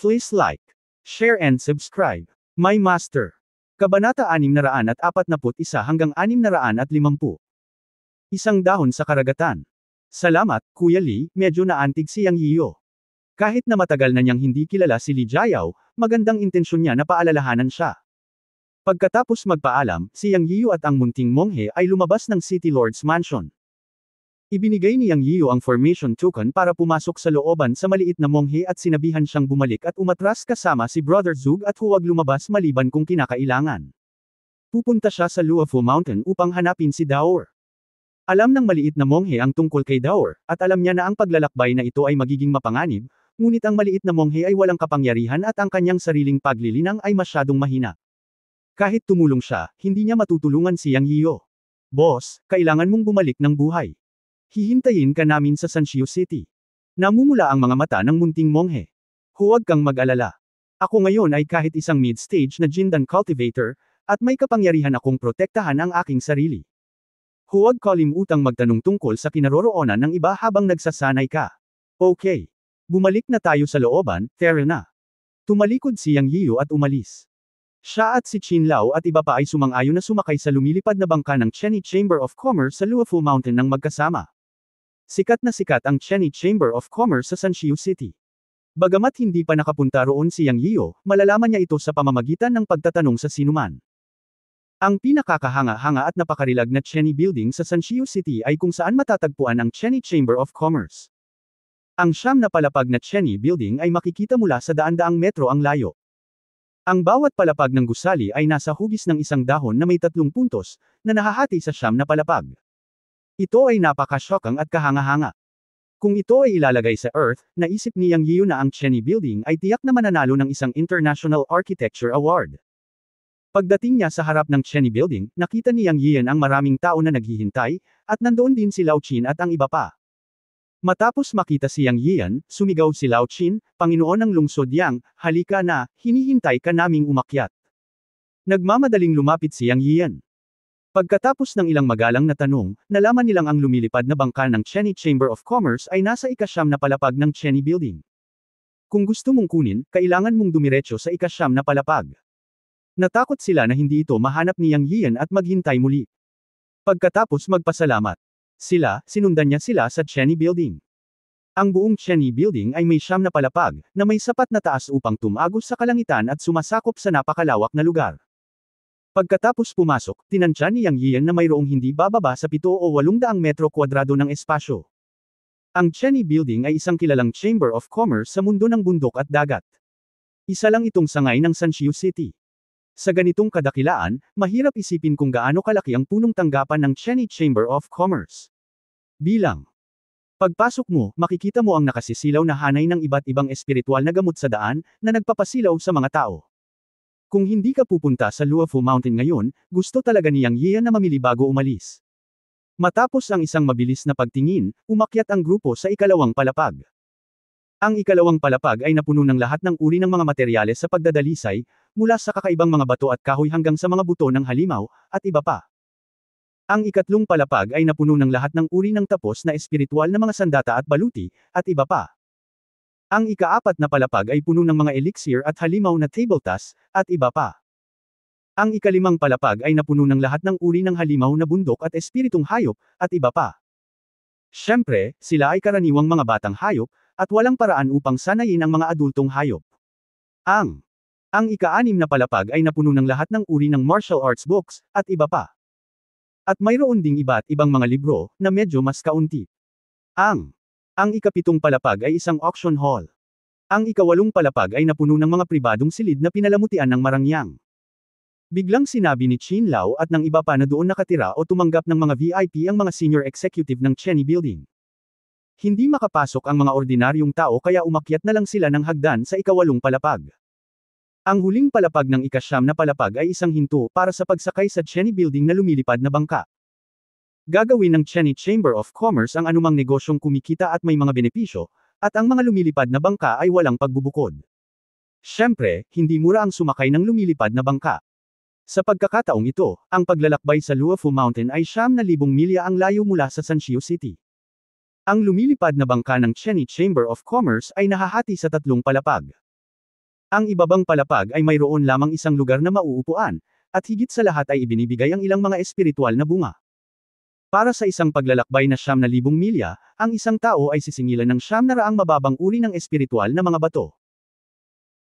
Please like, share and subscribe. My Master. Kabanata 641 hanggang 650. Isang dahon sa karagatan. Salamat, Kuya Lee, medyo naantig si Yang Yiyo. Kahit na matagal na niyang hindi kilala si Lee Jiao, magandang intensyon niya na paalalahanan siya. Pagkatapos magpaalam, si Yang Yiyo at ang munting monghe ay lumabas ng City Lord's Mansion. Ibinigay ni Yang Yiyo ang formation token para pumasok sa looban sa maliit na monghe at sinabihan siyang bumalik at umatras kasama si Brother Zug at huwag lumabas maliban kung kinakailangan. Pupunta siya sa Luofu Mountain upang hanapin si Daor. Alam ng maliit na monghe ang tungkol kay Daor, at alam niya na ang paglalakbay na ito ay magiging mapanganib, ngunit ang maliit na monghe ay walang kapangyarihan at ang kanyang sariling paglilinang ay masyadong mahina. Kahit tumulong siya, hindi niya matutulungan si Yang Yiyo. Boss, kailangan mong bumalik ng buhay. Hihintayin ka namin sa Sanshio City. Namumula ang mga mata ng munting monghe. Huwag kang mag-alala. Ako ngayon ay kahit isang mid-stage na Jindan cultivator, at may kapangyarihan akong protektahan ang aking sarili. Huwag kalimutang magtanong tungkol sa kinaroroonan ng iba habang nagsasanay ka. Okay. Bumalik na tayo sa looban, tara na. Tumalikod si Yang Yiyo at umalis. Siya at si Qin Lao at iba pa ay sumang-ayon na sumakay sa lumilipad na bangka ng Cheney Chamber of Commerce sa Luofu Mountain ng magkasama. Sikat na sikat ang Cheney Chamber of Commerce sa Sanshio City. Bagamat hindi pa nakapunta roon si Yang Yiyo, malalaman niya ito sa pamamagitan ng pagtatanong sa sinuman. Ang pinakakahanga-hanga at napakarilag na Cheney Building sa Sanshio City ay kung saan matatagpuan ang Cheney Chamber of Commerce. Ang siyam na palapag na Cheney Building ay makikita mula sa daan-daang metro ang layo. Ang bawat palapag ng gusali ay nasa hugis ng isang dahon na may 3 puntos, na nahahati sa siyam na palapag. Ito ay napaka-shockang at kahanga-hanga. Kung ito ay ilalagay sa Earth, naisip ni Yang Yiyo na ang Cheney Building ay tiyak na mananalo ng isang International Architecture Award. Pagdating niya sa harap ng Cheney Building, nakita ni Yang Yiyo ang maraming tao na naghihintay, at nandoon din si Lao Qin at ang iba pa. Matapos makita si Yang Yiyo, sumigaw si Lao Qin, Panginoon ng lungsod Yang, halika na, hinihintay ka naming umakyat. Nagmamadaling lumapit si Yang Yiyo. Pagkatapos ng ilang magalang na tanong, nalaman nilang ang lumilipad na bangka ng Cheney Chamber of Commerce ay nasa ika-9 na palapag ng Cheney Building. Kung gusto mong kunin, kailangan mong dumiretso sa ika-9 na palapag. Natakot sila na hindi ito mahanap ni Yang Yiyo at maghintay muli. Pagkatapos magpasalamat sinundan niya sila sa Cheney Building. Ang buong Cheney Building ay may 9 na palapag, na may sapat na taas upang tumagos sa kalangitan at sumasakop sa napakalawak na lugar. Pagkatapos pumasok, tinansya ni Yang Yiyo na mayroong hindi bababa sa 7 o 800 metro kwadrado ng espasyo. Ang Cheney Building ay isang kilalang Chamber of Commerce sa mundo ng bundok at dagat. Isa lang itong sangay ng Sanshio City. Sa ganitong kadakilaan, mahirap isipin kung gaano kalaki ang punong tanggapan ng Cheney Chamber of Commerce. Bilang. Pagpasok mo, makikita mo ang nakasisilaw na hanay ng iba't ibang espiritual na gamot sa daan, na nagpapasilaw sa mga tao. Kung hindi ka pupunta sa Luofu Mountain ngayon, gusto talaga ni Yang Yiyo na mamili bago umalis. Matapos ang isang mabilis na pagtingin, umakyat ang grupo sa ikalawang palapag. Ang ikalawang palapag ay napuno ng lahat ng uri ng mga materyales sa pagdadalisay, mula sa kakaibang mga bato at kahoy hanggang sa mga buto ng halimaw, at iba pa. Ang ikatlong palapag ay napuno ng lahat ng uri ng tapos na espiritual na mga sandata at baluti, at iba pa. Ang ika-4 na palapag ay puno ng mga elixir at halimaw na tabletas, at iba pa. Ang ika-5 palapag ay napuno ng lahat ng uri ng halimaw na bundok at espiritong hayop, at iba pa. Siyempre, sila ay karaniwang mga batang hayop, at walang paraan upang sanayin ang mga adultong hayop. Ang ika-6 na palapag ay napuno ng lahat ng uri ng martial arts books, at iba pa. At mayroon ding iba't ibang mga libro, na medyo mas kaunti. Ang ika-7 palapag ay isang auction hall. Ang ika-8 palapag ay napuno ng mga pribadong silid na pinalamutian ng marangyang. Biglang sinabi ni Qin Lao at ng iba pa na doon nakatira o tumanggap ng mga VIP ang mga senior executive ng Cheney Building. Hindi makapasok ang mga ordinaryong tao kaya umakyat na lang sila ng hagdan sa ika-8 palapag. Ang huling palapag ng ika-9 na palapag ay isang hinto para sa pagsakay sa Cheney Building na lumilipad na bangka. Gagawin ng Cheney Chamber of Commerce ang anumang negosyong kumikita at may mga benepisyo, at ang mga lumilipad na bangka ay walang pagbubukod. Siyempre, hindi mura ang sumakay ng lumilipad na bangka. Sa pagkakataong ito, ang paglalakbay sa Luofu Mountain ay 9,000 milya ang layo mula sa Sanshio City. Ang lumilipad na bangka ng Cheney Chamber of Commerce ay nahahati sa 3 palapag. Ang ibabang palapag ay mayroon lamang isang lugar na mauupuan, at higit sa lahat ay ibinibigay ang ilang mga espiritual na bunga. Para sa isang paglalakbay na 9,000 milya, ang isang tao ay sisingilan ng 900 mababang uri ng espiritual na mga bato.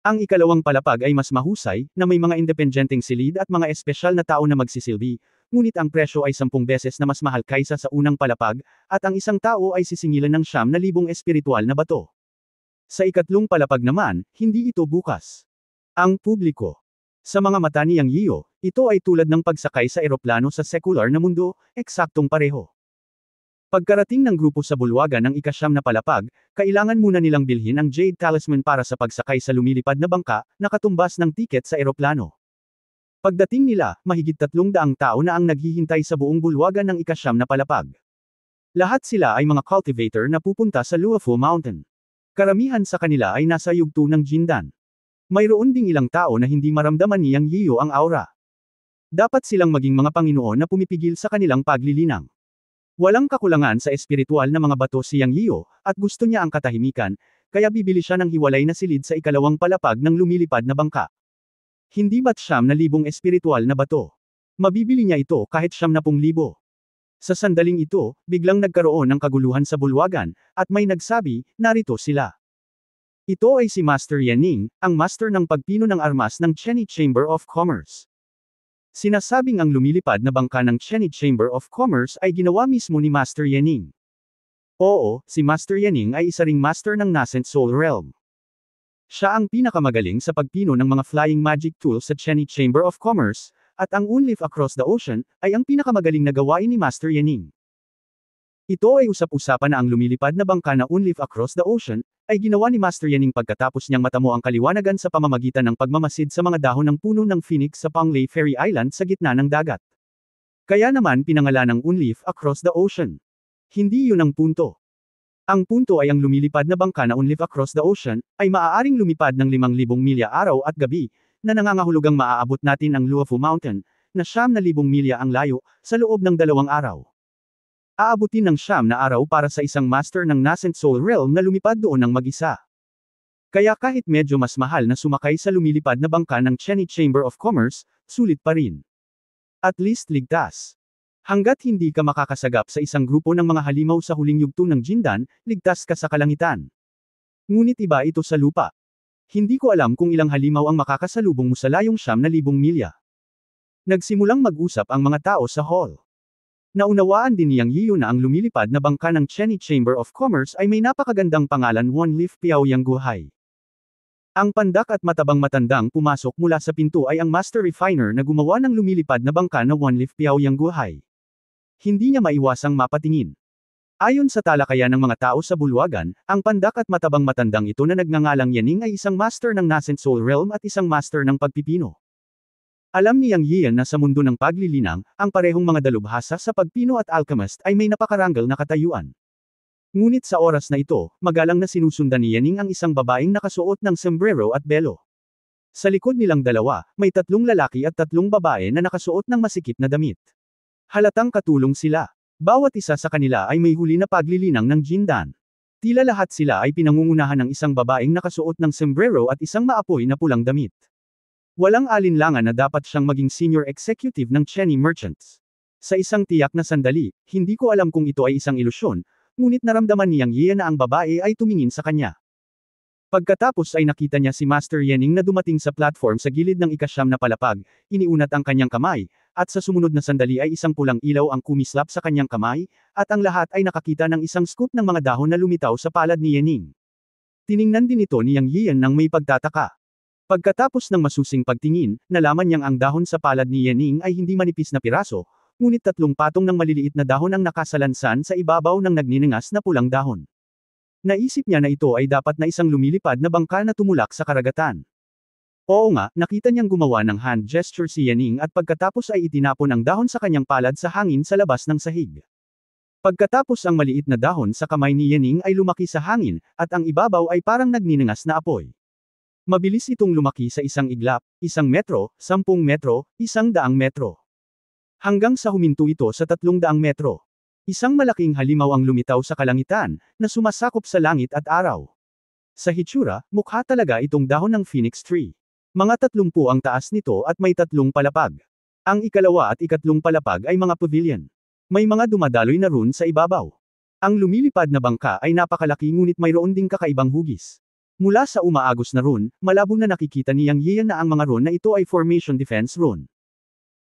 Ang ikalawang palapag ay mas mahusay, na may mga independenteng silid at mga espesyal na tao na magsisilbi, ngunit ang presyo ay 10 beses na mas mahal kaysa sa unang palapag, at ang isang tao ay sisingilan ng 9,000 espiritual na bato. Sa ikatlong palapag naman, hindi ito bukas. Ang publiko. Sa mga mata ni Yang Yiyo, ito ay tulad ng pagsakay sa eroplano sa sekular na mundo, eksaktong pareho. Pagkarating ng grupo sa bulwagan ng ika-9 na palapag, kailangan muna nilang bilhin ang Jade Talisman para sa pagsakay sa lumilipad na bangka, na katumbas ng tiket sa eroplano. Pagdating nila, mahigit 300 tao na ang naghihintay sa buong bulwagan ng ika-9 na palapag. Lahat sila ay mga cultivator na pupunta sa Luofu Mountain. Karamihan sa kanila ay nasa yugto ng Jindan. Mayroon ding ilang tao na hindi maramdaman ni Yang Yiyo ang aura. Dapat silang maging mga Panginoon na pumipigil sa kanilang paglilinang. Walang kakulangan sa espiritual na mga bato si Yang Yiyo, at gusto niya ang katahimikan, kaya bibili siya ng hiwalay na silid sa ikalawang palapag ng lumilipad na bangka. Hindi ba't 9,000 espiritual na bato? Mabibili niya ito kahit 70,000. Sa sandaling ito, biglang nagkaroon ng kaguluhan sa bulwagan, at may nagsabi, narito sila. Ito ay si Master Yaning, ang master ng pagpino ng armas ng Cheney Chamber of Commerce. Sinasabing ang lumilipad na bangka ng Cheney Chamber of Commerce ay ginawa mismo ni Master Yaning. Oo, si Master Yaning ay isa ring master ng Nascent Soul Realm. Siya ang pinakamagaling sa pagpino ng mga flying magic tools sa Cheney Chamber of Commerce, at ang Unleaf Across the Ocean, ay ang pinakamagaling na gawain ni Master Yaning. Ito ay usap-usapan na ang lumilipad na bangka na Unleaf Across the Ocean, ay ginawa ni Master Yaning pagkatapos niyang matamo ang kaliwanagan sa pamamagitan ng pagmamasid sa mga dahon ng puno ng Phoenix sa Panglay Ferry Island sa gitna ng dagat. Kaya naman pinangalan ng Unleaf Across the Ocean. Hindi yun ang punto. Ang punto ay ang lumilipad na bangka na Unleaf Across the Ocean, ay maaaring lumipad ng 5,000 milya araw at gabi, na nangangahulugang maaabot natin ang Luofu Mountain, na 9,000 milya ang layo, sa loob ng 2 araw. Aabutin ng 9 na araw para sa isang master ng Nascent Soul Realm na lumipad doon ng mag-isa. Kaya kahit medyo mas mahal na sumakay sa lumilipad na bangka ng Cheney Chamber of Commerce, sulit pa rin. At least ligtas. Hanggat hindi ka makakasagap sa isang grupo ng mga halimaw sa huling yugto ng Jindan, ligtas ka sa kalangitan. Ngunit iba ito sa lupa. Hindi ko alam kung ilang halimaw ang makakasalubong mo sa layong 9,000 milya. Nagsimulang mag-usap ang mga tao sa hall. Naunawaan din ni Yang Yiyo na ang lumilipad na bangka ng Cheney Chamber of Commerce ay may napakagandang pangalan One Leaf Piaoyang Guhay. Ang pandak at matabang matandang pumasok mula sa pinto ay ang Master Refiner na gumawa ng lumilipad na bangka na One Leaf Piaoyang Guhay. Hindi niya maiwasang mapatingin. Ayon sa talakayan ng mga tao sa bulwagan, ang pandak at matabang matandang ito na nagngangalang Yaning ay isang master ng Nascent Soul Realm at isang master ng pagpipino. Alam ni Yang Yiyan na sa mundo ng paglilinang, ang parehong mga dalubhasa sa pagpino at alchemist ay may napakarangal na katayuan. Ngunit sa oras na ito, magalang na sinusundan ni Yaning ang isang babaeng nakasuot ng sombrero at belo. Sa likod nilang dalawa, may 3 lalaki at 3 babae na nakasuot ng masikip na damit. Halatang katulong sila. Bawat isa sa kanila ay may huli na paglilinang ng Jindan. Tila lahat sila ay pinangungunahan ng isang babaeng nakasuot ng sombrero at isang maapoy na pulang damit. Walang alinlangan na dapat siyang maging senior executive ng Cheney Merchants. Sa isang tiyak na sandali, hindi ko alam kung ito ay isang ilusyon, ngunit naramdaman ni Yang Yiyan na ang babae ay tumingin sa kanya. Pagkatapos ay nakita niya si Master Yaning na dumating sa platform sa gilid ng ika-9 na palapag, iniunat ang kanyang kamay, at sa sumunod na sandali ay isang pulang ilaw ang kumislap sa kanyang kamay, at ang lahat ay nakakita ng isang scoop ng mga dahon na lumitaw sa palad ni Yaning. Tiningnan din ito ni Yang Yiyan nang may pagtataka. Pagkatapos ng masusing pagtingin, nalaman niyang ang dahon sa palad ni Yaning ay hindi manipis na piraso, ngunit 3 patong ng maliliit na dahon ang nakasalansan sa ibabaw ng nagniningas na pulang dahon. Naisip niya na ito ay dapat na isang lumilipad na bangka na tumulak sa karagatan. Oo nga, nakita niyang gumawa ng hand gesture si Yaning at pagkatapos ay itinapon ang dahon sa kanyang palad sa hangin sa labas ng sahig. Pagkatapos ang maliit na dahon sa kamay ni Yaning ay lumaki sa hangin, at ang ibabaw ay parang nagniningas na apoy. Mabilis itong lumaki sa isang iglap, 1 metro, 10 metro, 100 metro. Hanggang sa huminto ito sa 300 metro. Isang malaking halimaw ang lumitaw sa kalangitan, na sumasakop sa langit at araw. Sa hitsura, mukha talaga itong dahon ng phoenix tree. Mga 30 ang taas nito at may 3 palapag. Ang ikalawa at ikatlong palapag ay mga pavilion. May mga dumadaloy na rune sa ibabaw. Ang lumilipad na bangka ay napakalaki ngunit mayroon ding kakaibang hugis. Mula sa umaagos na rune, malabo na nakikita ni Yang Yian na ang mga rune na ito ay formation defense rune.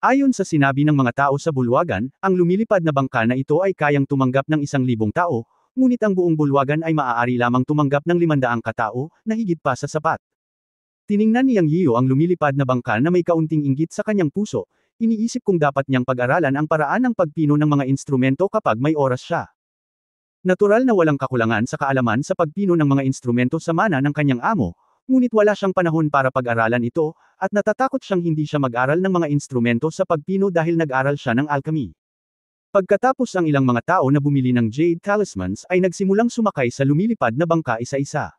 Ayon sa sinabi ng mga tao sa bulwagan, ang lumilipad na bangka na ito ay kayang tumanggap ng 1,000 tao, ngunit ang buong bulwagan ay maaari lamang tumanggap ng 500 katao, na higit pa sa sapat. Tiningnan ni Yang Yiu ang lumilipad na bangka na may kaunting inggit sa kanyang puso, iniisip kung dapat niyang pag-aralan ang paraan ng pagpino ng mga instrumento kapag may oras siya. Natural na walang kakulangan sa kaalaman sa pagpino ng mga instrumento sa mana ng kanyang amo, ngunit wala siyang panahon para pag-aralan ito, at natatakot siyang hindi siya mag-aral ng mga instrumento sa pagpino dahil nag-aral siya ng alchemy. Pagkatapos ang ilang mga tao na bumili ng Jade Talismans ay nagsimulang sumakay sa lumilipad na bangka isa-isa.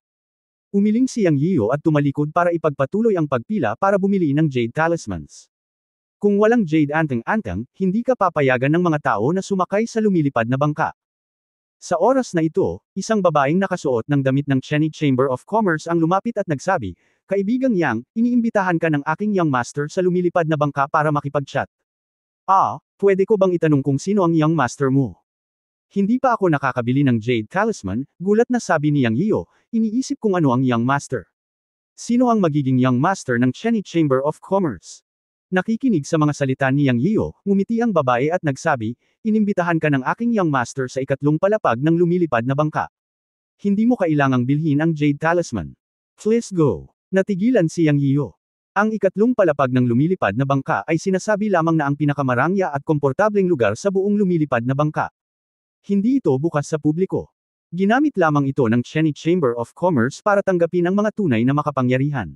Umiling si Yang Yiu at tumalikod para ipagpatuloy ang pagpila para bumili ng Jade Talismans. Kung walang Jade Anteng-Anteng, hindi ka papayagan ng mga tao na sumakay sa lumilipad na bangka. Sa oras na ito, isang babaeng nakasuot ng damit ng Cheney Chamber of Commerce ang lumapit at nagsabi, "Kaibigang Yang, iniimbitahan ka ng aking Young Master sa lumilipad na bangka para makipag-chat. Pwede ko bang itanong kung sino ang Young Master mo?" Hindi pa ako nakakabili ng Jade Talisman, gulat na sabi ni Yang Yiu, iniisip kung ano ang Young Master. Sino ang magiging Young Master ng Cheney Chamber of Commerce? Nakikinig sa mga salita ni Yang Yiu, ngumiti ang babae at nagsabi, "Inimbitahan ka ng aking Young Master sa ikatlong palapag ng lumilipad na bangka. Hindi mo kailangang bilhin ang Jade Talisman. Please go." Natigilan si Yang Yiu. Ang ikatlong palapag ng lumilipad na bangka ay sinasabi lamang na ang pinakamarangya at komportableng lugar sa buong lumilipad na bangka. Hindi ito bukas sa publiko. Ginamit lamang ito ng Cheney Chamber of Commerce para tanggapin ang mga tunay na makapangyarihan.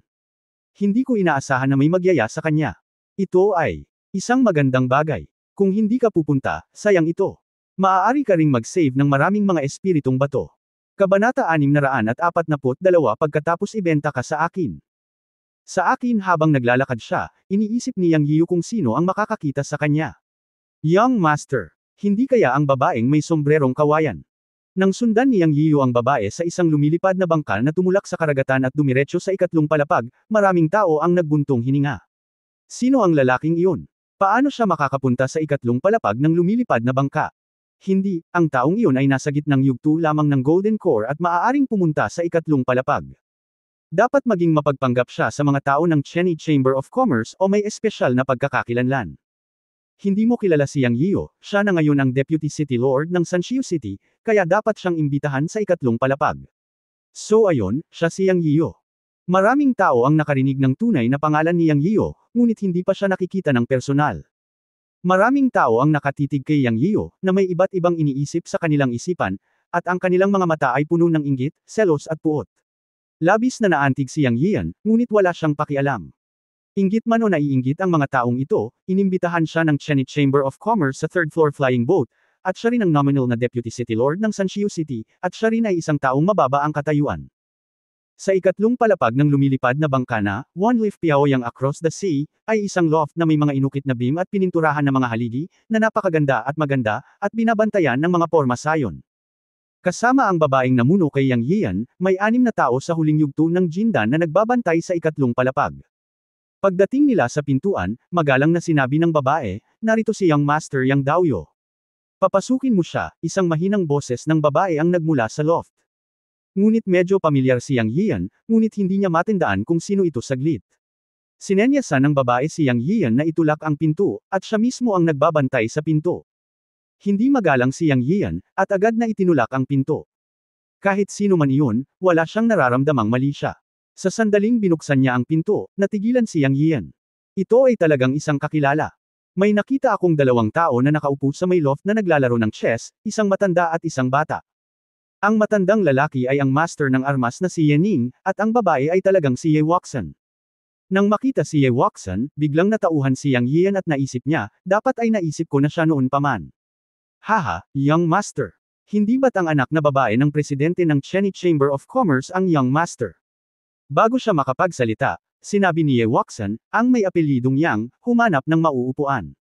Hindi ko inaasahan na may magyaya sa kanya. Ito ay isang magandang bagay. Kung hindi ka pupunta, sayang ito. Maaari ka ring mag-save ng maraming mga espiritong bato. Kabanata 642 pagkatapos ibenta ka sa akin. Sa akin habang naglalakad siya, iniisip ni Yang Yiu kung sino ang makakakita sa kanya. Young Master. Hindi kaya ang babaeng may sombrerong kawayan. Nang sundan ni Yang Yiu ang babae sa isang lumilipad na bangka na tumulak sa karagatan at dumiretso sa ikatlong palapag, maraming tao ang nagbuntong hininga. Sino ang lalaking iyon? Paano siya makakapunta sa ikatlong palapag ng lumilipad na bangka? Hindi, ang taong iyon ay nasa gitnang yugto lamang ng Golden Core at maaaring pumunta sa ikatlong palapag. Dapat maging mapagpanggap siya sa mga tao ng Cheney Chamber of Commerce o may espesyal na pagkakakilanlan. Hindi mo kilala si Yang Yiu, siya na ngayon ang Deputy City Lord ng Sanxiu City, kaya dapat siyang imbitahan sa ikatlong palapag. So ayon, siya si Yang Yiu. Maraming tao ang nakarinig ng tunay na pangalan ni Yang Yiu, ngunit hindi pa siya nakikita ng personal. Maraming tao ang nakatitig kay Yang Yiu, na may iba't ibang iniisip sa kanilang isipan, at ang kanilang mga mata ay puno ng inggit, selos at puot. Labis na naantig si Yang Yian, ngunit wala siyang pakialam. Inggit man o naiinggit ang mga taong ito, inimbitahan siya ng Cheney Chamber of Commerce sa third floor flying boat, at siya rin ang nominal na Deputy City Lord ng Sanxiu City, at siya rin ay isang taong mababa ang katayuan. Sa ikatlong palapag ng lumilipad na bangka na, One Leaf Piaoyang Across the Sea, ay isang loft na may mga inukit na beam at pininturahan ng mga haligi, na napakaganda at maganda, at binabantayan ng mga porma sayon. Kasama ang babaeng namuno kay Yang Yian, may 6 na tao sa huling yugto ng Jindan na nagbabantay sa ikatlong palapag. Pagdating nila sa pintuan, magalang na sinabi ng babae, "Narito si Young Master Yang Daoyo. Papasukin mo siya." Isang mahinang boses ng babae ang nagmula sa loft. Ngunit medyo pamilyar si Yang Yian, ngunit hindi niya matandaan kung sino ito saglit. Sinenyasan ng babae si Yang Yian na itulak ang pinto, at siya mismo ang nagbabantay sa pinto. Hindi magalang si Yang Yian, at agad na itinulak ang pinto. Kahit sino man iyon, wala siyang nararamdamang mali siya. Sa sandaling binuksan niya ang pinto, natigilan si Yang Yian. Ito ay talagang isang kakilala. May nakita akong 2 tao na nakaupo sa may loft na naglalaro ng chess, isang matanda at isang bata. Ang matandang lalaki ay ang master ng armas na si Yening, at ang babae ay talagang si Ye Wuxian. Nang makita si Ye Wuxian, biglang natauhan si Yang Yian at naisip niya, dapat ay naisip ko na siya noon pa man. Haha, Young Master. Hindi ba't ang anak na babae ng presidente ng Cheney Chamber of Commerce ang Young Master? Bago siya makapagsalita, sinabi ni Ye Wuxian, ang may apelyidong Yang, humanap ng mauupuan.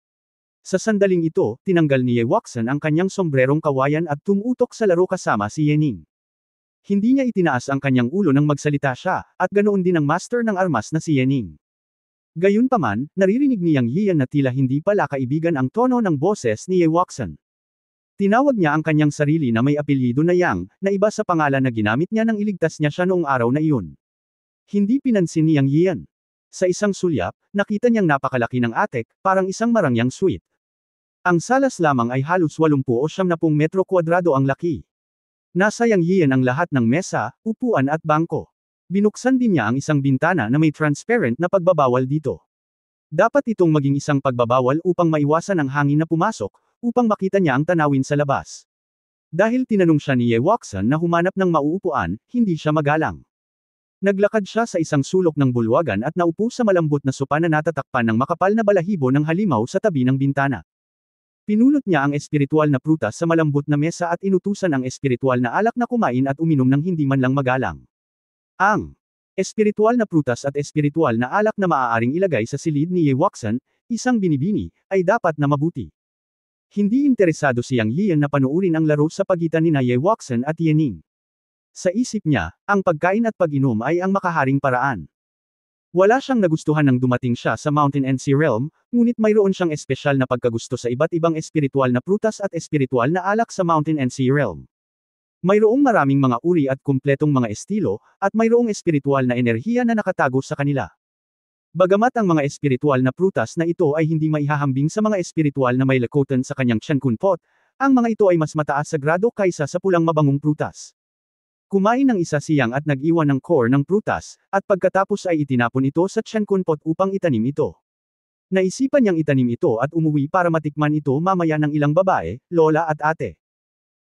Sa sandaling ito, tinanggal ni Ye Wuxian ang kanyang sombrerong kawayan at tumutok sa laro kasama si Yening. Hindi niya itinaas ang kanyang ulo nang magsalita siya, at ganoon din ang master ng armas na si Yening. Gayunpaman, naririnig ni Yang Yian na tila hindi pala kaibigan ang tono ng boses ni Ye Wuxian. Tinawag niya ang kanyang sarili na may apelyido na Yang, na iba sa pangalan na ginamit niya nang iligtas niya siya noong araw na iyon. Hindi pinansin ni Yang Yian. Sa isang sulyap, nakita niyang napakalaki ng atek, parang isang marangyang suite. Ang salas lamang ay halos 80 o 70 metro kwadrado ang laki. Nasa Yang Yian ang lahat ng mesa, upuan at bangko. Binuksan din niya ang isang bintana na may transparent na pagbabawal dito. Dapat itong maging isang pagbabawal upang maiwasan ang hangin na pumasok, upang makita niya ang tanawin sa labas. Dahil tinanong siya ni Ye Wuxian na humanap ng mauupuan, hindi siya magalang. Naglakad siya sa isang sulok ng bulwagan at naupo sa malambot na sopa na natatakpan ng makapal na balahibo ng halimaw sa tabi ng bintana. Pinulot niya ang espiritual na prutas sa malambot na mesa at inutusan ang espiritual na alak na kumain at uminom ng hindi man lang magalang. Ang espiritual na prutas at espiritual na alak na maaaring ilagay sa silid ni Ye Wuxian, isang binibini, ay dapat na mabuti. Hindi interesado si Yang Yian na panuurin ang laro sa pagitan ni Ye Wuxian at Yening. Sa isip niya, ang pagkain at pag-inom ay ang makaharing paraan. Wala siyang nagustuhan nang dumating siya sa Mountain and Sea Realm, ngunit mayroon siyang espesyal na pagkagusto sa iba't ibang espiritual na prutas at espiritual na alak sa Mountain and Sea Realm. Mayroong maraming mga uri at kumpletong mga estilo, at mayroong espiritual na enerhiya na nakatago sa kanila. Bagamat ang mga espiritual na prutas na ito ay hindi maihahambing sa mga espiritual na may lakotan sa kanyang Qiankun pot, ang mga ito ay mas mataas sa grado kaysa sa pulang mabangong prutas. Kumain ng isa si Yang at nag-iwan ng core ng prutas, at pagkatapos ay itinapon ito sa Qiankun pot upang itanim ito. Naisipan niyang itanim ito at umuwi para matikman ito mamaya ng ilang babae, lola at ate.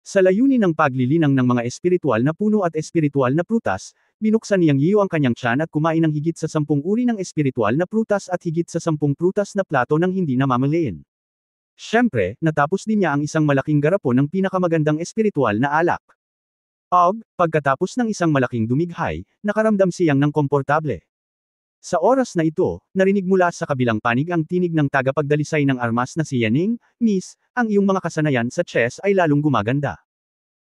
Sa layunin ng paglilinang ng mga espiritual na puno at espiritual na prutas, binuksan ni Yang Yiu ang kanyang tiyan at kumain ng higit sa 10 uri ng espiritual na prutas at higit sa 10 prutas na plato ng hindi namamalayan. Siyempre, natapos din niya ang isang malaking garapon ng pinakamagandang espiritual na alak. Pagkatapos ng isang malaking dumighay, nakaramdam siyang ng komportable. Sa oras na ito, narinig mula sa kabilang panig ang tinig ng tagapagdalisay ng armas na si Yening, Miss, ang iyong mga kasanayan sa chess ay lalong gumaganda.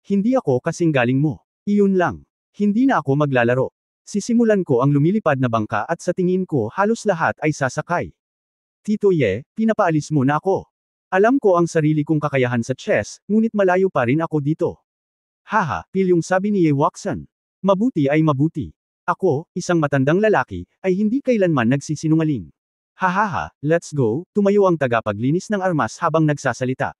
Hindi ako kasing galing mo. Iyon lang. Hindi na ako maglalaro. Sisimulan ko ang lumilipad na bangka at sa tingin ko halos lahat ay sasakay. Tito Ye, pinapaalis mo na ako. Alam ko ang sarili kong kakayahan sa chess, ngunit malayo pa rin ako dito. Haha, pilyong sabi ni Ye Wuxian. Mabuti ay mabuti. Ako, isang matandang lalaki, ay hindi kailanman nagsisinungaling. Hahaha, let's go, tumayo ang tagapaglinis ng armas habang nagsasalita.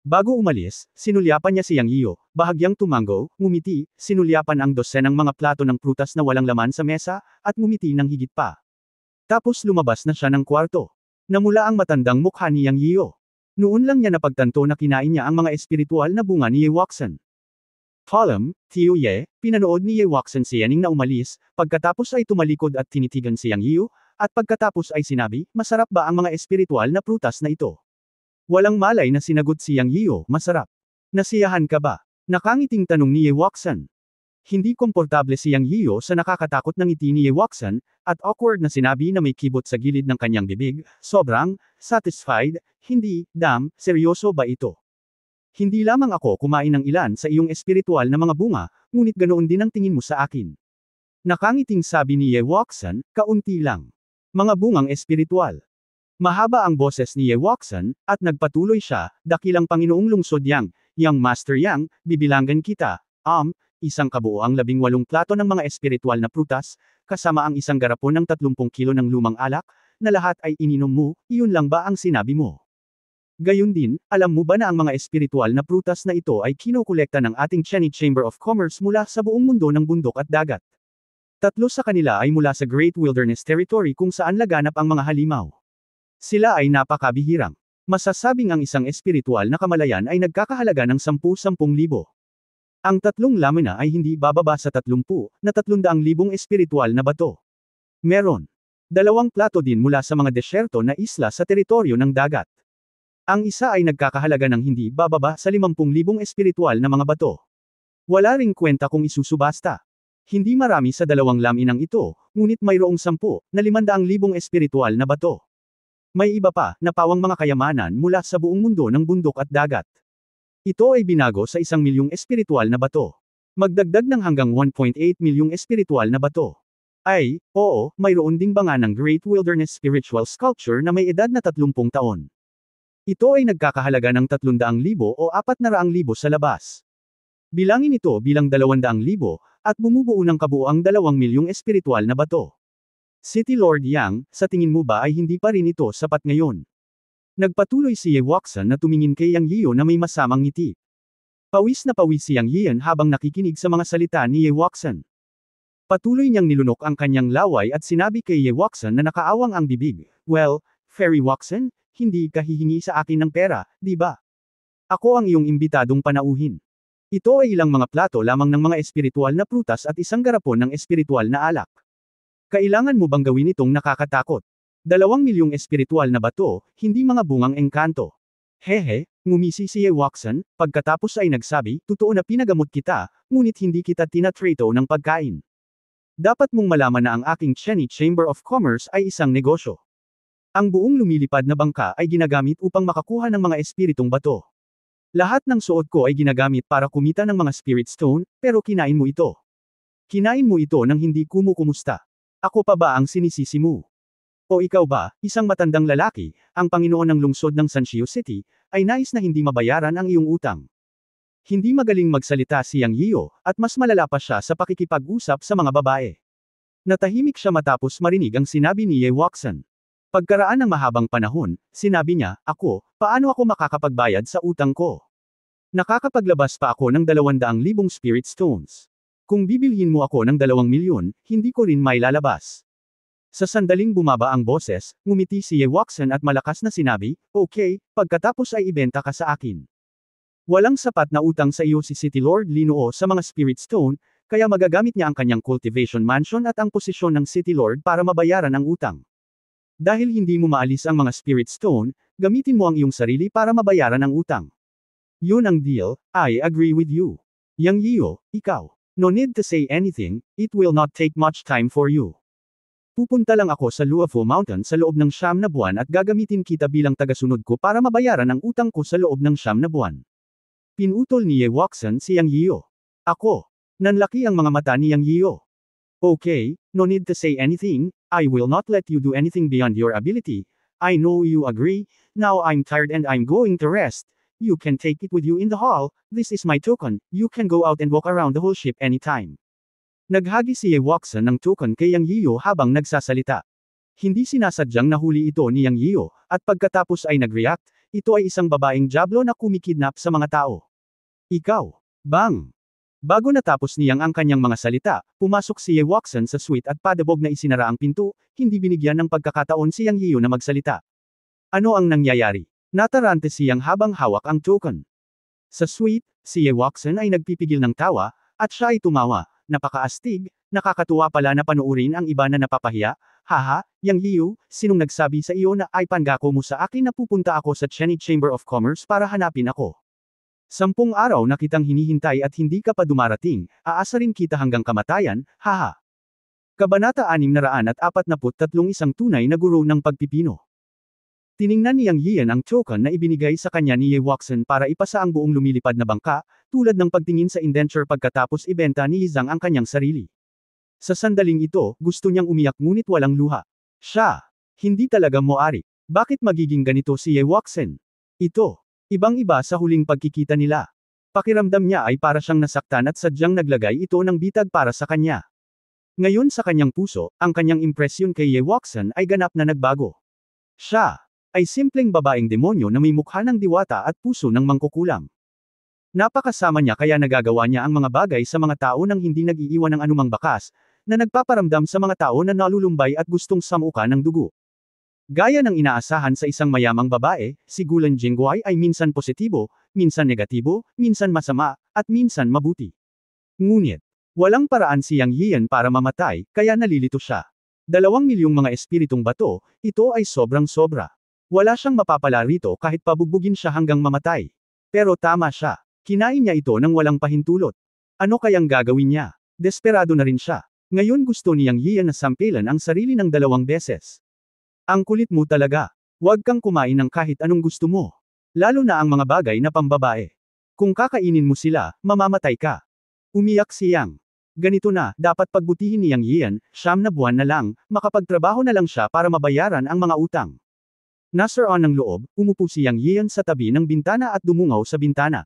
Bago umalis, sinulyapan niya si Yang Yiu, bahagyang tumango, ngumiti, sinulyapan ang dosenang mga plato ng prutas na walang laman sa mesa, at ngumiti ng higit pa. Tapos lumabas na siya ng kwarto. Namula ang matandang mukha ni Yang Yiu. Noon lang niya napagtanto na kinain niya ang mga espiritual na bunga ni Ye Wuxian. Tio Ye, pinanood ni Ye Wuxian si Yening na umalis, pagkatapos ay tumalikod at tinitigan si Yang Yiu, at pagkatapos ay sinabi, masarap ba ang mga espiritual na prutas na ito? Walang malay na sinagot si Yang Yiu, masarap. Nasiyahan ka ba? Nakangiting tanong ni Ye Wuxian. Hindi komportable si Yang Yiu sa nakakatakot na ngiti ni Ye Wuxian, at awkward na sinabi na may kibot sa gilid ng kanyang bibig, sobrang, satisfied, hindi, seryoso ba ito? Hindi lamang ako kumain ng ilan sa iyong espiritual na mga bunga, ngunit ganoon din ang tingin mo sa akin. Nakangiting sabi ni Ye Wuxian, kaunti lang. Mga bungang espiritual. Mahaba ang boses ni Ye Wuxian, at nagpatuloy siya, dakilang Panginoong lungsod Yang, Yang Master Yang, bibilangan kita, isang kabuoang 18 plato ng mga espiritual na prutas, kasama ang isang garapon ng 30 kilo ng lumang alak, na lahat ay ininom mo, iyon lang ba ang sinabi mo? Gayun din, alam mo ba na ang mga espiritual na prutas na ito ay kinokolekta ng ating Cheney Chamber of Commerce mula sa buong mundo ng bundok at dagat? 3 sa kanila ay mula sa Great Wilderness Territory kung saan laganap ang mga halimaw. Sila ay napakabihirang. Masasabing ang isang espiritual na kamalayan ay nagkakahalaga ng 10,000 libo. Ang 3 lamina ay hindi bababa sa 30 na 300,000 espiritual na bato. Meron 2 plato din mula sa mga desyerto na isla sa teritoryo ng dagat. Ang isa ay nagkakahalaga ng hindi bababa sa 50,000 espiritual na mga bato. Wala ring kwenta kung isusubasta. Hindi marami sa 2 laminang ito, ngunit mayroong 10 na 500,000 espiritual na bato. May iba pa, na pawang mga kayamanan mula sa buong mundo ng bundok at dagat. Ito ay binago sa 1,000,000 espiritual na bato. Magdagdag ng hanggang 1.8 milyong espiritual na bato. Ay, oo, mayroon ding banga ng Great Wilderness Spiritual Sculpture na may edad na 30 taon. Ito ay nagkakahalaga ng 300,000 o 400,000 sa labas. Bilangin ito bilang 200,000, at bumubuo ng kabuuang 2 milyong espiritual na bato. City Lord Yang, sa tingin mo ba ay hindi pa rin ito sapat ngayon? Nagpatuloy si Ye Wuxian na tumingin kay Yang Yiyo na may masamang ngiti. Pawis na pawis si Yang Yiyan habang nakikinig sa mga salita ni Ye Wuxian. Patuloy niyang nilunok ang kanyang laway at sinabi kay Ye Wuxian na nakaawang ang bibig, "Well, Fairy Wuxian, hindi ka hihingi sa akin ng pera, di ba? Ako ang iyong imbitadong panauhin. Ito ay ilang mga plato lamang ng mga espiritual na prutas at isang garapon ng espiritual na alak. Kailangan mo bang gawin itong nakakatakot? 2 milyong espiritual na bato, hindi mga bungang engkanto." Hehe, ngumisi si Ye Wuxian, pagkatapos ay nagsabi, "Totoo na pinagamot kita, ngunit hindi kita tinatrato ng pagkain. Dapat mong malaman na ang aking Cheney Chamber of Commerce ay isang negosyo. Ang buong lumilipad na bangka ay ginagamit upang makakuha ng mga espiritong bato. Lahat ng suot ko ay ginagamit para kumita ng mga spirit stone, pero kinain mo ito. Kinain mo ito nang hindi kumukumusta. Ako pa ba ang sinisisi mo? O ikaw ba, isang matandang lalaki, ang Panginoon ng lungsod ng Sanshio City, ay nais na hindi mabayaran ang iyong utang?" Hindi magaling magsalita si Yang Yiyo, at mas malala pa siya sa pakikipag-usap sa mga babae. Natahimik siya matapos marinig ang sinabi ni Ye Wuxian. Pagkaraan ng mahabang panahon, sinabi niya, "Ako, paano ako makakapagbayad sa utang ko? Nakakapaglabas pa ako ng 200,000 spirit stones. Kung bibilhin mo ako ng 2 milyon, hindi ko rin mailalabas." Sa sandaling bumaba ang boses, ngumiti si Ye Wuxian at malakas na sinabi, "Okay, pagkatapos ay ibenta ka sa akin. Walang sapat na utang sa iyo si City Lord Linuo sa mga Spirit Stone, kaya magagamit niya ang kanyang cultivation mansion at ang posisyon ng City Lord para mabayaran ang utang. Dahil hindi mo maalis ang mga Spirit Stone, gamitin mo ang iyong sarili para mabayaran ang utang. Yun ang deal, I agree with you. Yang Yiyo, ikaw. No need to say anything, it will not take much time for you. Pupunta lang ako sa Luofu Mountain sa loob ng 9 na buwan at gagamitin kita bilang tagasunod ko para mabayaran ang utang ko sa loob ng 9 na buwan." Pinutol ni Ye Wuxian si Yang Yiyo. "Ako." Nanlaki ang mga mata ni Yang Yiyo. "Okay, no need to say anything, I will not let you do anything beyond your ability. I know you agree, now I'm tired and I'm going to rest. You can take it with you in the hall, this is my token, you can go out and walk around the whole ship anytime." Naghagi si Ye Wuxian ng token kay Yang Yiyo habang nagsasalita. Hindi sinasadyang nahuli ito ni Yang Yiyo, at pagkatapos ay nag-react, ito ay isang babaeng diablo na kumikidnap sa mga tao. "Ikaw." Bang! Bago natapos niyang ang kanyang mga salita, pumasok si Ye Wuxian sa suite at padabog na isinara ang pinto, hindi binigyan ng pagkakataon si Yang Yiyo na magsalita. Ano ang nangyayari? Natarante siyang habang hawak ang token. Sa suite, si Ye Wuxian ay nagpipigil ng tawa, at siya ay tumawa. "Napakaastig, nakakatuwa pala na panuurin ang iba na napapahiya, haha, Yang Yiyo, sinong nagsabi sa iyo na ay pangako mo sa akin na pupunta ako sa Cheney Chamber of Commerce para hanapin ako? 10 araw na kitang hinihintay at hindi ka pa dumarating, aasarin kita hanggang kamatayan, haha." Kabanata 643 Isang tunay na guro ng pagpipino. Tiningnan ni Yang Yiyan ang token na ibinigay sa kanya ni Ye Wuxian para ipasa ang buong lumilipad na bangka, tulad ng pagtingin sa indenture pagkatapos ibenta ni Yizang ang kanyang sarili. Sa sandaling ito, gusto niyang umiyak ngunit walang luha. Siya, hindi talaga moari. Bakit magiging ganito si Ye Wuxian? Ito, ibang-iba sa huling pagkikita nila. Pakiramdam niya ay para siyang nasaktan at sadyang naglagay ito ng bitag para sa kanya. Ngayon sa kanyang puso, ang kanyang impresyon kay Ye Wuxian ay ganap na nagbago. Siya ay simpleng babaeng demonyo na may mukha ng diwata at puso ng mangkukulam. Napakasama niya kaya nagagawa niya ang mga bagay sa mga tao nang hindi nag-iiwan ng anumang bakas, na nagpaparamdam sa mga tao na nalulumbay at gustong samuka ng dugo. Gaya ng inaasahan sa isang mayamang babae, si Gulan Jingguai ay minsan positibo, minsan negatibo, minsan masama, at minsan mabuti. Ngunit, walang paraan si Yang Yiyan para mamatay, kaya nalilito siya. 2 milyong mga espiritong bato, ito ay sobrang-sobra. Wala siyang mapapala rito kahit pabugbugin siya hanggang mamatay. Pero tama siya. Kinain niya ito nang walang pahintulot. Ano kayang gagawin niya? Desperado na rin siya. Ngayon gusto ni Yang Yiyan na sampilan ang sarili ng 2 beses. Ang kulit mo talaga. Huwag kang kumain ng kahit anong gusto mo. Lalo na ang mga bagay na pambabae. Kung kakainin mo sila, mamamatay ka. Umiyak si Yang. Ganito na, dapat pagbutihin ni Yang Yian, 9 na buwan na lang, makapagtrabaho na lang siya para mabayaran ang mga utang. Nasaroon ng loob, umupo si Yang Yian sa tabi ng bintana at dumungaw sa bintana.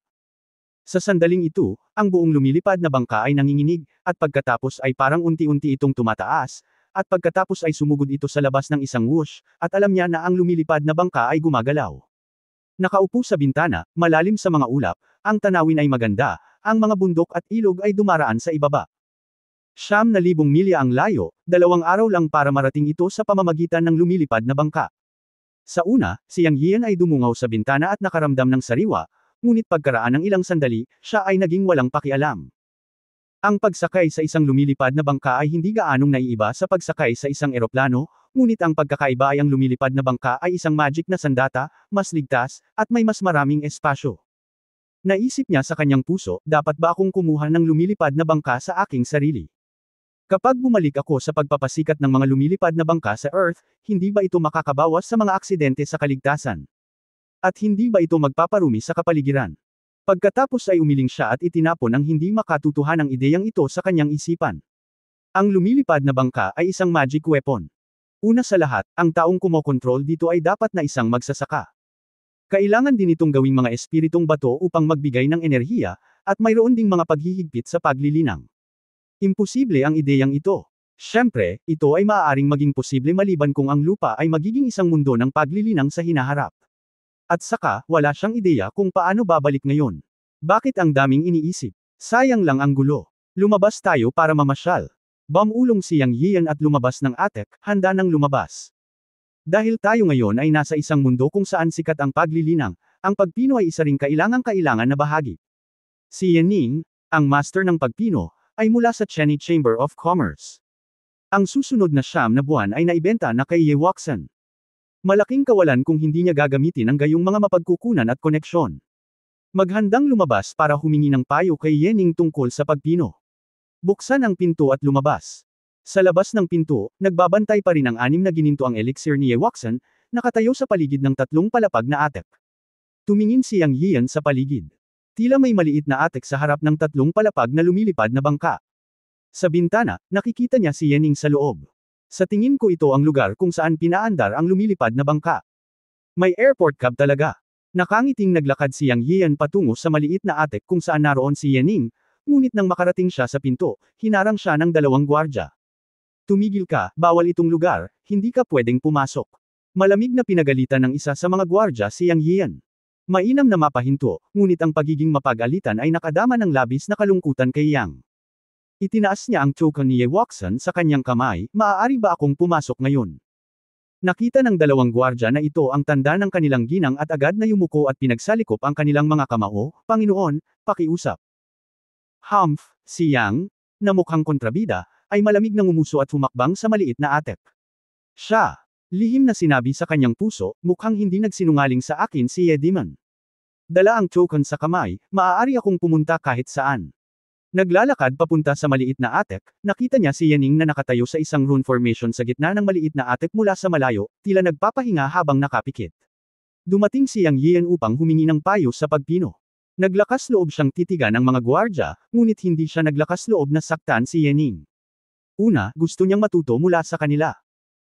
Sa sandaling ito, ang buong lumilipad na bangka ay nanginginig, at pagkatapos ay parang unti-unti itong tumataas, at pagkatapos ay sumugod ito sa labas ng isang whoosh, at alam niya na ang lumilipad na bangka ay gumagalaw. Nakaupo sa bintana, malalim sa mga ulap, ang tanawin ay maganda, ang mga bundok at ilog ay dumaraan sa ibaba. 9,000 milya ang layo, 2 araw lang para marating ito sa pamamagitan ng lumilipad na bangka. Sa una, si Yang Yian ay dumungaw sa bintana at nakaramdam ng sariwa, ngunit pagkaraan ng ilang sandali, siya ay naging walang pakialam. Ang pagsakay sa isang lumilipad na bangka ay hindi gaanong naiiba sa pagsakay sa isang eroplano, ngunit ang pagkakaiba ay ang lumilipad na bangka ay isang magic na sandata, mas ligtas, at may mas maraming espasyo. Naisip niya sa kanyang puso, dapat ba akong kumuha ng lumilipad na bangka sa aking sarili? Kapag bumalik ako sa pagpapasikat ng mga lumilipad na bangka sa Earth, hindi ba ito makakabawas sa mga aksidente sa kaligtasan? At hindi ba ito magpaparumi sa kapaligiran? Pagkatapos ay umiling siya at itinapon ang hindi makatutuhanang ideyang ito sa kanyang isipan. Ang lumilipad na bangka ay isang magic weapon. Una sa lahat, ang taong kumokontrol dito ay dapat na isang magsasaka. Kailangan din itong gawing mga espiritong bato upang magbigay ng enerhiya, at mayroon ding mga paghihigpit sa paglilinang. Imposible ang ideyang ito. Siyempre, ito ay maaaring maging posible maliban kung ang lupa ay magiging isang mundo ng paglilinang sa hinaharap. At saka, wala siyang ideya kung paano babalik ngayon. Bakit ang daming iniisip? Sayang lang ang gulo. Lumabas tayo para mamasyal. Bumulong si Yang Yian at lumabas ng atek, handa nang lumabas. Dahil tayo ngayon ay nasa isang mundo kung saan sikat ang paglilinang, ang pagpino ay isa ring kailangan na bahagi. Si Yening, ang master ng pagpino, ay mula sa Cheney Chamber of Commerce. Ang susunod na 9 na buwan ay naibenta na kay Ye Waxan. Malaking kawalan kung hindi niya gagamitin ang gayong mga mapagkukunan at koneksyon. Maghandang lumabas para humingi ng payo kay Yening tungkol sa pagpino. Buksan ang pinto at lumabas. Sa labas ng pinto, nagbabantay pa rin ang 6 na ginintoang elixir ni Ye Waxan, nakatayo sa paligid ng 3 palapag na atek. Tumingin si Yang Yian sa paligid. Tila may maliit na atek sa harap ng 3 palapag na lumilipad na bangka. Sa bintana, nakikita niya si Yening sa loob. Sa tingin ko ito ang lugar kung saan pinaandar ang lumilipad na bangka. May airport cab talaga. Nakangiting naglakad si Yang Yian patungo sa maliit na atek kung saan naroon si Yening, ngunit nang makarating siya sa pinto, hinarang siya ng 2 gwardya. Tumigil ka, bawal itong lugar, hindi ka pwedeng pumasok. Malamig na pinagalitan ng isa sa mga gwardya si Yang Yian. Mainam na mapahinto, ngunit ang pagiging mapag-alitan ay nakadama ng labis na kalungkutan kay Yang. Itinaas niya ang token ni Ye Waxan sa kanyang kamay, maaari ba akong pumasok ngayon? Nakita ng 2 gwardya na ito ang tanda ng kanilang ginang at agad na yumuko at pinagsalikop ang kanilang mga kamao, Panginoon, pakiusap. Humph, si Yang, na mukhang kontrabida, ay malamig na ngumuso at humakbang sa maliit na atek. Siya, lihim na sinabi sa kanyang puso, mukhang hindi nagsinungaling sa akin si Ye Demon. Dala ang token sa kamay, maaari akong pumunta kahit saan. Naglalakad papunta sa maliit na atek, nakita niya si Yening na nakatayo sa isang rune formation sa gitna ng maliit na atek mula sa malayo, tila nagpapahinga habang nakapikit. Dumating si Yang Yian upang humingi ng payo sa pagpino. Naglakas loob siyang titigan ng mga gwardya, ngunit hindi siya naglakas loob na saktan si Yening. Una, gusto niyang matuto mula sa kanila.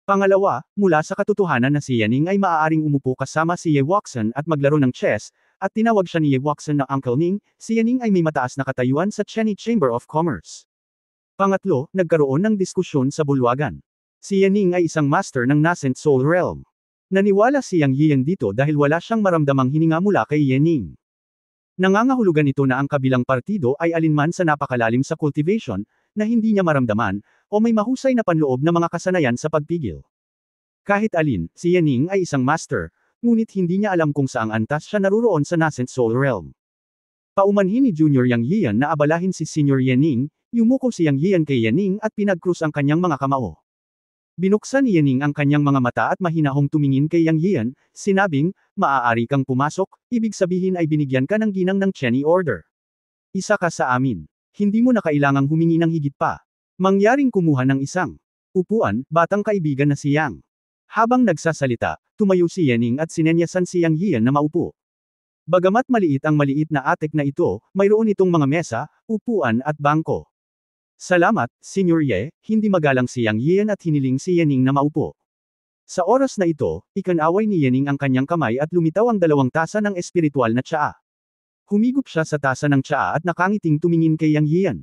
Pangalawa, mula sa katotohanan na si Yening ay maaaring umupo kasama si Ye Waxan at maglaro ng chess, at tinawag siya ni Ye Waxan na Uncle Ning, si Yening ay may mataas na katayuan sa Cheney Chamber of Commerce. Pangatlo, nagkaroon ng diskusyon sa bulwagan. Si Yening ay isang master ng nascent soul realm. Naniwala si Yang Yian dito dahil wala siyang maramdamang hininga mula kay Yening. Nangangahulugan ito na ang kabilang partido ay alinman sa napakalalim sa cultivation, na hindi niya maramdaman, o may mahusay na panloob na mga kasanayan sa pagpigil. Kahit alin, si Yening ay isang master, ngunit hindi niya alam kung saang antas siya naruroon sa nascent soul realm. Paumanhin ni Junior Yang Yian na abalahin si Senior Yening, yumuko si Yang Yian kay Yening at pinagkrus ang kanyang mga kamao. Binuksan ni Yening ang kanyang mga mata at mahinahong tumingin kay Yang Yian, sinabing, maaari kang pumasok, ibig sabihin ay binigyan ka ng ginang ng Cheney Order. Isa ka sa amin. Hindi mo na kailangang humingi ng higit pa. Mangyaring kumuha ng isang upuan, batang kaibigan na si Yang. Habang nagsasalita, tumayo si Yening at sinenyasan si Yang Yian na maupo. Bagamat maliit na attic na ito, mayroon itong mga mesa, upuan at bangko. Salamat, Senior Ye, hindi magalang si Yang Yian at hiniling si Yening na maupo. Sa oras na ito, ikinaway ni Yening ang kanyang kamay at lumitaw ang 2 tasa ng espiritual na tsaa. Humigop siya sa tasa ng tsaa at nakangiting tumingin kay Yang Yian.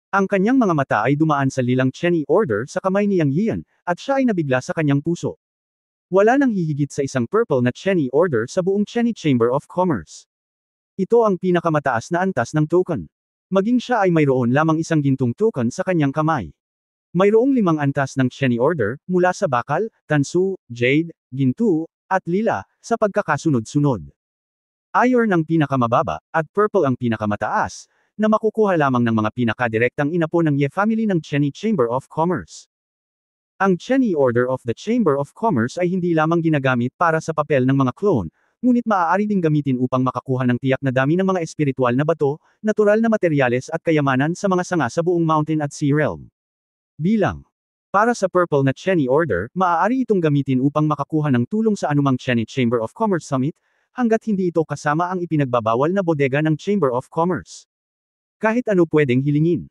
Ang kanyang mga mata ay dumaan sa lilang Cheney order sa kamay ni Yang Yian, at siya ay nabigla sa kanyang puso. Wala nang hihigit sa isang purple na Cheney order sa buong Cheney Chamber of Commerce. Ito ang pinakamataas na antas ng token. Maging siya ay mayroon lamang isang gintong token sa kanyang kamay. Mayroong 5 antas ng Cheney order, mula sa bakal, tansu, jade, ginto, at lila, sa pagkakasunod-sunod. Iron ang pinakamababa, at purple ang pinakamataas, na makukuha lamang ng mga pinakadirektang inapo ng Ye family ng Cheney Chamber of Commerce. Ang Cheney Order of the Chamber of Commerce ay hindi lamang ginagamit para sa papel ng mga clone, ngunit maaari ding gamitin upang makakuha ng tiyak na dami ng mga espiritual na bato, natural na materyales at kayamanan sa mga sanga sa buong Mountain at Sea Realm. Bilang. Para sa Purple na Cheney Order, maaari itong gamitin upang makakuha ng tulong sa anumang Cheney Chamber of Commerce Summit, hanggat hindi ito kasama ang ipinagbabawal na bodega ng Chamber of Commerce. Kahit ano pwedeng hilingin.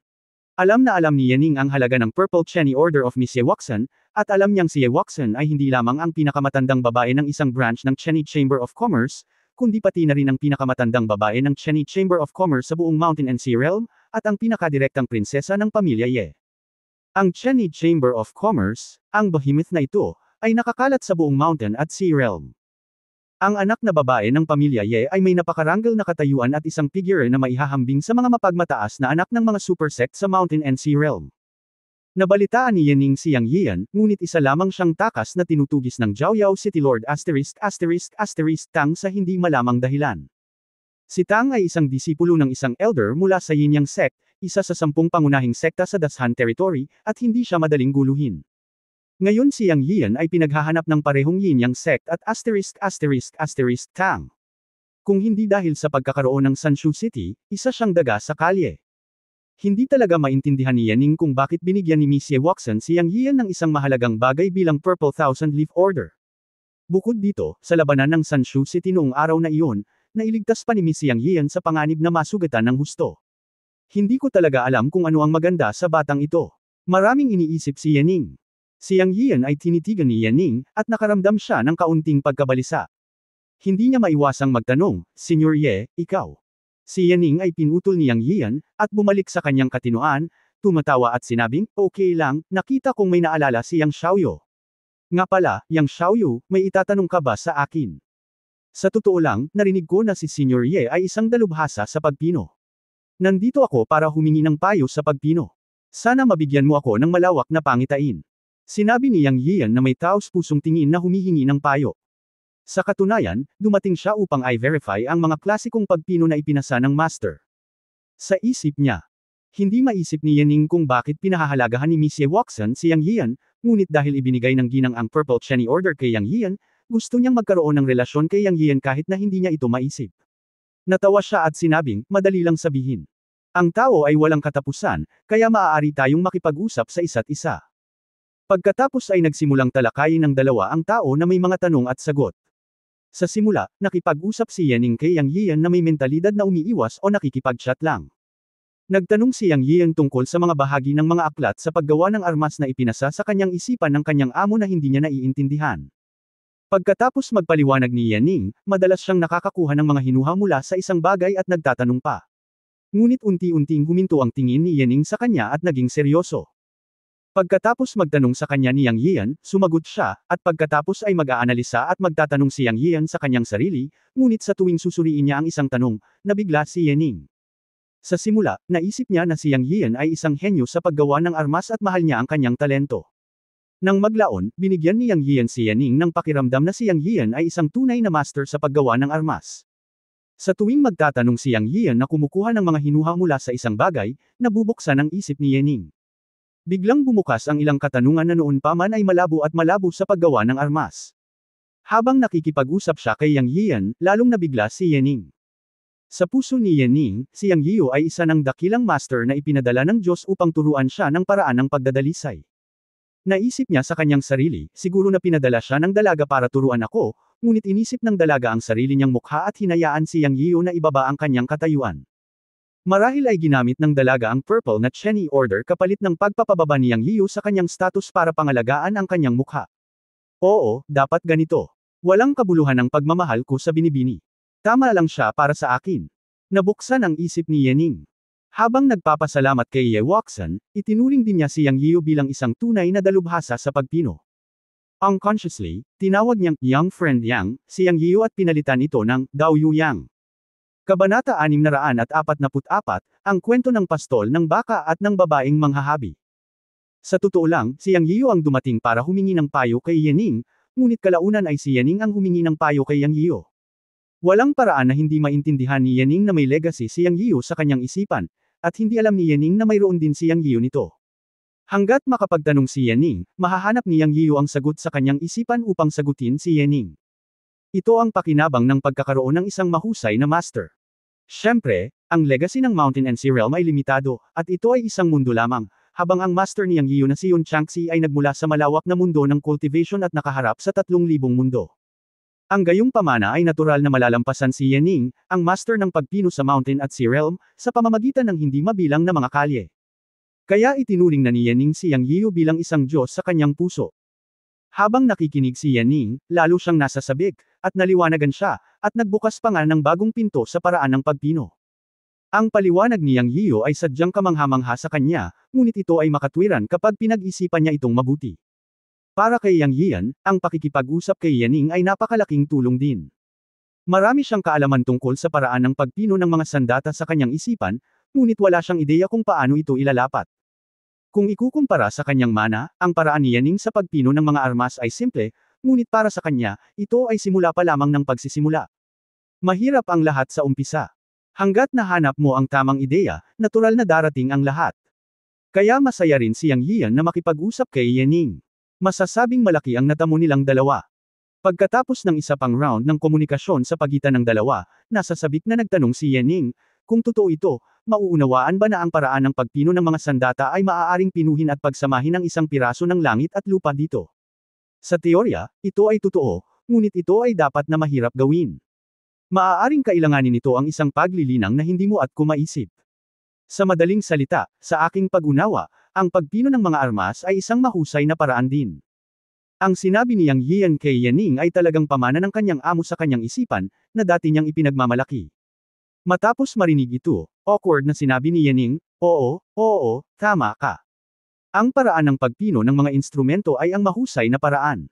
Alam na alam ni Yening ang halaga ng Purple Cheney Order of Miss Ye Wuxian, at alam niyang si Ye Wuxian ay hindi lamang ang pinakamatandang babae ng isang branch ng Cheney Chamber of Commerce, kundi pati na rin ang pinakamatandang babae ng Cheney Chamber of Commerce sa buong Mountain and Sea Realm, at ang pinakadirektang prinsesa ng pamilya Ye. Ang Cheney Chamber of Commerce, ang behemoth na ito, ay nakakalat sa buong Mountain at Sea Realm. Ang anak na babae ng pamilya Ye ay may napakarangal na katayuan at isang figure na maihahambing sa mga mapagmataas na anak ng mga super sect sa Mountain and Sea Realm. Nabalitaan ni Yening si Yang Yian, ngunit isa lamang siyang takas na tinutugis ng Jiaoyao City Lord Tang sa hindi malamang dahilan. Si Tang ay isang disipulo ng isang elder mula sa Yinyang sect, isa sa 10 pangunahing sekta sa Dashan Territory, at hindi siya madaling guluhin. Ngayon si Yang Yian ay pinaghahanap ng parehong Yinyang sect at Tang. Kung hindi dahil sa pagkakaroon ng Sanshu City, isa siyang daga sa kalye. Hindi talaga maintindihan ni Yening kung bakit binigyan ni Miss Ye Wuxian si Yang Yian ng isang mahalagang bagay bilang Purple Thousand Leaf Order. Bukod dito, sa labanan ng Sanshu City noong araw na iyon, nailigtas pa ni Miss Yang Yian sa panganib na masugatan ng husto. Hindi ko talaga alam kung ano ang maganda sa batang ito. Maraming iniisip si Yening. Si Yang Yian ay tinitigan ni Yening, at nakaramdam siya ng kaunting pagkabalisa. Hindi niya maiwasang magtanong, Senior Ye, ikaw. Si Yening ay pinutol ni Yang Yian, at bumalik sa kanyang katinoan, tumatawa at sinabing, okay lang, nakita kong may naalala si Yang Xiaoyu. Nga pala, Yang Xiaoyu, may itatanong ka ba sa akin? Sa totoo lang, narinig ko na si Senior Ye ay isang dalubhasa sa pagpino. Nandito ako para humingi ng payo sa pagpino. Sana mabigyan mo ako ng malawak na pangitain. Sinabi ni Yang Yian na may taos-pusong tingin na humihingi ng payo. Sa katunayan, dumating siya upang i-verify ang mga klasikong pagpino na ipinasa ng master. Sa isip niya, hindi maisip ni Yening kung bakit pinahahalagahan ni Miss Ye Wuxian si Yang Yian, ngunit dahil ibinigay ng ginang ang Purple Cheney Order kay Yang Yian, gusto niyang magkaroon ng relasyon kay Yang Yian kahit na hindi niya ito maisip. Natawa siya at sinabing, madali lang sabihin. Ang tao ay walang katapusan, kaya maaari tayong makipag-usap sa isa't isa. Pagkatapos ay nagsimulang talakayin ng dalawa ang tao na may mga tanong at sagot. Sa simula, nakipag-usap si Yening kay Yang Yian na may mentalidad na umiiwas o nakikipag-chat lang. Nagtanong si Yang Yian tungkol sa mga bahagi ng mga aklat sa paggawa ng armas na ipinasa sa kanyang isipan ng kanyang amo na hindi niya naiintindihan. Pagkatapos magpaliwanag ni Yening, madalas siyang nakakakuha ng mga hinuha mula sa isang bagay at nagtatanong pa. Ngunit unti-unting huminto ang tingin ni Yening sa kanya at naging seryoso. Pagkatapos magtanong sa kanya ni Yang Yian, sumagot siya, at pagkatapos ay mag-aanalisa at magtatanong si Yang Yian sa kanyang sarili, ngunit sa tuwing susuriin niya ang isang tanong, nabigla si Yening. Sa simula, naisip niya na si Yang Yian ay isang henyo sa paggawa ng armas at mahal niya ang kanyang talento. Nang maglaon, binigyan ni Yang Yian si Yening ng pakiramdam na si Yang Yian ay isang tunay na master sa paggawa ng armas. Sa tuwing magtatanong si Yang Yian na kumukuha ng mga hinuha mula sa isang bagay, nabubuksan ang isip ni Yening. Biglang bumukas ang ilang katanungan na noon pa man ay malabo at malabo sa paggawa ng armas. Habang nakikipag-usap siya kay Yang Yian, lalong nabigla si Yening. Sa puso ni Yening, si Yang Yiu ay isa ng dakilang master na ipinadala ng Diyos upang turuan siya ng paraan ng pagdadalisay. Naisip niya sa kanyang sarili, siguro na pinadala siya ng dalaga para turuan ako, ngunit inisip ng dalaga ang sarili niyang mukha at hinayaan si Yang Yiu na ibaba ang kanyang katayuan. Marahil ay ginamit ng dalaga ang purple na Cheney order kapalit ng pagpapababa ni Yang Yiu sa kanyang status para pangalagaan ang kanyang mukha. Oo, dapat ganito. Walang kabuluhan ang pagmamahal ko sa binibini. Tama lang siya para sa akin. Nabuksan ang isip ni Yening. Habang nagpapasalamat kay Ye Waxan, itinuring din niya si Yang Yiu bilang isang tunay na dalubhasa sa pagpino. Unconsciously, tinawag niyang young friend Yang, si Yang Yiu at pinalitan ito ng Dao Yu Yang. Kabanata 644, ang kwento ng pastol ng baka at ng babaeng manghahabi. Sa totoo lang, si Yang Yiu ang dumating para humingi ng payo kay Yening, ngunit kalaunan ay si Yening ang humingi ng payo kay Yang Yiu. Walang paraan na hindi maintindihan ni Yening na may legacy si Yang Yiu sa kanyang isipan, at hindi alam ni Yening na mayroon din si Yang Yiu nito. Hanggat makapagtanong si Yening, mahahanap ni Yang Yiu ang sagot sa kanyang isipan upang sagutin si Yening. Ito ang pakinabang ng pagkakaroon ng isang mahusay na master. Siyempre, ang legacy ng Mountain and Sea Realm ay limitado, at ito ay isang mundo lamang, habang ang master ni Yang Yiu na si Yun Changxi ay nagmula sa malawak na mundo ng cultivation at nakaharap sa 3,000 mundo. Ang gayong pamana ay natural na malalampasan si Yening, ang master ng pagpino sa Mountain at Sea Realm, sa pamamagitan ng hindi mabilang na mga kalye. Kaya itinuring na ni Yening si Yang Yiu bilang isang Diyos sa kanyang puso. Habang nakikinig si Yening, lalo siyang nasasabik, at naliwanagan siya, at nagbukas pa nga ng bagong pinto sa paraan ng pagpino. Ang paliwanag ni Yang Yiu ay sadyang kamangha-mangha sa kanya, ngunit ito ay makatwiran kapag pinag-isipan niya itong mabuti. Para kay Yang Yian, ang pakikipag-usap kay Yening ay napakalaking tulong din. Marami siyang kaalaman tungkol sa paraan ng pagpino ng mga sandata sa kanyang isipan, ngunit wala siyang ideya kung paano ito ilalapat. Kung ikukumpara sa kanyang mana, ang paraan ni Yening sa pagpino ng mga armas ay simple, ngunit para sa kanya, ito ay simula pa lamang ng pagsisimula. Mahirap ang lahat sa umpisa. Hanggat nahanap mo ang tamang ideya, natural na darating ang lahat. Kaya masaya rin si Yang Yian na makipag-usap kay Yening. Masasabing malaki ang natamo nilang dalawa. Pagkatapos ng isa pang round ng komunikasyon sa pagitan ng dalawa, nasasabik na nagtanong si Yening, kung totoo ito, mauunawaan ba na ang paraan ng pagpino ng mga sandata ay maaaring pinuhin at pagsamahin ng isang piraso ng langit at lupa dito? Sa teorya, ito ay totoo, ngunit ito ay dapat na mahirap gawin. Maaaring kailanganin nito ang isang paglilinang na hindi mo at kumaisip. Sa madaling salita, sa aking pag-unawa, ang pagpino ng mga armas ay isang mahusay na paraan din. Ang sinabi ni Yang Yian kay Yening ay talagang pamana ng kanyang amo sa kanyang isipan, na dati niyang ipinagmamalaki. Matapos marinig ito, awkward na sinabi ni Yening, oo, tama ka. Ang paraan ng pagpino ng mga instrumento ay ang mahusay na paraan.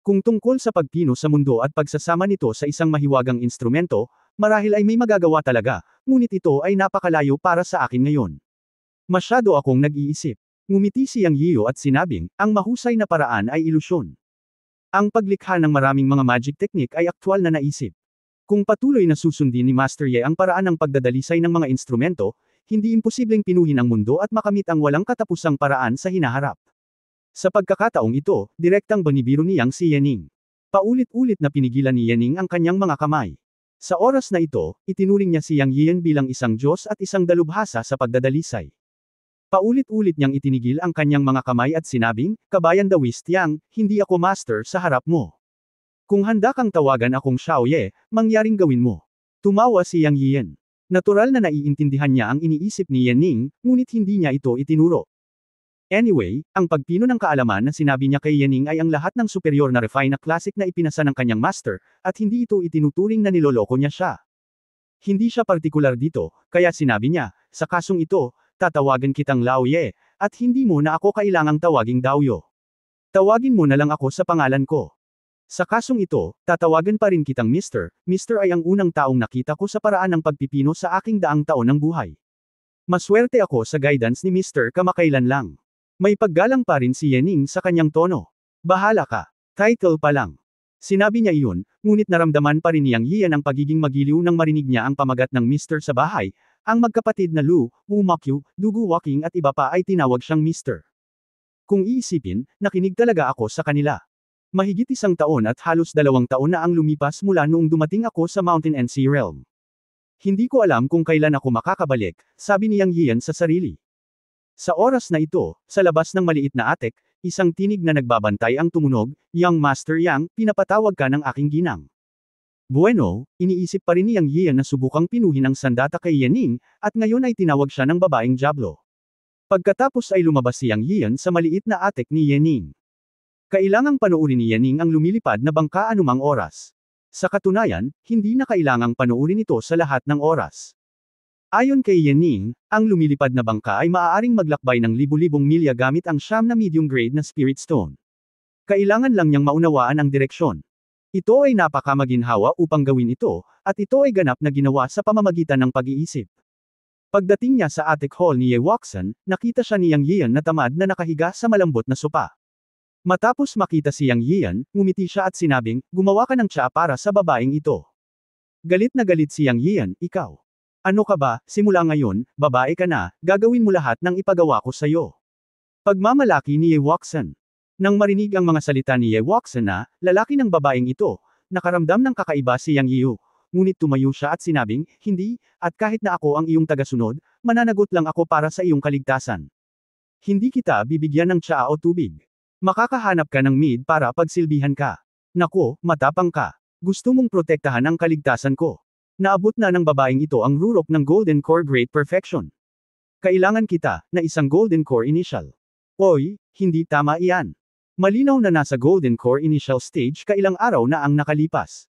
Kung tungkol sa pagpino sa mundo at pagsasama nito sa isang mahiwagang instrumento, marahil ay may magagawa talaga, ngunit ito ay napakalayo para sa akin ngayon. Masyado akong nag-iisip. Ngumiti si Yang Yiu at sinabing, ang mahusay na paraan ay ilusyon. Ang paglikha ng maraming mga magic technique ay aktwal na naisip. Kung patuloy na susundin ni Master Ye ang paraan ng pagdadalisay ng mga instrumento, hindi imposibleng pinuhin ang mundo at makamit ang walang katapusang paraan sa hinaharap. Sa pagkakataong ito, direktang banibiro ni Yang si Yening. Paulit-ulit na pinigilan ni Yening ang kanyang mga kamay. Sa oras na ito, itinuring niya si Yang Yian bilang isang Diyos at isang dalubhasa sa pagdadalisay. Paulit-ulit niyang itinigil ang kanyang mga kamay at sinabing, Kabayan Dawist Yang, hindi ako master sa harap mo. Kung handa kang tawagan akong Xiao Ye, mangyaring gawin mo. Tumawa si Yang Yian. Natural na naiintindihan niya ang iniisip ni Yening, ngunit hindi niya ito itinuro. Anyway, ang pagpino ng kaalaman na sinabi niya kay Yening ay ang lahat ng superior na refine na classic na ipinasa ng kanyang master, at hindi ito itinuturing na niloloko niya siya. Hindi siya partikular dito, kaya sinabi niya, sa kasong ito, tatawagan kitang Lao Ye, at hindi mo na ako kailangang tawaging Daoyo. Tawagin mo na lang ako sa pangalan ko. Sa kasong ito, tatawagan pa rin kitang Mr. Mr. ay ang unang taong nakita ko sa paraan ng pagpipino sa aking daang taon ng buhay. Maswerte ako sa guidance ni Mr. kamakailan lang. May paggalang pa rin si Yening sa kanyang tono. Bahala ka. Title pa lang. Sinabi niya iyon, ngunit naramdaman pa rin niyang Yian ang pagiging magiliw nang marinig niya ang pamagat ng Mr. sa bahay. Ang magkapatid na Lu, Wu Makyu, Dugu Walking at iba pa ay tinawag siyang Mr. Kung iisipin, nakinig talaga ako sa kanila. Mahigit 1 taon at halos 2 taon na ang lumipas mula noong dumating ako sa Mountain and Sea Realm. Hindi ko alam kung kailan ako makakabalik, sabi ni Yang Yian sa sarili. Sa oras na ito, sa labas ng maliit na attic, Isang tinig na nagbabantay ang tumunog, "Young Master Yang, pinapatawag ka ng aking ginang." Bueno, iniisip pa rin ni Yang Yian na subukang pinuhin ang sandata kay Yaning, at ngayon ay tinawag siya ng babaeng Diablo. Pagkatapos ay lumabas si Yang Yian sa maliit na atek ni Yaning. Kailangang panoorin ni Yaning ang lumilipad na bangka anumang oras. Sa katunayan, hindi na kailangang panoorin ito sa lahat ng oras. Ayon kay Yaning, ang lumilipad na bangka ay maaaring maglakbay ng libu-libong milya gamit ang siyam na medium-grade na Spirit Stone. Kailangan lang niyang maunawaan ang direksyon. Ito ay napakamaginhawa upang gawin ito, at ito ay ganap na ginawa sa pamamagitan ng pag-iisip. Pagdating niya sa attic hall ni Ye Waxan, nakita siya ni Yang Yian na tamad na nakahiga sa malambot na sopa. Matapos makita si Yang Yian, ngumiti siya at sinabing, "Gumawa ka ng tsaa para sa babaeng ito." Galit na galit si Yang Yian, "Ikaw. Ano ka ba, simula ngayon, babae ka na, gagawin mo lahat ng ipagawa ko sa'yo." Pagmamalaki ni Ye Waxan. Nang marinig ang mga salita ni Ye Waxan na, lalaki ng babaeng ito, nakaramdam ng kakaiba si Yang Yiu. Ngunit tumayo siya at sinabing, "Hindi, at kahit na ako ang iyong tagasunod, mananagot lang ako para sa iyong kaligtasan. Hindi kita bibigyan ng tsaa o tubig. Makakahanap ka ng maid para pagsilbihan ka. Nako, matapang ka. Gusto mong protektahan ang kaligtasan ko." Naabot na ng babaeng ito ang rurok ng Golden Core Great Perfection. "Kailangan kita, na isang Golden Core Initial." Oy, hindi tama iyan. Malinaw na nasa Golden Core Initial Stage ka ilang araw na ang nakalipas.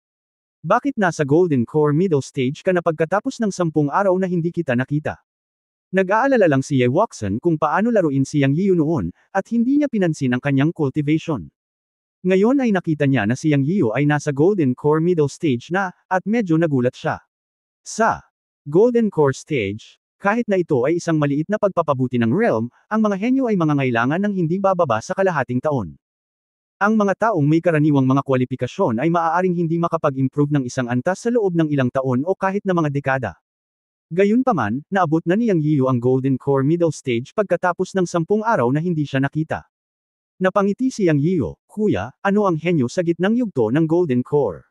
Bakit nasa Golden Core Middle Stage ka na pagkatapos ng 10 araw na hindi kita nakita? Nag-aalala lang si Ye Waxan kung paano laruin si Yang Yiu noon, at hindi niya pinansin ang kanyang cultivation. Ngayon ay nakita niya na si Yang Yiu ay nasa Golden Core Middle Stage na, at medyo nagulat siya. Sa Golden Core Stage, kahit na ito ay isang maliit na pagpapabuti ng realm, ang mga henyo ay mangangailangan ng hindi bababa sa kalahating taon. Ang mga taong may karaniwang mga kwalifikasyon ay maaaring hindi makapag-improve ng isang antas sa loob ng ilang taon o kahit na mga dekada. Gayunpaman, naabot na ni Yang Yiu ang Golden Core Middle Stage pagkatapos ng 10 araw na hindi siya nakita. Napangiti si Yang Yiu, "Kuya, ano ang henyo sa gitnang yugto ng Golden Core?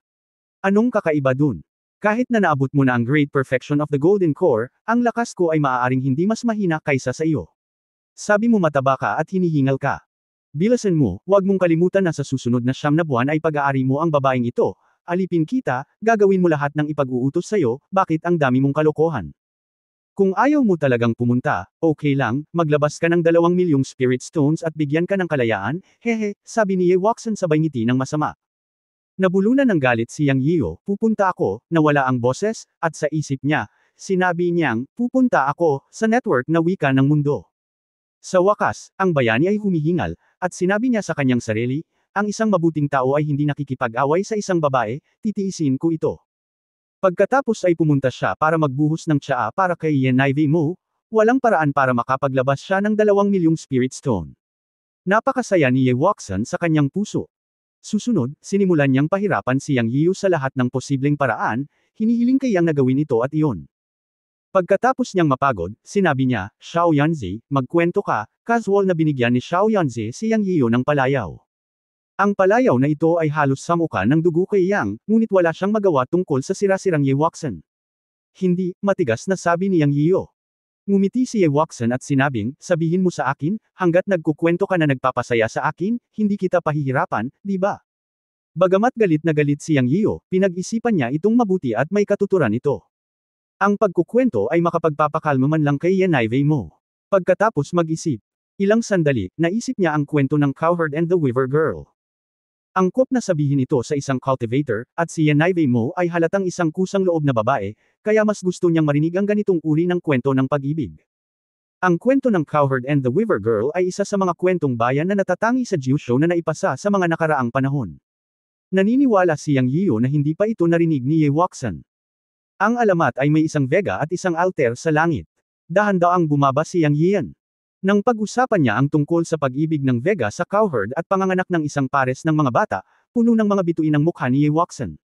Anong kakaiba dun? Kahit na naabot mo na ang Great Perfection of the Golden Core, ang lakas ko ay maaaring hindi mas mahina kaysa sa iyo. Sabi mo mataba ka at hinihingal ka. Bilasan mo, huwag mong kalimutan na sa susunod na 9 na buwan ay pag-aari mo ang babaeng ito, alipin kita, gagawin mo lahat ng ipag-uutos sa'yo, bakit ang dami mong kalokohan? Kung ayaw mo talagang pumunta, okay lang, maglabas ka ng 2 milyong Spirit Stones at bigyan ka ng kalayaan, hehe," sabi ni Ye Waxan sabay ngiti ng masama. Nabulunan ng galit si Yang Yiu, "Pupunta ako," nawala ang boses, at sa isip niya, sinabi niyang, "Pupunta ako," sa network na wika ng mundo. Sa wakas, ang bayani ay humihingal, at sinabi niya sa kanyang sarili, "Ang isang mabuting tao ay hindi nakikipag-away sa isang babae, titiisin ko ito." Pagkatapos ay pumunta siya para magbuhos ng tsaa para kay Yan Ivy Mo, walang paraan para makapaglabas siya ng 2 milyong Spirit Stone. Napakasaya ni Ye Waxan sa kanyang puso. Susunod, sinimulan niyang pahirapan si Yang Yiu sa lahat ng posibleng paraan, hinihiling kay Yang na gawin ito at iyon. Pagkatapos niyang mapagod, sinabi niya, "Xiao Yanzi, magkwento ka," casual na binigyan ni Xiao Yanzi si Yang Yiu ng palayaw. Ang palayaw na ito ay halos samuka ng dugo kay Yang, ngunit wala siyang magawa tungkol sa sira-sirang Ye Waxan. "Hindi," matigas na sabi ni Yang Yiu. Ngumiti si Ye Waxan at sinabing, "Sabihin mo sa akin, hanggat nagkukwento ka na nagpapasaya sa akin, hindi kita pahihirapan, di ba?" Bagamat galit na galit si Yang Yiu, pinag-isipan niya itong mabuti at may katuturan ito. Ang pagkukwento ay makapagpapakalma man lang kay Yan Ivy Mo. Pagkatapos mag-isip, ilang sandali, naisip niya ang kwento ng Cowherd and the Weaver Girl. Angkop na sabihin ito sa isang cultivator, at si Yan Ivy Mo ay halatang isang kusang loob na babae, kaya mas gusto niyang marinig ang ganitong uri ng kwento ng pag-ibig. Ang kwento ng Cowherd and the Weaver Girl ay isa sa mga kwentong bayan na natatangi sa Jiu-Show na naipasa sa mga nakaraang panahon. Naniniwala si Yang Yiu na hindi pa ito narinig ni Ye Waxan. Ang alamat ay may isang Vega at isang altar sa langit. Dahan-daang bumaba si Yang Yian. Nang pag-usapan niya ang tungkol sa pag-ibig ng Vega sa Cowherd at panganganak ng isang pares ng mga bata, puno ng mga bituin ang mukha ni Ye Waxan.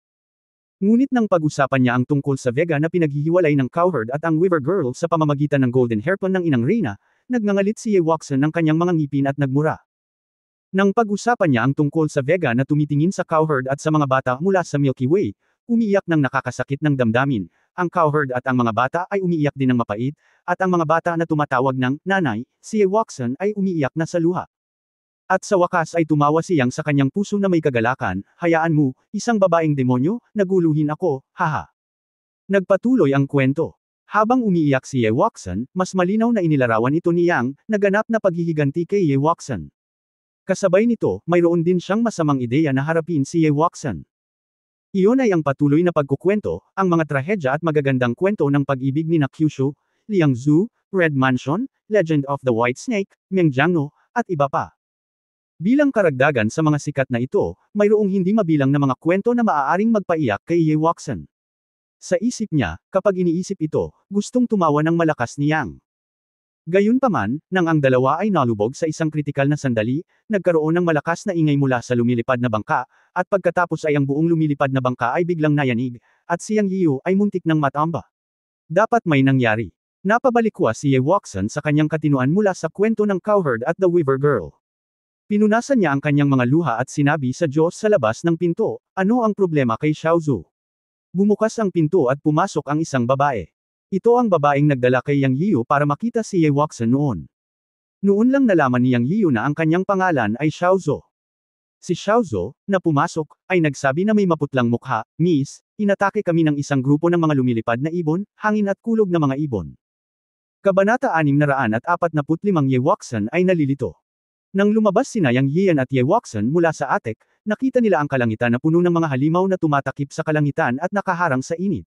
Ngunit nang pag-usapan niya ang tungkol sa Vega na pinaghihiwalay ng Cowherd at ang Weaver Girl sa pamamagitan ng Golden Hairpin ng Inang Reyna, nagngangalit si Ye Waxan ng kanyang mga ngipin at nagmura. Nang pag-usapan niya ang tungkol sa Vega na tumitingin sa Cowherd at sa mga bata mula sa Milky Way, umiiyak ng nakakasakit ng damdamin. Ang Cowherd at ang mga bata ay umiiyak din ng mapait, at ang mga bata na tumatawag ng nanay, si Ye Waxan ay umiiyak na sa luha. At sa wakas ay tumawa si Yang sa kanyang puso na may kagalakan, hayaan mo, isang babaeng demonyo, naguluhin ako, haha. Nagpatuloy ang kwento. Habang umiiyak si Ye Waxan, mas malinaw na inilarawan ito ni Yang, na ganap na paghihiganti kay Ye Waxan. Kasabay nito, mayroon din siyang masamang ideya na harapin si Ye Waxan. Iyon ay ang patuloy na pagkukwento, ang mga trahedya at magagandang kwento ng pag-ibig ni Kyushu, Liang Zhu, Red Mansion, Legend of the White Snake, Meng Jiangno, at iba pa. Bilang karagdagan sa mga sikat na ito, mayroong hindi mabilang na mga kwento na maaaring magpaiyak kay Ye Waxan. Sa isip niya, kapag iniisip ito, gustong tumawa ng malakas ni Yang. Gayunpaman, nang ang dalawa ay nalubog sa isang kritikal na sandali, nagkaroon ng malakas na ingay mula sa lumilipad na bangka, at pagkatapos ay ang buong lumilipad na bangka ay biglang nayanig, at si Yang Yiu ay muntik ng matamba. Dapat may nangyari. Napabalikwa si Ye Waxan sa kanyang katinuan mula sa kwento ng Cowherd at the Weaver Girl. Pinunasan niya ang kanyang mga luha at sinabi sa Diyos sa labas ng pinto, ano ang problema kay Xiaozhu? Bumukas ang pinto at pumasok ang isang babae. Ito ang babaeng nagdala kay Yang Yiu para makita si Ye Waxan noon. Noon lang nalaman ni Yang Yiu na ang kanyang pangalan ay Xiaozhu. Si Xiaozhu, na pumasok, ay nagsabi na may maputlang mukha, Miss, inatake kami ng isang grupo ng mga lumilipad na ibon, hangin at kulog na mga ibon. Kabanata 645 Ye Waxan ay nalilito. Nang lumabas sina Yang Yian at Ye Waxan mula sa atek, nakita nila ang kalangitan na puno ng mga halimaw na tumatakip sa kalangitan at nakaharang sa init.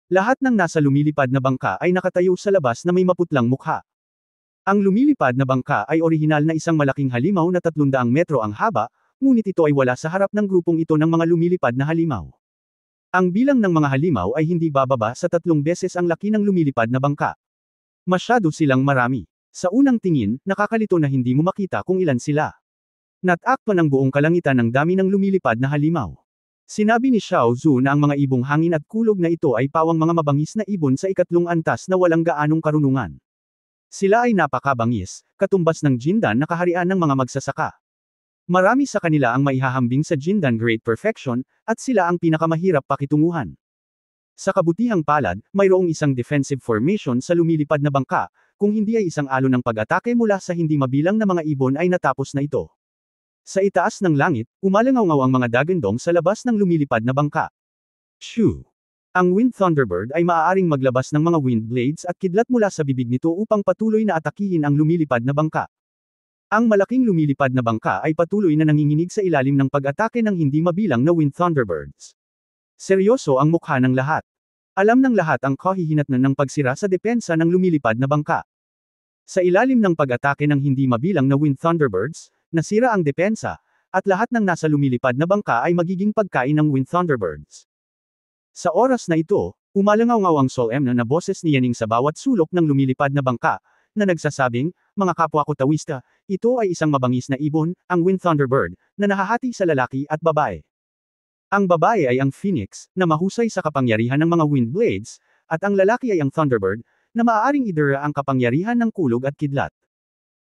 Lahat ng nasa lumilipad na bangka ay nakatayo sa labas na may maputlang mukha. Ang lumilipad na bangka ay orihinal na isang malaking halimaw na 300 metro ang haba, ngunit ito ay wala sa harap ng grupong ito ng mga lumilipad na halimaw. Ang bilang ng mga halimaw ay hindi bababa sa 3 beses ang laki ng lumilipad na bangka. Masyado silang marami. Sa unang tingin, nakakalito na hindi mo makita kung ilan sila. Natakpan ang buong kalangitan ng dami ng lumilipad na halimaw. Sinabi ni Xiaozhu na ang mga ibong hangin at kulog na ito ay pawang mga mabangis na ibon sa ikatlong antas na walang gaanong karunungan. Sila ay napakabangis, katumbas ng Jindan na kaharian ng mga magsasaka. Marami sa kanila ang maihahambing sa Jindan Great Perfection, at sila ang pinakamahirap pakitunguhan. Sa kabutihang palad, mayroong isang defensive formation sa lumilipad na bangka, kung hindi ay isang alon ng pag-atake mula sa hindi mabilang na mga ibon ay natapos na ito. Sa itaas ng langit, umalangaw-ngaw ang mga dagandong sa labas ng lumilipad na bangka. Shoo! Ang Wind Thunderbird ay maaaring maglabas ng mga wind blades at kidlat mula sa bibig nito upang patuloy na atakihin ang lumilipad na bangka. Ang malaking lumilipad na bangka ay patuloy na nanginginig sa ilalim ng pag-atake ng hindi mabilang na Wind Thunderbirds. Seryoso ang mukha ng lahat. Alam ng lahat ang kahihinatnan ng pagsira sa depensa ng lumilipad na bangka. Sa ilalim ng pag-atake ng hindi mabilang na Wind Thunderbirds, nasira ang depensa, at lahat ng nasa lumilipad na bangka ay magiging pagkain ng Wind Thunderbirds. Sa oras na ito, umalangaw-ngaw ang solemn na boses ni Yaning sa bawat sulok ng lumilipad na bangka, na nagsasabing, mga kapwa ko tawista, ito ay isang mabangis na ibon, ang Wind Thunderbird, na nahahati sa lalaki at babae. Ang babae ay ang Phoenix, na mahusay sa kapangyarihan ng mga wind blades, at ang lalaki ay ang Thunderbird, na maaaring idura ang kapangyarihan ng kulog at kidlat.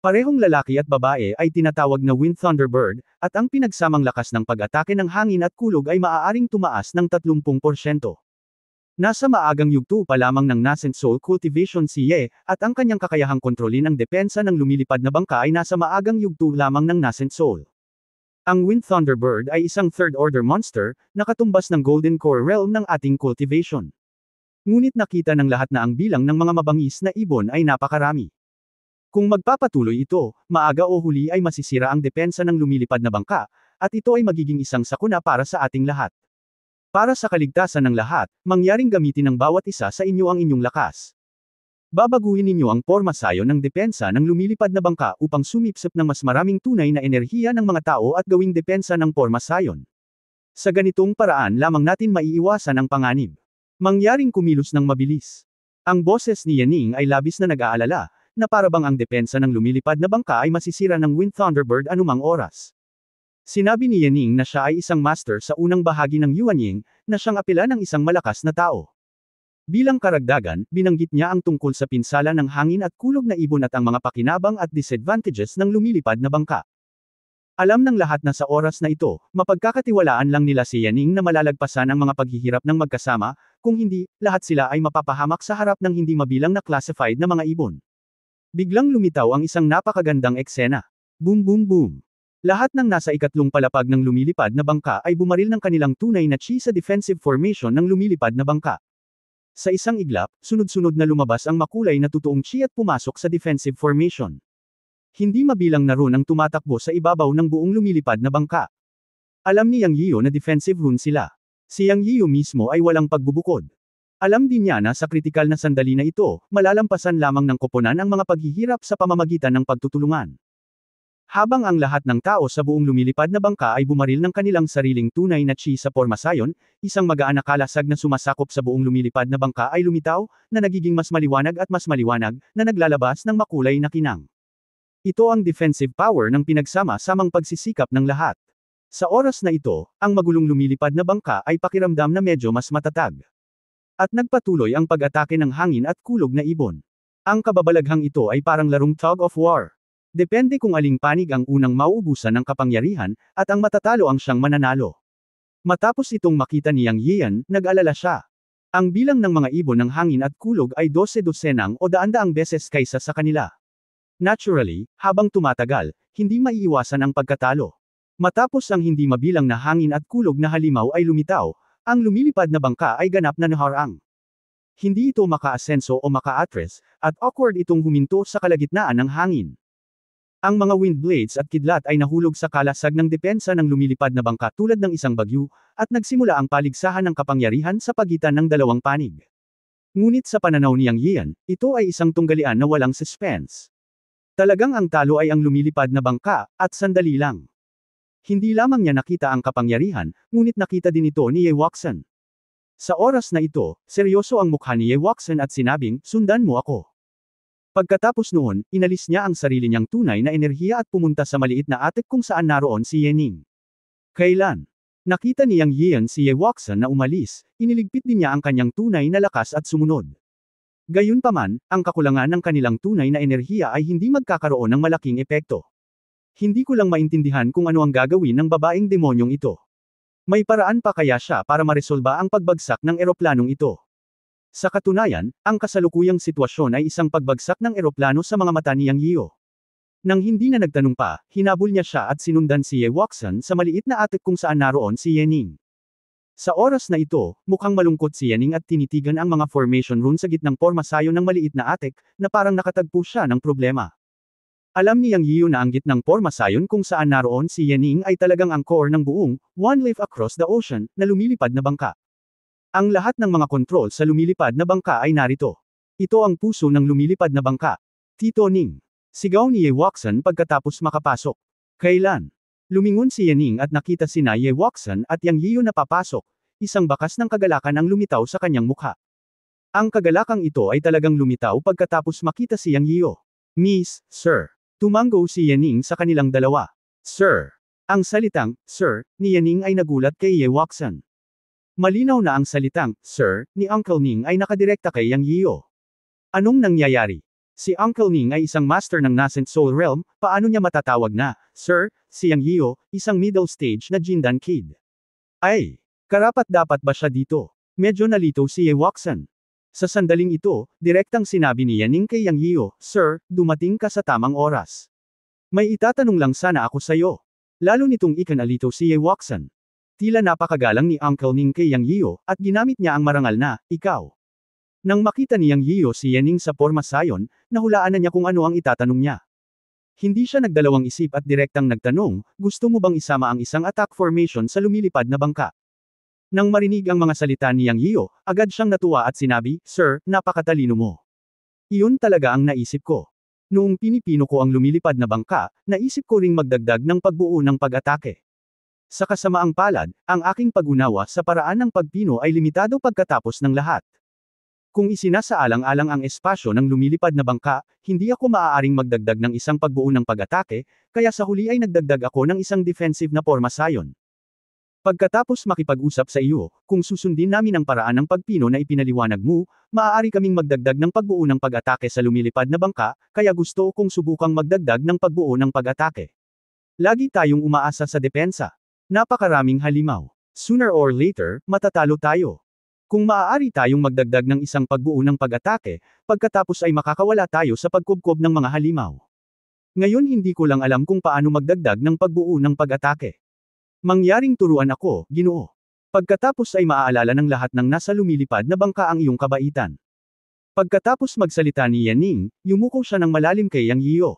Parehong lalaki at babae ay tinatawag na Wind Thunderbird, at ang pinagsamang lakas ng pag-atake ng hangin at kulog ay maaaring tumaas ng 30%. Nasa maagang yugto pa lamang ng nascent soul cultivation si Ye, at ang kanyang kakayahang kontrolin ang depensa ng lumilipad na bangka ay nasa maagang yugto lamang ng nascent soul. Ang Wind Thunderbird ay isang third-order monster, na katumbas ng Golden Core realm ng ating cultivation. Ngunit nakita ng lahat na ang bilang ng mga mabangis na ibon ay napakarami. Kung magpapatuloy ito, maaga o huli ay masisira ang depensa ng lumilipad na bangka, at ito ay magiging isang sakuna para sa ating lahat. Para sa kaligtasan ng lahat, mangyaring gamitin ng bawat isa sa inyo ang inyong lakas. Babaguhin ninyo ang porma sayo ng depensa ng lumilipad na bangka upang sumipsip ng mas maraming tunay na enerhiya ng mga tao at gawing depensa ng porma sayon. Sa ganitong paraan lamang natin maiiwasan ang panganib. Mangyaring kumilos ng mabilis. Ang boses ni Yaning ay labis na nag-aalala, na parabang ang depensa ng lumilipad na bangka ay masisira ng Wind Thunderbird anumang oras. Sinabi ni Yaning na siya ay isang master sa unang bahagi ng Yuanying, na siyang apela ng isang malakas na tao. Bilang karagdagan, binanggit niya ang tungkol sa pinsala ng hangin at kulog na ibon at ang mga pakinabang at disadvantages ng lumilipad na bangka. Alam ng lahat na sa oras na ito, mapagkakatiwalaan lang nila si Yaning na malalagpasan ang mga paghihirap ng magkasama, kung hindi, lahat sila ay mapapahamak sa harap ng hindi mabilang na classified na mga ibon. Biglang lumitaw ang isang napakagandang eksena. Boom boom boom. Lahat ng nasa ikatlong palapag ng lumilipad na bangka ay bumaril ng kanilang tunay na chi sa defensive formation ng lumilipad na bangka. Sa isang iglap, sunod-sunod na lumabas ang makulay na totoong chi at pumasok sa defensive formation. Hindi mabilang na rune ang tumatakbo sa ibabaw ng buong lumilipad na bangka. Alam ni Yang Yiyo na defensive rune sila. Si Yang Yiyo mismo ay walang pagbubukod. Alam din niya na sa kritikal na sandali na ito, malalampasan lamang ng koponan ang mga paghihirap sa pamamagitan ng pagtutulungan. Habang ang lahat ng tao sa buong lumilipad na bangka ay bumaril ng kanilang sariling tunay na chi sa formasayon, isang magaan na kalasag na sumasakop sa buong lumilipad na bangka ay lumitaw, na nagiging mas maliwanag at mas maliwanag, na naglalabas ng makulay na kinang. Ito ang defensive power ng pinagsama-samang pagsisikap ng lahat. Sa oras na ito, ang magulong lumilipad na bangka ay pakiramdam na medyo mas matatag. At nagpatuloy ang pag-atake ng hangin at kulog na ibon. Ang kababalaghang ito ay parang larong tug of war. Depende kung aling panig ang unang mauubusan ng kapangyarihan, at ang matatalo ang siyang mananalo. Matapos itong makita ni Yang Yiyan, nag-alala siya. Ang bilang ng mga ibon ng hangin at kulog ay 12-dosenang o daan-daang beses kaysa sa kanila. Naturally, habang tumatagal, hindi maiiwasan ang pagkatalo. Matapos ang hindi mabilang na hangin at kulog na halimaw ay lumitaw, ang lumilipad na bangka ay ganap na naharang. Hindi ito makaasenso o makaatres, at awkward itong huminto sa kalagitnaan ng hangin. Ang mga wind blades at kidlat ay nahulog sa kalasag ng depensa ng lumilipad na bangka tulad ng isang bagyo, at nagsimula ang paligsahan ng kapangyarihan sa pagitan ng dalawang panig. Ngunit sa pananaw ni Yang Yiyan, ito ay isang tunggalian na walang suspense. Talagang ang talo ay ang lumilipad na bangka, at sandali lang. Hindi lamang niya nakita ang kapangyarihan, ngunit nakita din ito ni Ye Waxan. Sa oras na ito, seryoso ang mukha ni Ye Waxan at sinabing, sundan mo ako. Pagkatapos noon, inalis niya ang sarili niyang tunay na enerhiya at pumunta sa maliit na attic kung saan naroon si Yening. Kailan? Nakita ni Yang Yiyan si Ye Waxan na umalis, iniligpit din niya ang kanyang tunay na lakas at sumunod. Gayunpaman, ang kakulangan ng kanilang tunay na enerhiya ay hindi magkakaroon ng malaking epekto. Hindi ko lang maintindihan kung ano ang gagawin ng babaeng demonyong ito. May paraan pa kaya siya para maresolba ang pagbagsak ng eroplanong ito. Sa katunayan, ang kasalukuyang sitwasyon ay isang pagbagsak ng eroplano sa mga mata ni Yang Yiyo. Nang hindi na nagtanong pa, hinabol niya siya at sinundan si Ye Waxan sa maliit na attic kung saan naroon si Yening. Sa oras na ito, mukhang malungkot si Yening at tinitigan ang mga formation rune sa gitnang pormasayo ng maliit na attic, na parang nakatagpo siya ng problema. Alam ni Yang Yiyo na ang gitnang pormasayon kung saan naroon si Yening ay talagang ang core ng buong, One Life Across the Ocean, na lumilipad na bangka. Ang lahat ng mga kontrol sa lumilipad na bangka ay narito. Ito ang puso ng lumilipad na bangka. Tito Ning. Sigaw ni Ye Waxan pagkatapos makapasok. Kailan? Lumingon si Yening at nakita sina Ye Waxan at Yang Yiyo na papasok. Isang bakas ng kagalakan ang lumitaw sa kanyang mukha. Ang kagalakang ito ay talagang lumitaw pagkatapos makita si Yang Yiyo. Miss, Sir. Tumango si Yening sa kanilang dalawa. Sir. Ang salitang, Sir, ni Yening ay nagulat kay Ye Waxan. Malinaw na ang salitang, Sir, ni Uncle Ning ay nakadirekta kay Yang Yiyo. Anong nangyayari? Si Uncle Ning ay isang master ng Nascent Soul Realm, paano niya matatawag na, Sir, si Yang Yiyo, isang middle stage na Jindan Kid? Ay, karapat-dapat ba siya dito? Medyo nalito si Ye Waxan. Sa sandaling ito, direktang sinabi ni Yening kay Yang Yiyo, Sir, dumating ka sa tamang oras. May itatanong lang sana ako sayo. Lalo nitong ikanalito si Ye Waxan. Tila napakagalang ni Uncle Ning kay Yang Yiyo, at ginamit niya ang marangal na, ikaw. Nang makita ni Yang Yiyo si Yening sa pormasayon, nahulaan na niya kung ano ang itatanong niya. Hindi siya nagdalawang isip at direktang nagtanong, gusto mo bang isama ang isang attack formation sa lumilipad na bangka? Nang marinig ang mga salita ni Yang Yiyo, agad siyang natuwa at sinabi, Sir, napakatalino mo. Iyon talaga ang naisip ko. Noong pinipino ko ang lumilipad na bangka, naisip ko ring magdagdag ng pagbuo ng pag-atake. Sa kasamaang palad, ang aking pag-unawa sa paraan ng pagpino ay limitado pagkatapos ng lahat. Kung isinasaalang-alang ang espasyo ng lumilipad na bangka, hindi ako maaaring magdagdag ng isang pagbuo ng pag-atake, kaya sa huli ay nagdagdag ako ng isang defensive na pormasayon. Pagkatapos makipag-usap sa iyo, kung susundin namin ang paraan ng pagpino na ipinaliwanag mo, maaari kaming magdagdag ng pagbuo ng pag-atake sa lumilipad na bangka, kaya gusto kong subukang magdagdag ng pagbuo ng pag-atake. Lagi tayong umaasa sa depensa. Napakaraming halimaw. Sooner or later, matatalo tayo. Kung maaari tayong magdagdag ng isang pagbuo ng pag-atake, pagkatapos ay makakawala tayo sa pagkubkob ng mga halimaw. Ngayon hindi ko lang alam kung paano magdagdag ng pagbuo ng pag-atake. Mangyaring turuan ako, Ginoo. Pagkatapos ay maaalala ng lahat ng nasa lumilipad na bangka ang iyong kabaitan. Pagkatapos magsalita ni Yaning, yumuko siya ng malalim kay Yang Yiyo.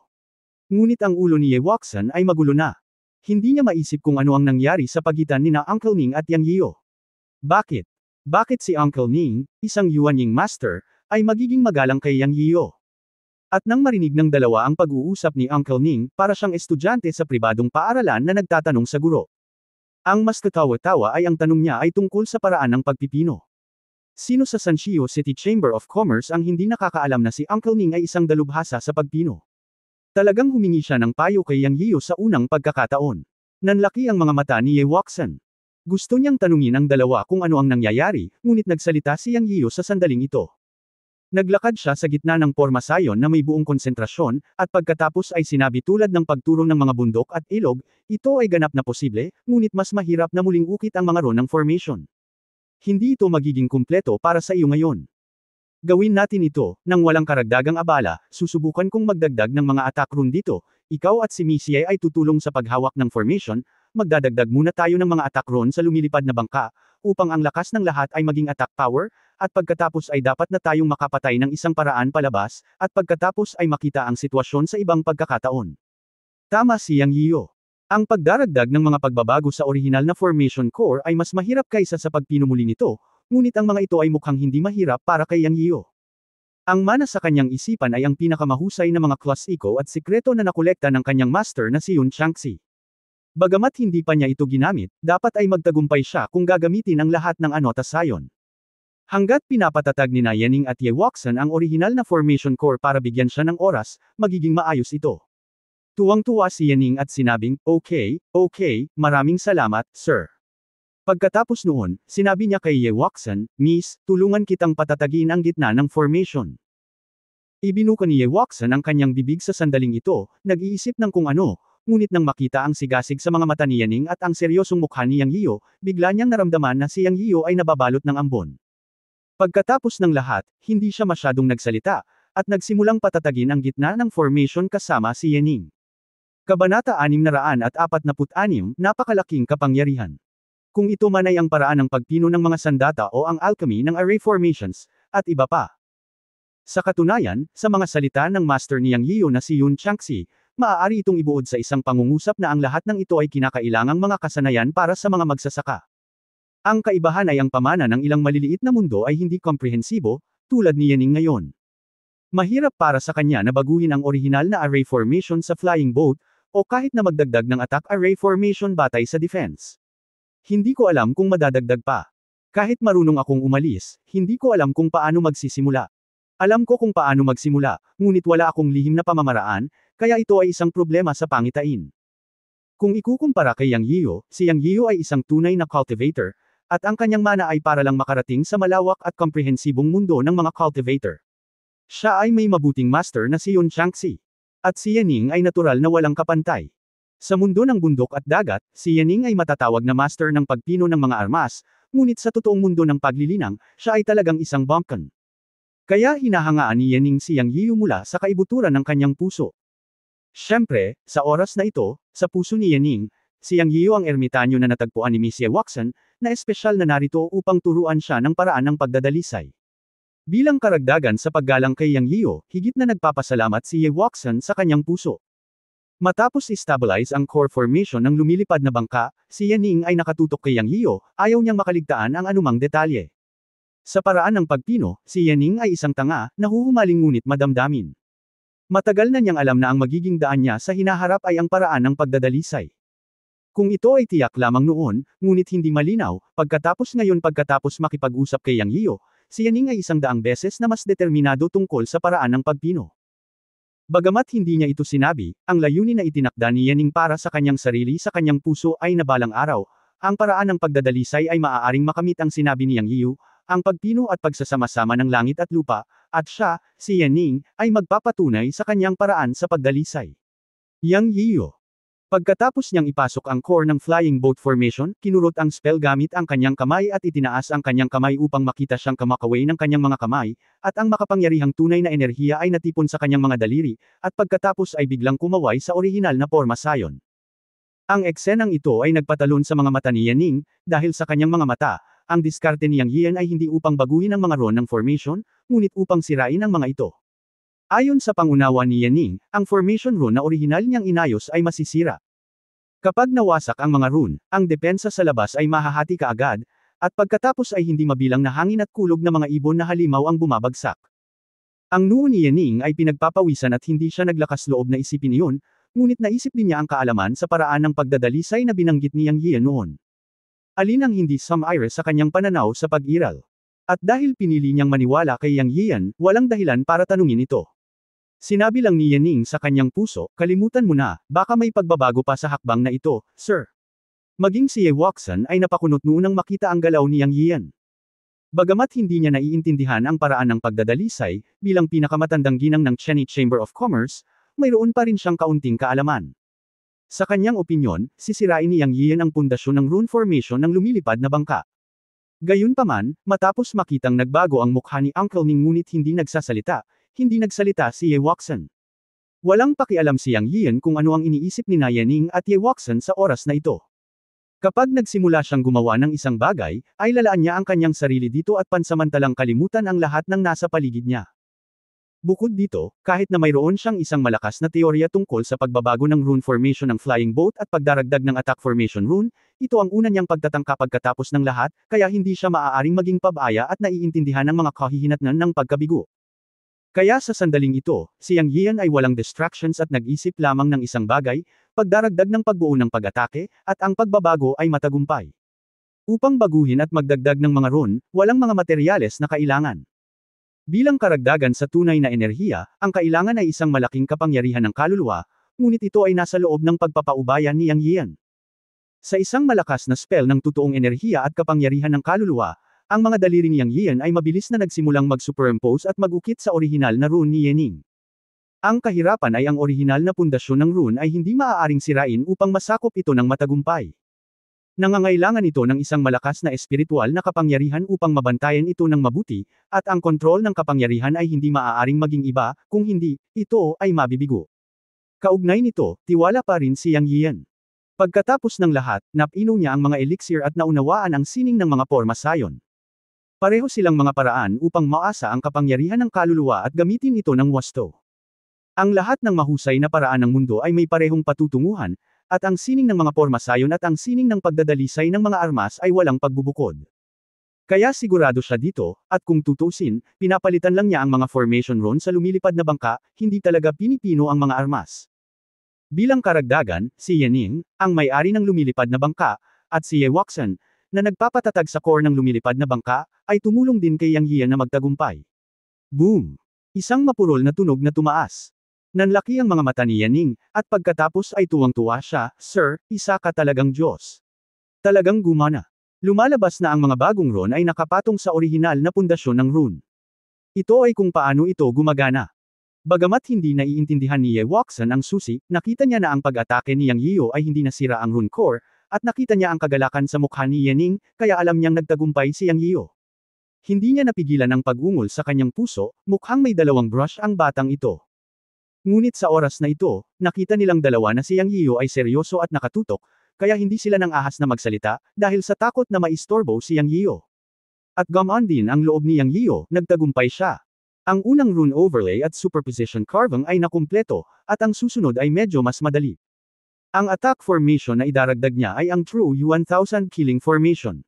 Ngunit ang ulo ni Ye Wuxian ay magulo na. Hindi niya maisip kung ano ang nangyari sa pagitan ni na Uncle Ning at Yang Yiyo. Bakit? Bakit si Uncle Ning, isang Yuanying master, ay magiging magalang kay Yang Yiyo? At nang marinig ng dalawa ang pag-uusap ni Uncle Ning, para siyang estudyante sa pribadong paaralan na nagtatanong sa guro. Ang mas katawa-tawa ay ang tanong niya ay tungkol sa paraan ng pagpipino. Sino sa Sanshio City Chamber of Commerce ang hindi nakakaalam na si Uncle Ning ay isang dalubhasa sa pagpino? Talagang humingi siya ng payo kay Yang Yiyo sa unang pagkakataon. Nanlaki ang mga mata ni Ye Wuxian. Gusto niyang tanungin ang dalawa kung ano ang nangyayari, ngunit nagsalita si Yang Yiyo sa sandaling ito. Naglakad siya sa gitna ng pormasayon na may buong konsentrasyon, at pagkatapos ay sinabi tulad ng pagturo ng mga bundok at ilog, ito ay ganap na posible, ngunit mas mahirap na muling ukit ang mga ron ng formation. Hindi ito magiging kumpleto para sa iyo ngayon. Gawin natin ito, nang walang karagdagang abala, susubukan kong magdagdag ng mga attack rune dito, ikaw at si Missy ay tutulong sa paghawak ng formation, magdadagdag muna tayo ng mga attack rune sa lumilipad na bangka, upang ang lakas ng lahat ay maging attack power, at pagkatapos ay dapat na tayong makapatay ng isang paraan palabas, at pagkatapos ay makita ang sitwasyon sa ibang pagkakataon. Tama si Yang Yiyo. Ang pagdaragdag ng mga pagbabago sa orihinal na formation core ay mas mahirap kaysa sa pagpinumuli nito, ngunit ang mga ito ay mukhang hindi mahirap para kay Yang Yiyo. Ang mana sa kanyang isipan ay ang pinakamahusay na mga klasiko at sikreto na nakolekta ng kanyang master na si Yun Changxi. Bagamat hindi pa niya ito ginamit, dapat ay magtagumpay siya kung gagamitin ang lahat ng anotasyon. Hanggat pinapatatag ni Yaning at Ye Wuxian ang orihinal na formation core para bigyan siya ng oras, magiging maayos ito. Tuwang-tuwa si Yaning at sinabing, okay, maraming salamat, sir. Pagkatapos noon, sinabi niya kay Ye Wuxian, Miss, tulungan kitang patatagin ang gitna ng formation. Ibinuka ni Ye Wuxian ang kanyang bibig sa sandaling ito, nag-iisip ng kung ano, ngunit nang makita ang sigasig sa mga mata ni Yaning at ang seryosong mukha ni Yang Yiyo, bigla niyang naramdaman na si Yang Yiyo ay nababalot ng ambon. Pagkatapos ng lahat, hindi siya masyadong nagsalita, at nagsimulang patatagin ang gitna ng formation kasama si Yaning. Kabanata 646, Napakalaking Kapangyarihan. Kung ito man ay ang paraan ng pagpino ng mga sandata o ang alchemy ng array formations, at iba pa. Sa katunayan, sa mga salita ng master ni Yang Yiyo na si Yun Changxi, maaari itong ibuod sa isang pangungusap na ang lahat ng ito ay kinakailangang mga kasanayan para sa mga magsasaka. Ang kaibahan ay ang pamana ng ilang maliliit na mundo ay hindi komprehensibo, tulad ni Yaning ngayon. Mahirap para sa kanya na baguhin ang orihinal na array formation sa flying boat, o kahit na magdagdag ng attack array formation batay sa defense. Hindi ko alam kung madadagdag pa. Kahit marunong akong umalis, hindi ko alam kung paano magsisimula. Alam ko kung paano magsimula, ngunit wala akong lihim na pamamaraan, kaya ito ay isang problema sa pangitain. Kung ikukumpara kay Yang Yiyo, si Yang Yiyo ay isang tunay na cultivator, at ang kanyang mana ay para lang makarating sa malawak at komprehensibong mundo ng mga cultivator. Siya ay may mabuting master na si Yun Changxi. At si Yaning ay natural na walang kapantay. Sa mundo ng bundok at dagat, si Yaning ay matatawag na master ng pagpino ng mga armas, ngunit sa totoong mundo ng paglilinang, siya ay talagang isang bumpkin. Kaya hinahangaan ni Yaning si Yang Yiyo mula sa kaibuturan ng kanyang puso. Siyempre, sa oras na ito, sa puso ni Yaning, si Yang Yiyo ang ermitanyo na natagpuan ni Miss Ye Wuxian, na espesyal na narito upang turuan siya ng paraan ng pagdadalisay. Bilang karagdagan sa paggalang kay Yang Yiyo, higit na nagpapasalamat si Ye Wuxian sa kanyang puso. Matapos i-stabilize ang core formation ng lumilipad na bangka, si Yaning ay nakatutok kay Yang Yiyo, ayaw niyang makaligtaan ang anumang detalye. Sa paraan ng pagpino, si Yaning ay isang tanga, nahuhumaling ngunit madamdamin. Matagal na niyang alam na ang magiging daan niya sa hinaharap ay ang paraan ng pagdadalisay. Kung ito ay tiyak lamang noon, ngunit hindi malinaw, pagkatapos makipag-usap kay Yang Yiyo, si Yaning ay 100 beses na mas determinado tungkol sa paraan ng pagpino. Bagamat hindi niya ito sinabi, ang layunin na itinakda ni Yaning para sa kanyang sarili sa kanyang puso ay na balang araw, ang paraan ng pagdadalisay ay maaaring makamit ang sinabi ni Yang Yiyo, ang pagpino at pagsasama-sama ng langit at lupa, at siya, si Yaning, ay magpapatunay sa kanyang paraan sa pagdalisay. Yang Yiyo. Pagkatapos niyang ipasok ang core ng flying boat formation, kinurot ang spell gamit ang kanyang kamay at itinaas ang kanyang kamay upang makita siyang kamakaway ng kanyang mga kamay, at ang makapangyarihang tunay na enerhiya ay natipon sa kanyang mga daliri, at pagkatapos ay biglang kumaway sa orihinal na porma sayon. Ang eksenang ito ay nagpatalon sa mga mata ni Yaning, dahil sa kanyang mga mata, ang diskarte ni Yang Yian ay hindi upang baguhin ang mga rune ng formation, ngunit upang sirain ang mga ito. Ayon sa pangunawa ni Yaning, ang formation rune na orihinal niyang inayos ay masisira. Kapag nawasak ang mga rune, ang depensa sa labas ay mahahati kaagad, at pagkatapos ay hindi mabilang na hangin at kulog na mga ibon na halimaw ang bumabagsak. Ang noo ni Yaning ay pinagpapawisan at hindi siya naglakas loob na isipin iyon, ngunit naisip din niya ang kaalaman sa paraan ng pagdadalisay na binanggit ni Yang Yian noon. Alin ang hindi sumire sa kanyang pananaw sa pag-iral? At dahil pinili niyang maniwala kay Yang Yian, walang dahilan para tanungin ito. Sinabi lang ni Yaning sa kanyang puso, kalimutan mo na, baka may pagbabago pa sa hakbang na ito, sir. Maging si Ye Wuxian ay napakunot noon nang makita ang galaw ni Yang Yian. Bagamat hindi niya naiintindihan ang paraan ng pagdadalisay, bilang pinakamatandang ginang ng Cheney Chamber of Commerce, mayroon pa rin siyang kaunting kaalaman. Sa kanyang opinyon, sisirain ni Yang Yian ang pundasyon ng rune formation ng lumilipad na bangka. Gayunpaman, matapos makitang nagbago ang mukha ni Uncle Ning ngunit hindi nagsalita si Ye Wuxian. Walang pakialam si Yang Yian kung ano ang iniisip ni Yaning at Ye Wuxian sa oras na ito. Kapag nagsimula siyang gumawa ng isang bagay, ay lalaan niya ang kanyang sarili dito at pansamantalang kalimutan ang lahat ng nasa paligid niya. Bukod dito, kahit na mayroon siyang isang malakas na teorya tungkol sa pagbabago ng rune formation ng flying boat at pagdaragdag ng attack formation rune, ito ang una niyang pagtatangka pagkatapos ng lahat, kaya hindi siya maaaring maging pabaya at naiintindihan ng mga kahihinatnan ng pagkabigo. Kaya sa sandaling ito, si Yang Yian ay walang distractions at nag-isip lamang ng isang bagay, pagdaragdag ng pagbuo ng pag-atake, at ang pagbabago ay matagumpay. Upang baguhin at magdagdag ng mga rune, walang mga materyales na kailangan. Bilang karagdagan sa tunay na enerhiya, ang kailangan ay isang malaking kapangyarihan ng kaluluwa, ngunit ito ay nasa loob ng pagpapaubaya ni Yang Yian. Sa isang malakas na spell ng totoong enerhiya at kapangyarihan ng kaluluwa, ang mga daliri ni Yang Yian ay mabilis na nagsimulang mag-superimpose at mag-ukit sa orihinal na rune ni Yaning. Ang kahirapan ay ang orihinal na pundasyon ng rune ay hindi maaaring sirain upang masakop ito ng matagumpay. Nangangailangan ito ng isang malakas na espiritual na kapangyarihan upang mabantayan ito ng mabuti, at ang kontrol ng kapangyarihan ay hindi maaaring maging iba, kung hindi, ito ay mabibigo. Kaugnay nito, tiwala pa rin si Yang Yian. Pagkatapos ng lahat, napinom niya ang mga elixir at naunawaan ang sining ng mga porma sayon. Pareho silang mga paraan upang maasa ang kapangyarihan ng kaluluwa at gamitin ito ng wasto. Ang lahat ng mahusay na paraan ng mundo ay may parehong patutunguhan, at ang sining ng mga porma sayon at ang sining ng pagdadalisay ng mga armas ay walang pagbubukod. Kaya sigurado siya dito, at kung tutusin, pinapalitan lang niya ang mga formation rune sa lumilipad na bangka, hindi talaga pinipino ang mga armas. Bilang karagdagan, si Yaning, ang may-ari ng lumilipad na bangka, at si Ye Wuxian, na nagpapatatag sa core ng lumilipad na bangka, ay tumulong din kay Yang Yian na magtagumpay. Boom! Isang mapurol na tunog na tumaas. Nanlaki ang mga mata ni Yaning, at pagkatapos ay tuwang-tuwa siya, Sir, isa ka talagang Diyos. Talagang gumana. Lumalabas na ang mga bagong rune ay nakapatong sa orihinal na pundasyon ng rune. Ito ay kung paano ito gumagana. Bagamat hindi naiintindihan ni Ye Wuxian ang susi, nakita niya na ang pag-atake ni Yang Yian ay hindi nasira ang rune core, at nakita niya ang kagalakan sa mukha ni Yaning, kaya alam niyang nagtagumpay si Yang Yian. Hindi niya napigilan ang pag-ungol sa kanyang puso, mukhang may dalawang brush ang batang ito. Ngunit sa oras na ito, nakita nilang dalawa na si Yang Yian ay seryoso at nakatutok, kaya hindi sila nang ahas na magsalita, dahil sa takot na maistorbo si Yang Yian. At gamaan din ang loob ni Yang Yian, nagtagumpay siya. Ang unang rune overlay at superposition carving ay nakumpleto, at ang susunod ay medyo mas madali. Ang attack formation na idaragdag niya ay ang True 1000 Killing Formation.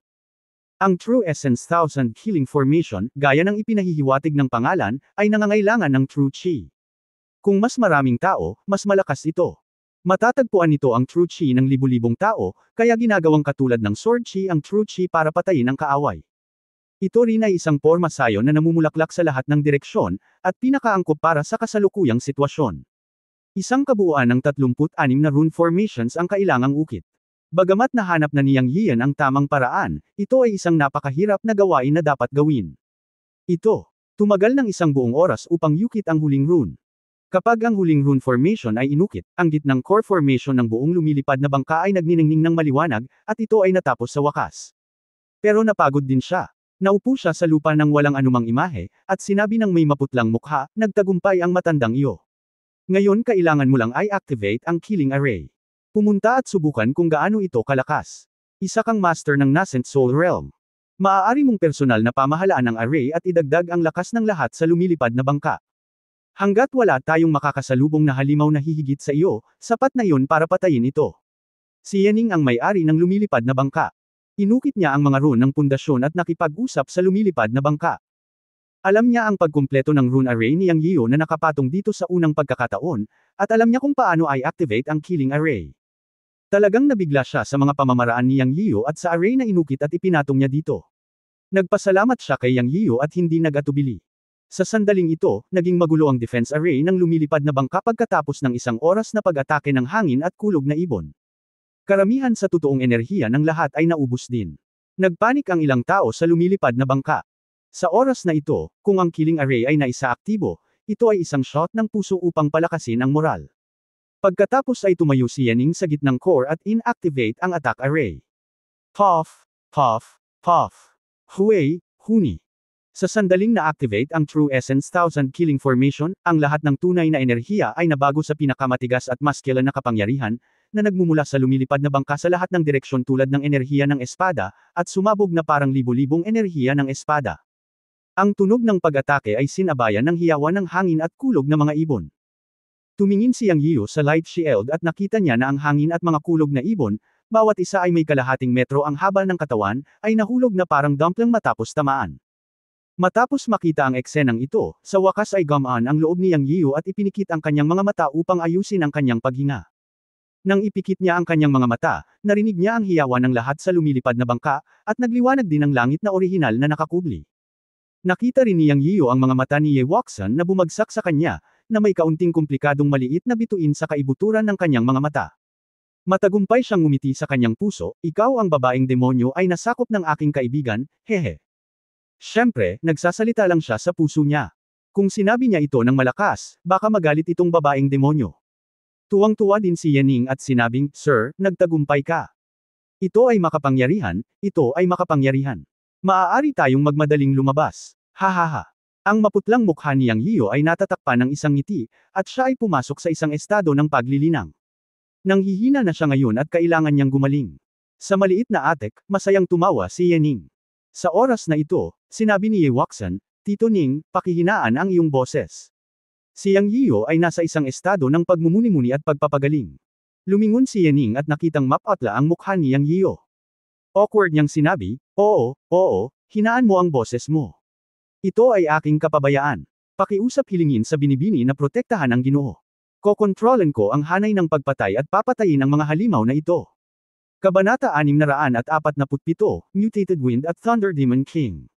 Ang True Essence 1000 Killing Formation, gaya ng ipinahihiwatig ng pangalan, ay nangangailangan ng True Chi. Kung mas maraming tao, mas malakas ito. Matatagpuan nito ang True Chi ng libu-libong tao, kaya ginagawang katulad ng Sword Chi ang True Chi para patayin ang kaaway. Ito rin ay isang porma sayon na namumulaklak sa lahat ng direksyon, at pinakaangkop para sa kasalukuyang sitwasyon. Isang kabuuan ng 36 na rune formations ang kailangang ukit. Bagamat nahanap na ni Yang Yian ang tamang paraan, ito ay isang napakahirap na gawain na dapat gawin. Ito, tumagal ng isang buong oras upang yukit ang huling rune. Kapag ang huling rune formation ay inukit, ang gitnang core formation ng buong lumilipad na bangka ay nagniningning ng maliwanag, at ito ay natapos sa wakas. Pero napagod din siya. Naupo siya sa lupa ng walang anumang imahe, at sinabi ng may maputlang mukha, nagtagumpay ang matandang iyo. Ngayon kailangan mo lang ay activate ang Killing Array. Pumunta at subukan kung gaano ito kalakas. Isa kang master ng Nascent Soul Realm. Maaari mong personal na pamahalaan ang array at idagdag ang lakas ng lahat sa lumilipad na bangka. Hanggat wala tayong makakasalubong na halimaw na hihigit sa iyo, sapat na yun para patayin ito. Si Yening ang may-ari ng lumilipad na bangka. Inukit niya ang mga rune ng pundasyon at nakipag-usap sa lumilipad na bangka. Alam niya ang pagkumpleto ng rune array ni Yang Yio na nakapatong dito sa unang pagkakataon, at alam niya kung paano ay activate ang Killing Array. Talagang nabigla siya sa mga pamamaraan ni Yang Yio at sa array na inukit at ipinatong niya dito. Nagpasalamat siya kay Yang Yio at hindi nag-atubili. Sa sandaling ito, naging magulo ang defense array ng lumilipad na bangka pagkatapos ng isang oras na pag-atake ng hangin at kulog na ibon. Karamihan sa totoong enerhiya ng lahat ay naubos din. Nagpanik ang ilang tao sa lumilipad na bangka. Sa oras na ito, kung ang Killing Array ay naisaaktibo, ito ay isang shot ng puso upang palakasin ang moral. Pagkatapos ay tumayo si Yening sa gitnang core at inactivate ang attack array. Puff, puff, puff. Huey, huni. Sa sandaling na-activate ang True Essence 1000 Killing Formation, ang lahat ng tunay na enerhiya ay nabago sa pinakamatigas at masculine na kapangyarihan, na nagmumula sa lumilipad na bangka sa lahat ng direksyon tulad ng enerhiya ng espada, at sumabog na parang libo-libong enerhiya ng espada. Ang tunog ng pag-atake ay sinabayan ng hiyawan ng hangin at kulog na mga ibon. Tumingin si Yang Yio sa light shield at nakita niya na ang hangin at mga kulog na ibon, bawat isa ay may kalahating metro ang haba ng katawan, ay nahulog na parang dumpling matapos tamaan. Matapos makita ang eksenang ito, sa wakas ay gumaan ang loob ni Yang Yio at ipinikit ang kanyang mga mata upang ayusin ang kanyang paghinga. Nang ipikit niya ang kanyang mga mata, narinig niya ang hiyawan ng lahat sa lumilipad na bangka, at nagliwanag din ang langit na orihinal na nakakubli. Nakita rin ni Yang Yio ang mga mata ni Ye Wuxian na bumagsak sa kanya, na may kaunting komplikadong maliit na bituin sa kaibuturan ng kanyang mga mata. Matagumpay siyang ngumiti sa kanyang puso, ikaw ang babaeng demonyo ay nasakop ng aking kaibigan, hehe. Siyempre, nagsasalita lang siya sa puso niya. Kung sinabi niya ito ng malakas, baka magalit itong babaeng demonyo. Tuwang-tuwa din si Yening at sinabing, Sir, nagtagumpay ka. Ito ay makapangyarihan, ito ay makapangyarihan. Maaari tayong magmadaling lumabas. Hahaha. Ang maputlang mukha ni Yang Yio ay natatakpan ng isang ngiti, at siya ay pumasok sa isang estado ng paglilinang. Nanghihina na siya ngayon at kailangan niyang gumaling. Sa maliit na atek, masayang tumawa si Yening. Sa oras na ito, sinabi ni Ye Wuxian, Tito Ning, pakihinaan ang iyong boses. Si Yang Yio ay nasa isang estado ng pagmumuni-muni at pagpapagaling. Lumingon si Yening at nakitang mapatla ang mukha ni Yang Yio. Awkward niyang sinabi, oo, hinaan mo ang boses mo. Ito ay aking kapabayaan. Pakiusap hilingin sa binibini na protektahan ang Ginoo. Kokontrolen ko ang hanay ng pagpatay at papatayin ang mga halimaw na ito. Kabanata 647, Mutated Wind at Thunder Demon King.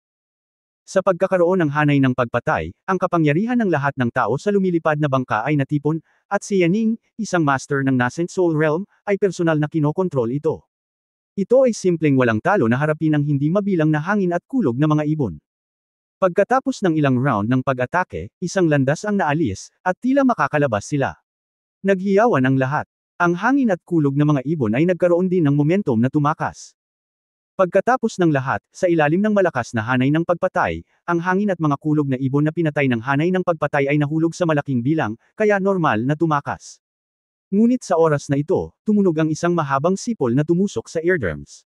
Sa pagkakaroon ng hanay ng pagpatay, ang kapangyarihan ng lahat ng tao sa lumilipad na bangka ay natipon, at si Yening, isang master ng Nascent Soul Realm, ay personal na kinokontrol ito. Ito ay simpleng walang talo na harapin ang hindi mabilang na hangin at kulog na mga ibon. Pagkatapos ng ilang round ng pag-atake, isang landas ang naalis, at tila makakalabas sila. Naghiyawan ang lahat. Ang hangin at kulog na mga ibon ay nagkaroon din ng momentum na tumakas. Pagkatapos ng lahat, sa ilalim ng malakas na hanay ng pagpatay, ang hangin at mga kulog na ibon na pinatay ng hanay ng pagpatay ay nahulog sa malaking bilang, kaya normal na tumakas. Ngunit sa oras na ito, tumunog ang isang mahabang sipol na tumusok sa eardrums.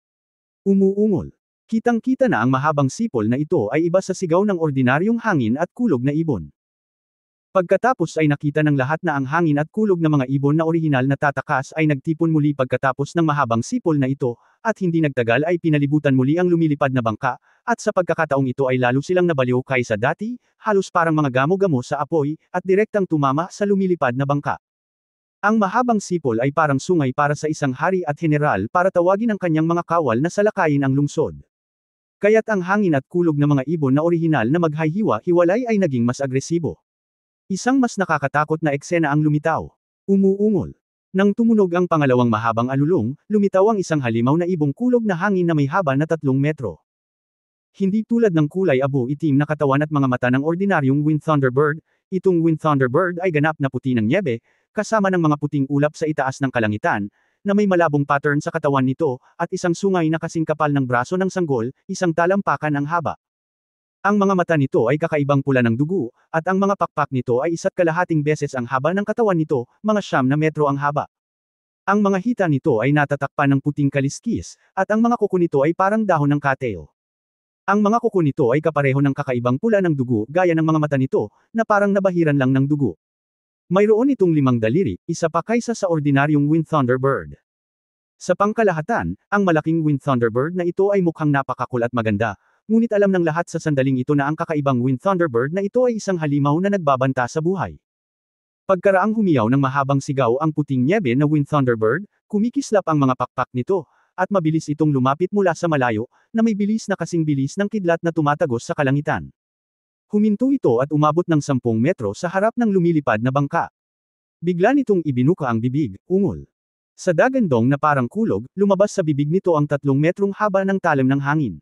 Umuungol. Kitang-kita na ang mahabang sipol na ito ay iba sa sigaw ng ordinaryong hangin at kulog na ibon. Pagkatapos ay nakita ng lahat na ang hangin at kulog na mga ibon na orihinal na tatakas ay nagtipon muli pagkatapos ng mahabang sipol na ito, at hindi nagtagal ay pinalibutan muli ang lumilipad na bangka, at sa pagkakataong ito ay lalo silang nabaliw kaysa dati, halos parang mga gamo-gamo sa apoy, at direktang tumama sa lumilipad na bangka. Ang mahabang sipol ay parang sungay para sa isang hari at general para tawagin ang kanyang mga kawal na salakayin ang lungsod. Kaya't ang hangin at kulog na mga ibon na orihinal na maghihiwa-hiwalay ay naging mas agresibo. Isang mas nakakatakot na eksena ang lumitaw. Umuungol. Nang tumunog ang pangalawang mahabang alulong, lumitaw ang isang halimaw na ibong kulog na hangin na may haba na 3 metro. Hindi tulad ng kulay abo-itim na katawan at mga mata ng ordinaryong Wind Thunderbird, Itong Wind Thunderbird ay ganap na puti ng nyebe, kasama ng mga puting ulap sa itaas ng kalangitan, na may malabong pattern sa katawan nito, at isang sungay na kasing kapal ng braso ng sanggol, isang talampakan ang haba. Ang mga mata nito ay kakaibang pula ng dugo, at ang mga pakpak nito ay 1.5 beses ang haba ng katawan nito, mga 9 metro ang haba. Ang mga hita nito ay natatakpan ng puting kaliskis, at ang mga kuko nito ay parang dahon ng cattail. Ang mga kuko nito ay kapareho ng kakaibang pula ng dugo gaya ng mga mata nito, na parang nabahiran lang ng dugo. Mayroon itong 5 daliri, isa pa kaysa sa ordinaryong Wind Thunderbird. Sa pangkalahatan, ang malaking Wind Thunderbird na ito ay mukhang napakakul at maganda, ngunit alam ng lahat sa sandaling ito na ang kakaibang Wind Thunderbird na ito ay isang halimaw na nagbabanta sa buhay. Pagkaraang humiyaw ng mahabang sigaw ang puting nyebe na Wind Thunderbird, kumikislap ang mga pakpak nito, at mabilis itong lumapit mula sa malayo, na may bilis na kasing bilis ng kidlat na tumatagos sa kalangitan. Huminto ito at umabot ng 10 metro sa harap ng lumilipad na bangka. Bigla nitong ibinuka ang bibig, ungol. Sa dagandong na parang kulog, lumabas sa bibig nito ang 3 metrong haba ng talim ng hangin.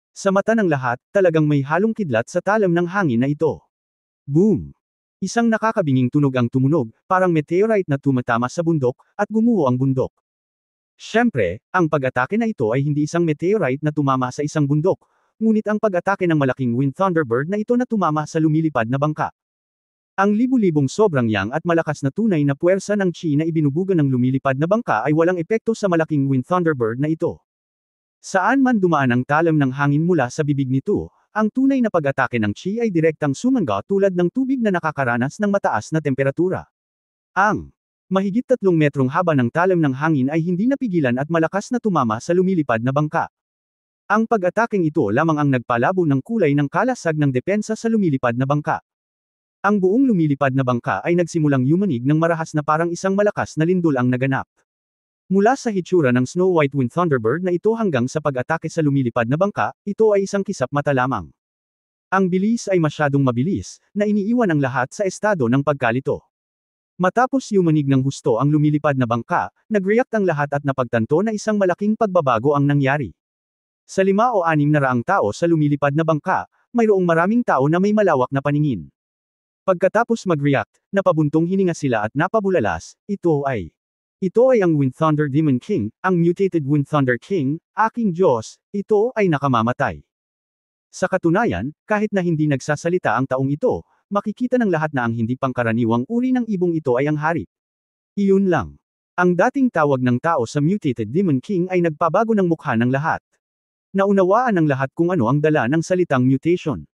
Sa mata ng lahat, talagang may halong kidlat sa talim ng hangin na ito. Boom! Isang nakakabinging tunog ang tumunog, parang meteorite na tumatama sa bundok, at gumuho ang bundok. Siyempre, ang pag-atake na ito ay hindi isang meteorite na tumama sa isang bundok, ngunit ang pag-atake ng malaking Wind Thunderbird na ito na tumama sa lumilipad na bangka. Ang libu-libong sobrang yang at malakas na tunay na puwersa ng chi na ibinubuga ng lumilipad na bangka ay walang epekto sa malaking Wind Thunderbird na ito. Saan man dumaan ang talim ng hangin mula sa bibig nito, ang tunay na pag-atake ng chi ay direktang sumangga tulad ng tubig na nakakaranas ng mataas na temperatura. Ang mahigit 3 metrong haba ng talim ng hangin ay hindi napigilan at malakas na tumama sa lumilipad na bangka. Ang pag-ataking ito lamang ang nagpalabo ng kulay ng kalasag ng depensa sa lumilipad na bangka. Ang buong lumilipad na bangka ay nagsimulang yumanig ng marahas na parang isang malakas na lindol ang naganap. Mula sa hitsura ng Snow White Wind Thunderbird na ito hanggang sa pag-atake sa lumilipad na bangka, ito ay isang kisap mata lamang. Ang bilis ay masyadong mabilis, na iniiwan ang lahat sa estado ng pagkalito. Matapos yumanig ng husto ang lumilipad na bangka, nag-react ang lahat at napagtanto na isang malaking pagbabago ang nangyari. Sa 5 o 6 na raang tao sa lumilipad na bangka, mayroong maraming tao na may malawak na paningin. Pagkatapos mag-react, napabuntong hininga sila at napabulalas, ito ay ang Wind Thunder Demon King, ang mutated Wind Thunder King, aking Diyos, ito ay nakamamatay. Sa katunayan, kahit na hindi nagsasalita ang taong ito, makikita ng lahat na ang hindi pangkaraniwang uri ng ibong ito ay ang hari. Iyon lang. Ang dating tawag ng tao sa mutated Demon King ay nagpabago ng mukha ng lahat. Naunawaan ng lahat kung ano ang dala ng salitang mutation.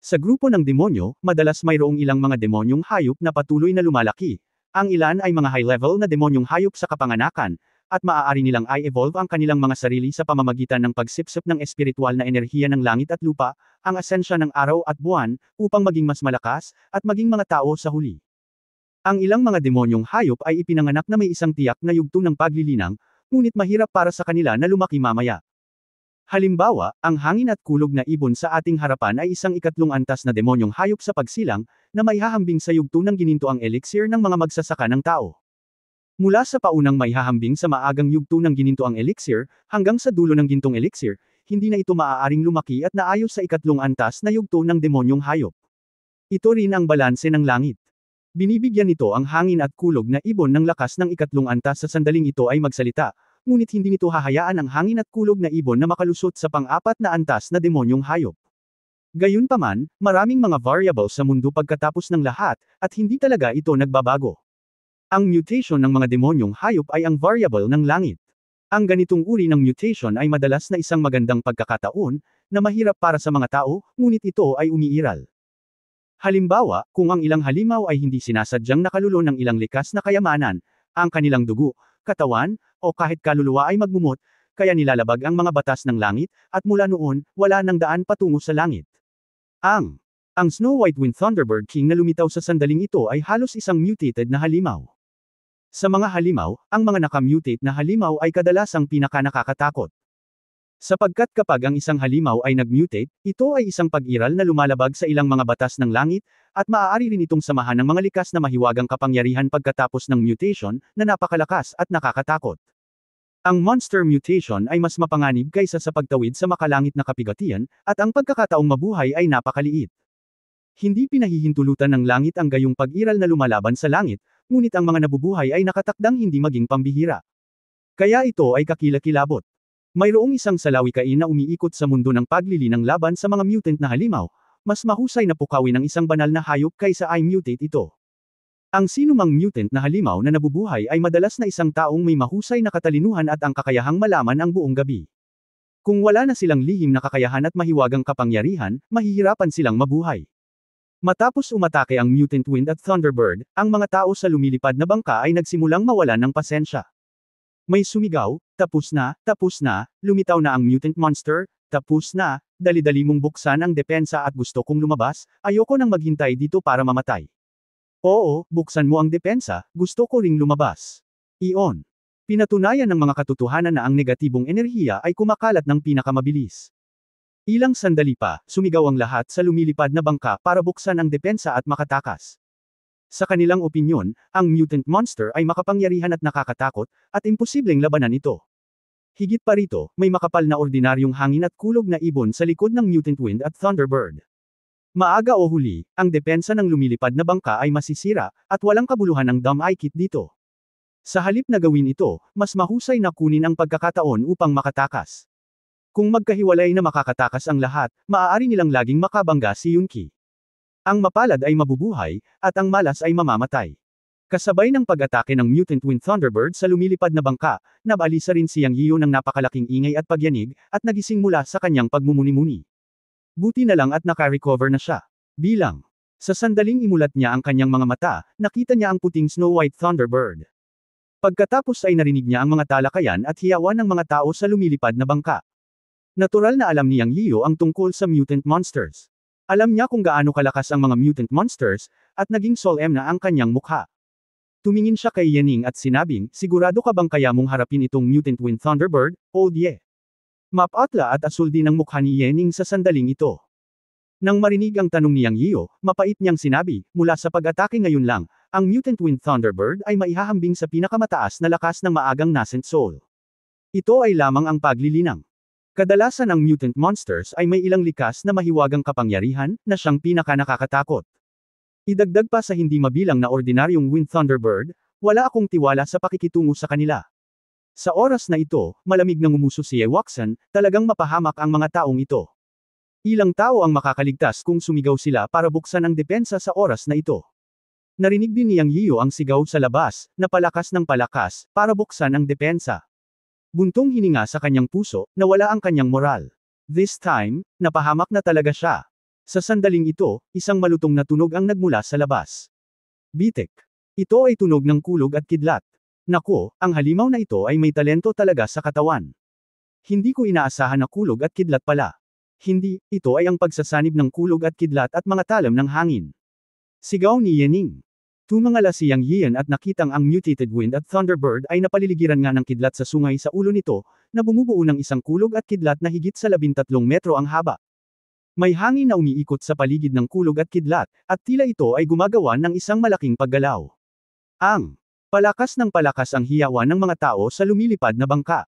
Sa grupo ng demonyo, madalas mayroong ilang mga demonyong hayop na patuloy na lumalaki. Ang ilan ay mga high-level na demonyong hayop sa kapanganakan, at maaari nilang i-evolve ang kanilang mga sarili sa pamamagitan ng pagsipsip ng espiritual na enerhiya ng langit at lupa, ang asensya ng araw at buwan, upang maging mas malakas, at maging mga tao sa huli. Ang ilang mga demonyong hayop ay ipinanganak na may isang tiyak na yugto ng paglilinang, ngunit mahirap para sa kanila na lumaki mamaya. Halimbawa, ang hangin at kulog na ibon sa ating harapan ay isang 3 antas na demonyong hayop sa pagsilang, na maihahambing sa yugto ng ginintoang elixir ng mga magsasaka ng tao. Mula sa paunang maihahambing sa maagang yugto ng ginintoang elixir, hanggang sa dulo ng gintong elixir, hindi na ito maaaring lumaki at naayos sa 3 antas na yugto ng demonyong hayop. Ito rin ang balanse ng langit. Binibigyan nito ang hangin at kulog na ibon ng lakas ng 3 antas sa sandaling ito ay magsalita, ngunit hindi nito hahayaan ang hangin at kulog na ibon na makalusot sa pang-4 na antas na demonyong hayop. Gayunpaman, maraming mga variables sa mundo pagkatapos ng lahat, at hindi talaga ito nagbabago. Ang mutation ng mga demonyong hayop ay ang variable ng langit. Ang ganitong uri ng mutation ay madalas na isang magandang pagkakataon, na mahirap para sa mga tao, ngunit ito ay umiiral. Halimbawa, kung ang ilang halimaw ay hindi sinasadyang nakululo ng ilang likas na kayamanan, ang kanilang dugo, katawan, o kahit kaluluwa ay magmumot, kaya nilalabag ang mga batas ng langit, at mula noon, wala nang daan patungo sa langit. Ang Snow White Wind Thunderbird King na lumitaw sa sandaling ito ay halos isang mutated na halimaw. Sa mga halimaw, ang mga nakamutate na halimaw ay kadalasang pinaka-nakakatakot. Sapagkat kapag ang isang halimaw ay nag-mutate, ito ay isang pag-iral na lumalabag sa ilang mga batas ng langit, at maaari rin itong samahan ng mga likas na mahiwagang kapangyarihan pagkatapos ng mutation, na napakalakas at nakakatakot. Ang monster mutation ay mas mapanganib kaysa sa pagtawid sa makalangit na kapigatian, at ang pagkakataong mabuhay ay napakaliit. Hindi pinahihintulutan ng langit ang gayong pag-iral na lumalaban sa langit, ngunit ang mga nabubuhay ay nakatakdang hindi maging pambihira. Kaya ito ay kakilakilabot. Mayroong isang salawikain na umiikot sa mundo ng paglilinang laban sa mga mutant na halimaw, mas mahusay na pukawin ng isang banal na hayop kaysa i-mutate ito. Ang sinumang mutant na halimaw na nabubuhay ay madalas na isang taong may mahusay na katalinuhan at ang kakayahang malaman ang buong gabi. Kung wala na silang lihim na kakayahan at mahiwagang kapangyarihan, mahihirapan silang mabuhay. Matapos umatake ang Mutant Wind at Thunderbird, ang mga tao sa lumilipad na bangka ay nagsimulang mawalan ng pasensya. May sumigaw, tapos na, lumitaw na ang mutant monster, tapos na, dali-dali mong buksan ang depensa at gusto kong lumabas, ayoko nang maghintay dito para mamatay. Oo, buksan mo ang depensa, gusto ko ring lumabas. Iyon. Pinatunayan ng mga katotohanan na ang negatibong enerhiya ay kumakalat ng pinakamabilis. Ilang sandali pa, sumigaw ang lahat sa lumilipad na bangka para buksan ang depensa at makatakas. Sa kanilang opinyon, ang mutant monster ay makapangyarihan at nakakatakot, at imposibleng labanan ito. Higit pa rito, may makapal na ordinaryong hangin at kulog na ibon sa likod ng Mutant Wind at Thunderbird. Maaga o huli, ang depensa ng lumilipad na bangka ay masisira, at walang kabuluhan ang Dumb Eye Kit dito. Sa halip na gawin ito, mas mahusay na kunin ang pagkakataon upang makatakas. Kung magkahiwalay na makakatakas ang lahat, maaari nilang laging makabangga si Yunki. Ang mapalad ay mabubuhay, at ang malas ay mamamatay. Kasabay ng pag-atake ng Mutant Wind Thunderbird sa lumilipad na bangka, nabalisa rin si Yang Yiyo ng napakalaking ingay at pagyanig, at nagising mula sa kanyang pagmumuni-muni. Buti na lang at naka-recover na siya. Bilang. Sa sandaling imulat niya ang kanyang mga mata, nakita niya ang puting Snow White Thunderbird. Pagkatapos ay narinig niya ang mga talakayan at hiyawan ng mga tao sa lumilipad na bangka. Natural na alam ni Yang Yiyo ang tungkol sa mutant monsters. Alam niya kung gaano kalakas ang mga mutant monsters, at naging solemn na ang kanyang mukha. Tumingin siya kay Yening at sinabing, sigurado ka bang kaya mong harapin itong Mutant Wind Thunderbird, Old Ye? Mapatla at asul din ang mukha ni Yening sa sandaling ito. Nang marinig ang tanong ni Yang Yiyo, mapait niyang sinabi, mula sa pag-atake ngayon lang, ang Mutant Wind Thunderbird ay maihahambing sa pinakamataas na lakas ng maagang nascent soul. Ito ay lamang ang paglilinang. Kadalasan ang mutant monsters ay may ilang likas na mahiwagang kapangyarihan, na siyang pinaka-nakakatakot. Idagdag pa sa hindi mabilang na ordinaryong Wind Thunderbird, wala akong tiwala sa pakikitungo sa kanila. Sa oras na ito, malamig na ngumuso si Ewoksang, talagang mapahamak ang mga taong ito. Ilang tao ang makakaligtas kung sumigaw sila para buksan ang depensa sa oras na ito. Narinig din ni Yang Yiyo ang sigaw sa labas, na palakas ng palakas, para buksan ang depensa. Buntong hininga sa kanyang puso, nawala ang kanyang moral. This time, napahamak na talaga siya. Sa sandaling ito, isang malutong na tunog ang nagmula sa labas. Bitek. Ito ay tunog ng kulog at kidlat. Nako, ang halimaw na ito ay may talento talaga sa katawan. Hindi ko inaasahan na kulog at kidlat pala. Hindi, ito ay ang pagsasanib ng kulog at kidlat at mga talam ng hangin. Sigaw ni Yening. Tumangala si Yang Yiyan at nakitang ang mutated wind at Thunderbird ay napaliligiran nga ng kidlat sa sungay sa ulo nito, na bumubuo ng isang kulog at kidlat na higit sa 13 metro ang haba. May hangin na umiikot sa paligid ng kulog at kidlat, at tila ito ay gumagawa ng isang malaking paggalaw. Ang palakas ng palakas ang hiyawan ng mga tao sa lumilipad na bangka.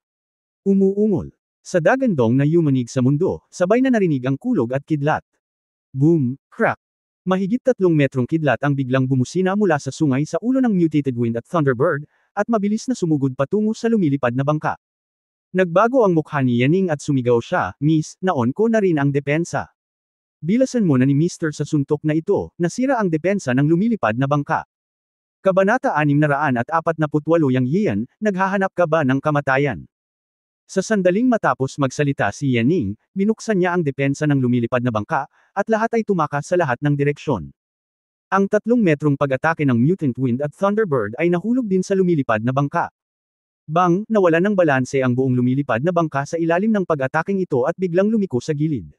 Umuungol. Sa dagandong na yumanig sa mundo, sabay na narinig ang kulog at kidlat. Boom, crack. Mahigit 3 metrong kidlat ang biglang bumusina mula sa sungay sa ulo ng mutated wind at Thunderbird, at mabilis na sumugod patungo sa lumilipad na bangka. Nagbago ang mukha ni Yening at sumigaw siya, Miss, naon ko na rin ang depensa. Bilasan mo na ni Mr. sa suntok na ito, nasira ang depensa ng lumilipad na bangka. Kabanata 648 Yang Yiyan, naghahanap ka ba ng kamatayan? Sa sandaling matapos magsalita si Yening, binuksan niya ang depensa ng lumilipad na bangka, at lahat ay tumakas sa lahat ng direksyon. Ang 3 metrong pag-atake ng Mutant Wind at Thunderbird ay nahulog din sa lumilipad na bangka. Bang, nawala ng balanse ang buong lumilipad na bangka sa ilalim ng pag-ataking ito at biglang lumiko sa gilid.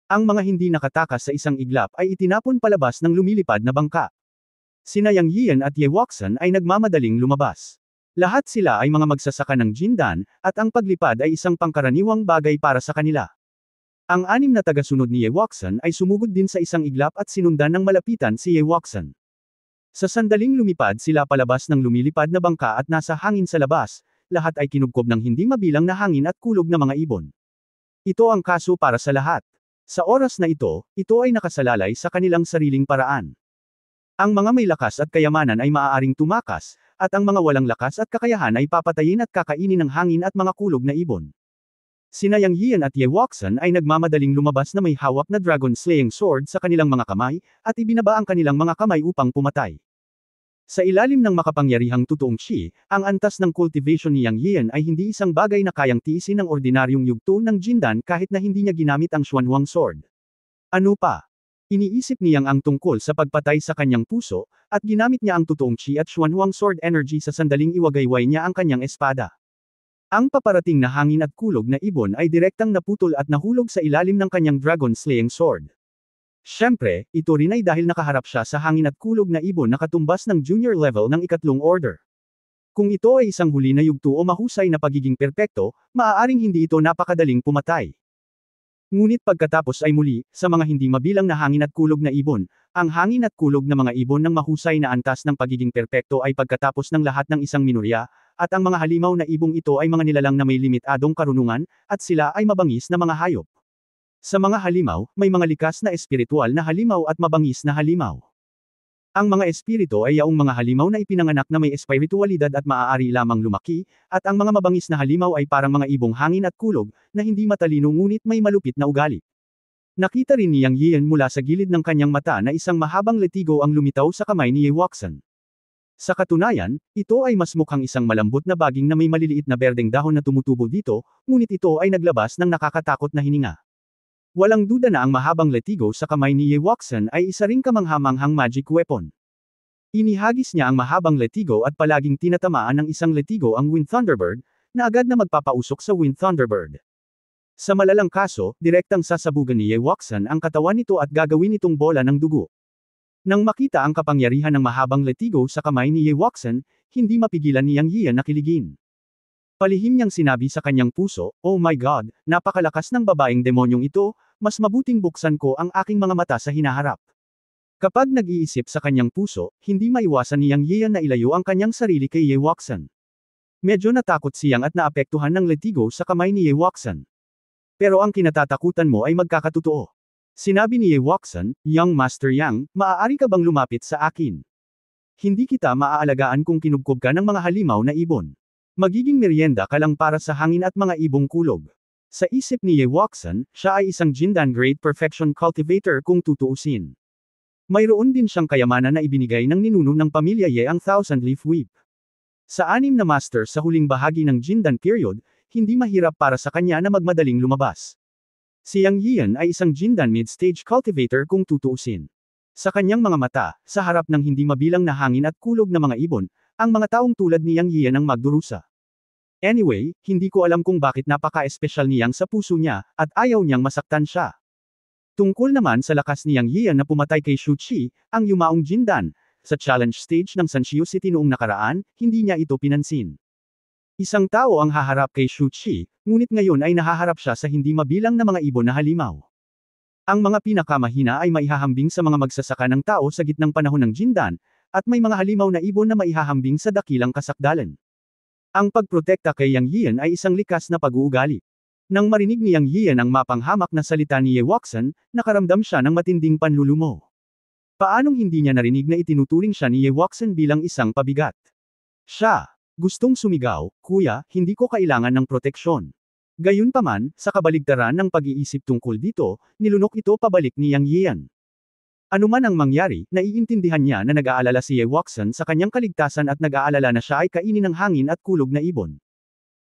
Ang mga hindi nakatakas sa isang iglap ay itinapon palabas ng lumilipad na bangka. Sina Yang Yiyan at Ewoksang ay nagmamadaling lumabas. Lahat sila ay mga magsasaka ng Jindan, at ang paglipad ay isang pangkaraniwang bagay para sa kanila. Ang 6 na tagasunod ni Ewoksang ay sumugod din sa isang iglap at sinundan ng malapitan si Ewoksang. Sa sandaling lumipad sila palabas ng lumilipad na bangka at nasa hangin sa labas, lahat ay kinubkob ng hindi mabilang na hangin at kulog na mga ibon. Ito ang kaso para sa lahat. Sa oras na ito ay nakasalalay sa kanilang sariling paraan. Ang mga may lakas at kayamanan ay maaaring tumakas, at ang mga walang lakas at kakayahan ay papatayin at kakainin ng hangin at mga kulog na ibon. Sina Yang Yian at Ye Wuxian ay nagmamadaling lumabas na may hawak na dragon-slaying sword sa kanilang mga kamay, at ibinaba ang kanilang mga kamay upang pumatay. Sa ilalim ng makapangyarihang totoong Qi, ang antas ng cultivation ni Yang Yian ay hindi isang bagay na kayang tiisin ng ordinaryong yugto ng Jindan kahit na hindi niya ginamit ang Xuanhuang sword. Ano pa? Iniisip niyang ang tungkol sa pagpatay sa kanyang puso, at ginamit niya ang totoong Qi at Xuanhuang sword energy sa sandaling iwagayway niya ang kanyang espada. Ang paparating na hangin at kulog na ibon ay direktang naputol at nahulog sa ilalim ng kanyang dragon-slaying sword. Siyempre, ito rin ay dahil nakaharap siya sa hangin at kulog na ibon na katumbas ng junior level ng ikatlong order. Kung ito ay isang huli na yugto o mahusay na pagiging perpekto, maaaring hindi ito napakadaling pumatay. Ngunit pagkatapos ay muli, sa mga hindi mabilang na hangin at kulog na ibon, ang hangin at kulog na mga ibon ng mahusay na antas ng pagiging perpekto ay pagkatapos ng lahat ng isang minorya, at ang mga halimaw na ibong ito ay mga nilalang na may limitadong karunungan, at sila ay mabangis na mga hayop. Sa mga halimaw, may mga likas na espiritual na halimaw at mabangis na halimaw. Ang mga espiritu ay yaong mga halimaw na ipinanganak na may espiritualidad at maaari lamang lumaki, at ang mga mabangis na halimaw ay parang mga ibong hangin at kulog, na hindi matalino ngunit may malupit na ugali. Nakita rin ni Yang Yian mula sa gilid ng kanyang mata na isang mahabang letigo ang lumitaw sa kamay ni Ye Wuxian. Sa katunayan, ito ay mas mukhang isang malambot na baging na may maliliit na berdeng dahon na tumutubo dito, ngunit ito ay naglabas ng nakakatakot na hininga. Walang duda na ang mahabang letigo sa kamay ni Ye Wuxian ay isa ring kamanghamanghang magic weapon. Inihagis niya ang mahabang letigo at palaging tinatamaan ng isang letigo ang Wind Thunderbird, na agad na magpapausok sa Wind Thunderbird. Sa malalang kaso, direktang sasabugan ni Ye Wuxian ang katawan nito at gagawin itong bola ng dugo. Nang makita ang kapangyarihan ng mahabang letigo sa kamay ni Ye Wuxian, hindi mapigilan ni Yang Yian na kiligin. Palihim niyang sinabi sa kanyang puso, "Oh my God, napakalakas ng babaeng demonyong ito, mas mabuting buksan ko ang aking mga mata sa hinaharap." Kapag nag-iisip sa kanyang puso, hindi maiwasan ni Yang Yian na ilayo ang kanyang sarili kay Ye Wuxian. Medyo natakot siyang at naapektuhan ng letigo sa kamay ni Ye Wuxian. Pero ang kinatatakutan mo ay magkakatotoo. Sinabi ni Ye Wuxian, "Young Master Yang, maaari ka bang lumapit sa akin? Hindi kita maaalagaan kung kinubkob ka ng mga halimaw na ibon. Magiging merienda ka lang para sa hangin at mga ibong kulog." Sa isip ni Ye Wuxian, siya ay isang Jindan Great Perfection Cultivator kung tutuusin. Mayroon din siyang kayamanan na ibinigay ng ninuno ng pamilya Ye ang Thousand Leaf Whip. Sa 6 na master sa huling bahagi ng Jindan period, hindi mahirap para sa kanya na magmadaling lumabas. Si Yang Yian ay isang Jindan mid-stage cultivator kung tutuusin. Sa kanyang mga mata, sa harap ng hindi mabilang na hangin at kulog na mga ibon, ang mga taong tulad ni Yang Yian ang magdurusa. Anyway, hindi ko alam kung bakit napaka-espesyal ni Yang sa puso niya, at ayaw niyang masaktan siya. Tungkol naman sa lakas ni Yang Yian na pumatay kay Shu Qi, ang yumaong Jindan, sa challenge stage ng Sanshio City noong nakaraan, hindi niya ito pinansin. Isang tao ang haharap kay Shu Qi, ngunit ngayon ay nahaharap siya sa hindi mabilang na mga ibon na halimaw. Ang mga pinakamahina ay maihahambing sa mga magsasaka ng tao sa gitnang panahon ng Jindan, at may mga halimaw na ibon na maihahambing sa dakilang kasakdalan. Ang pagprotekta kay Yang Yian ay isang likas na pag-uugali. Nang marinig ni Yang Yian ang mapanghamak na salita ni Ye Wuxian, nakaramdam siya ng matinding panlulumo. Paanong hindi niya narinig na itinuturing siya ni Ye Wuxian bilang isang pabigat? Siya, gustong sumigaw, "Kuya, hindi ko kailangan ng proteksyon." Gayunpaman, sa kabaligtaran ng pag-iisip tungkol dito, nilunok ito pabalik ni Yang Yian. Ano man ang mangyari, naiintindihan niya na nag-aalala si Ye Wuxian sa kanyang kaligtasan at nag-aalala na siya ay kainin ng hangin at kulog na ibon.